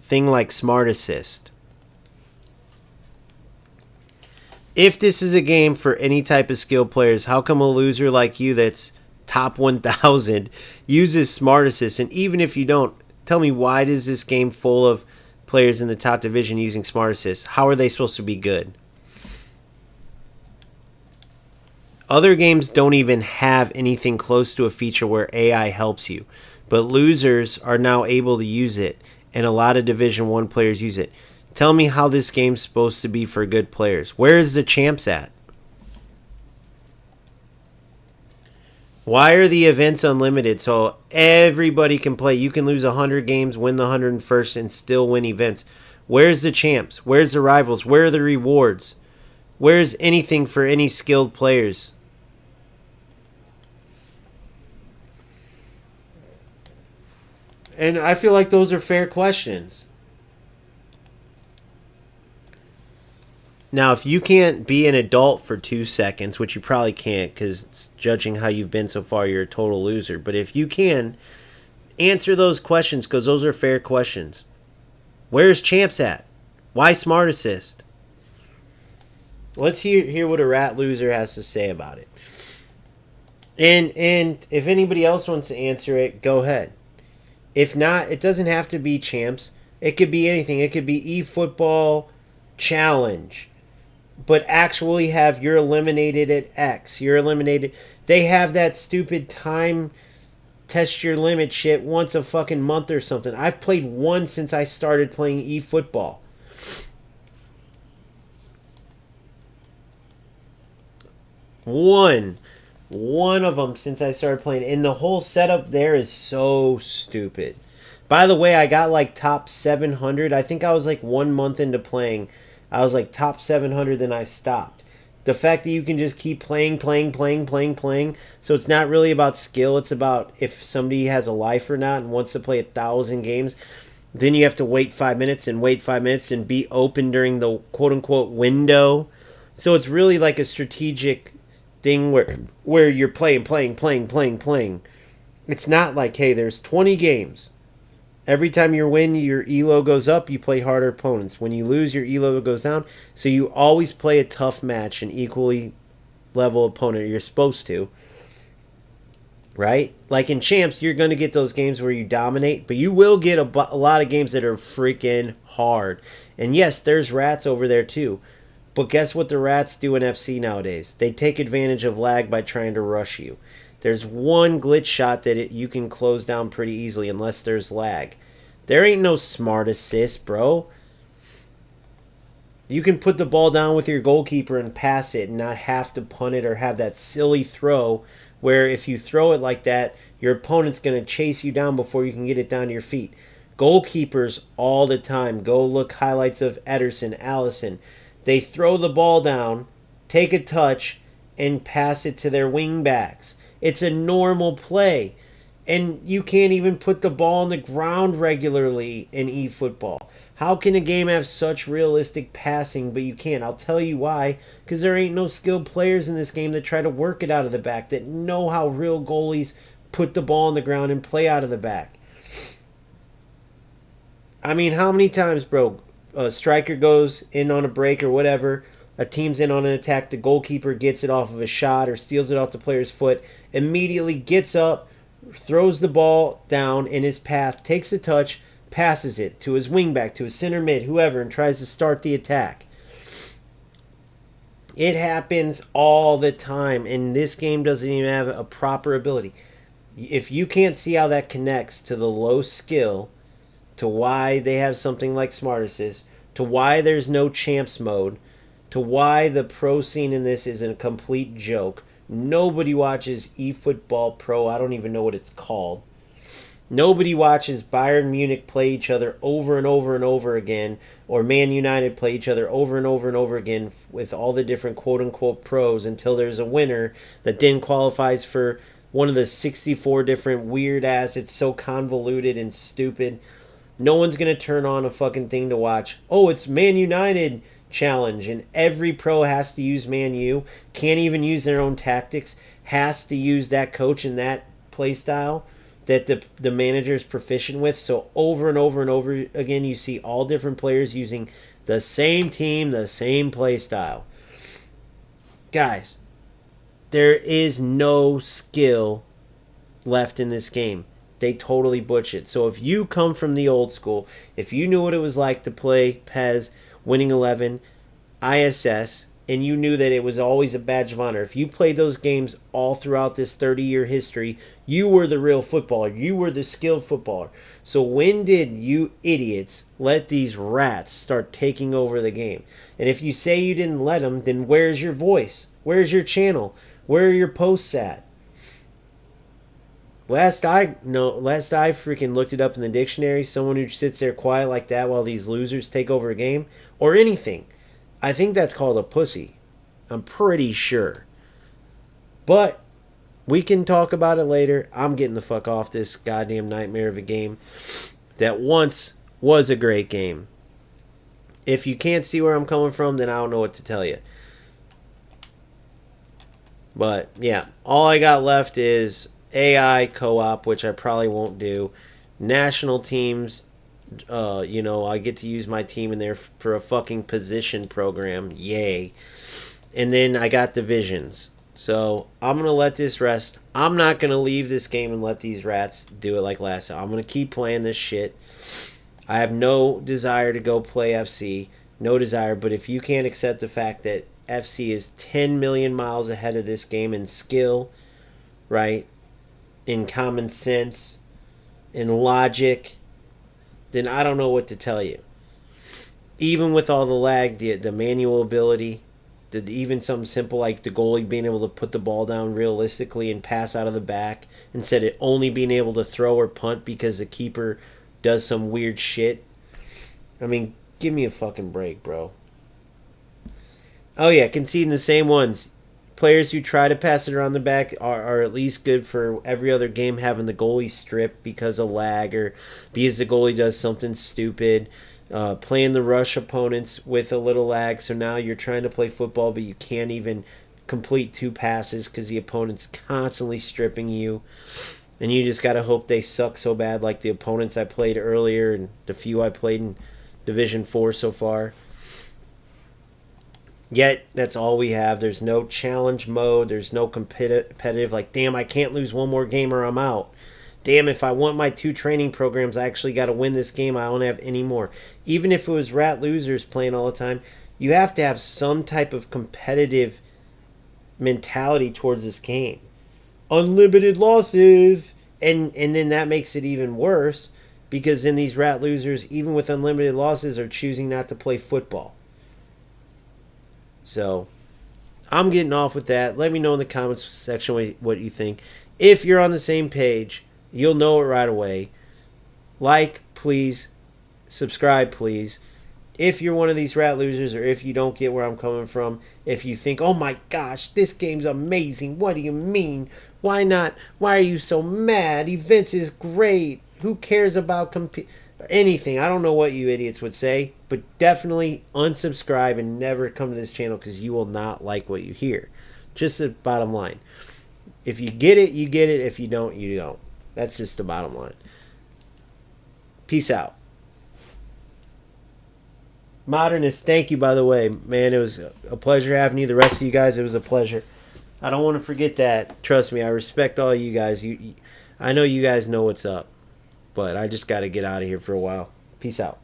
thing like Smart Assist? If this is a game for any type of skill players, how come a loser like you that's top 1,000 uses Smart Assist? And even if you don't, tell me, why is this game full of players in the top division using Smart Assist? How are they supposed to be good? Other games don't even have anything close to a feature where AI helps you, but losers are now able to use it, and a lot of Division 1 players use it. Tell me how this game's supposed to be for good players. Where is the champs at? Why are the events unlimited so everybody can play? You can lose 100 games, win the 101st, and still win events. Where's the champs? Where's the rivals? Where are the rewards? Where's anything for any skilled players? And I feel like those are fair questions. Now, if you can't be an adult for 2 seconds, which you probably can't because judging how you've been so far, you're a total loser. But if you can, answer those questions because those are fair questions. Where's champs at? Why Smart Assist? Let's hear what a rat loser has to say about it. And if anybody else wants to answer it, go ahead. If not, it doesn't have to be champs. It could be anything. It could be eFootball Challenge. But actually have you're eliminated at X. You're eliminated. They have that stupid time test your limit shit once a fucking month or something. I've played one since I started playing eFootball. One of them since I started playing. And the whole setup there is so stupid. By the way, I got like top 700. I think I was like 1 month into playing. I was like top 700, then I stopped. The fact that you can just keep playing. So it's not really about skill. It's about if somebody has a life or not and wants to play 1,000 games. Then you have to wait 5 minutes and wait 5 minutes and be open during the quote-unquote window. So it's really like a strategic thing where you're playing. It's not like, hey, there's 20 games. Every time you win, your elo goes up, you play harder opponents. When you lose, your elo goes down. So you always play a tough match, an equally level opponent. You're supposed to. Right? Like in champs, you're going to get those games where you dominate, but you will get a lot of games that are freaking hard. And yes, there's rats over there too. But guess what the rats do in FC nowadays? They take advantage of lag by trying to rush you. There's one glitch shot that you can close down pretty easily unless there's lag. There ain't no Smart Assist, bro. You can put the ball down with your goalkeeper and pass it and not have to punt it or have that silly throw where if you throw it like that, your opponent's going to chase you down before you can get it down to your feet. Goalkeepers all the time. Go look highlights of Ederson, Alisson. They throw the ball down, take a touch, and pass it to their wing backs. It's a normal play. And you can't even put the ball on the ground regularly in eFootball. How can a game have such realistic passing, but you can't? I'll tell you why. Because there ain't no skilled players in this game that try to work it out of the back, that know how real goalies put the ball on the ground and play out of the back. I mean, how many times, bro, a striker goes in on a break or whatever, a team's in on an attack, the goalkeeper gets it off of a shot or steals it off the player's foot, immediately gets up, throws the ball down in his path, takes a touch, passes it to his wingback, to his center mid, whoever, and tries to start the attack. It happens all the time, and this game doesn't even have a proper ability. If you can't see how that connects to the low skill, to why they have something like Smart Assist, to why there's no champs mode, to why the pro scene in this is a complete joke. Nobody watches eFootball Pro. I don't even know what it's called. Nobody watches Bayern Munich play each other over and over and over again, or Man United play each other over and over and over again with all the different quote-unquote pros until there's a winner that then qualifies for one of the 64 different weird-ass, it's so convoluted and stupid. No one's going to turn on a fucking thing to watch. Oh, it's Man United challenge, and every pro has to use Man U, can't even use their own tactics, has to use that coach and that play style that the manager is proficient with. So over and over and over again, you see all different players using the same team, the same play style. Guys, there is no skill left in this game. They totally butch it. So if you come from the old school, if you knew what it was like to play PES, Winning 11, ISS, and you knew that it was always a badge of honor, if you played those games all throughout this 30-year history, you were the real footballer. You were the skilled footballer. So when did you idiots let these rats start taking over the game? And if you say you didn't let them, then where's your voice? Where's your channel? Where are your posts at? Last I freaking looked it up in the dictionary, someone who sits there quiet like that while these losers take over a game, or anything, I think that's called a pussy. I'm pretty sure. But we can talk about it later. I'm getting the fuck off this goddamn nightmare of a game that once was a great game. If you can't see where I'm coming from, then I don't know what to tell you. But yeah, all I got left is AI co-op, which I probably won't do. National teams, I get to use my team in there for a fucking position program. Yay. And then I got divisions. So I'm going to let this rest. I'm not going to leave this game and let these rats do it like last time. I'm going to keep playing this shit. I have no desire to go play FC. No desire. But if you can't accept the fact that FC is 10 million miles ahead of this game in skill, right? In common sense, in logic, then I don't know what to tell you. Even with all the lag, the manual ability, even something simple like the goalie being able to put the ball down realistically and pass out of the back instead of only being able to throw or punt because the keeper does some weird shit. I mean, give me a fucking break, bro. Oh yeah, conceding the same ones. Players who try to pass it around the back are at least good for every other game having the goalie stripped because of lag or because the goalie does something stupid. Playing the rush opponents with a little lag, so now you're trying to play football but you can't even complete 2 passes because the opponent's constantly stripping you. And you just got to hope they suck so bad like the opponents I played earlier and the few I played in Division 4 so far. Yet, that's all we have. There's no challenge mode. There's no competitive, like, damn, I can't lose one more game or I'm out. Damn, if I want my 2 training programs, I actually got to win this game. I don't have any more. Even if it was rat losers playing all the time, you have to have some type of competitive mentality towards this game. Unlimited losses. And then that makes it even worse because then these rat losers, even with unlimited losses, are choosing not to play football. So, I'm getting off with that. Let me know in the comments section what you think. If you're on the same page, you'll know it right away. Like, please. Subscribe, please. if you're one of these rat losers, or if you don't get where I'm coming from, if you think, oh my gosh, this game's amazing, what do you mean? Why not? Why are you so mad? Events is great. Who cares about anything? I don't know what you idiots would say, but definitely unsubscribe and never come to this channel because you will not like what you hear. Just the bottom line. If you get it, you get it. If you don't, you don't. That's just the bottom line. Peace out. Modernist, thank you, by the way. Man, it was a pleasure having you. The rest of you guys, it was a pleasure. I don't want to forget that. Trust me, I respect all you guys. I know you guys know what's up. But I just got to get out of here for a while. Peace out.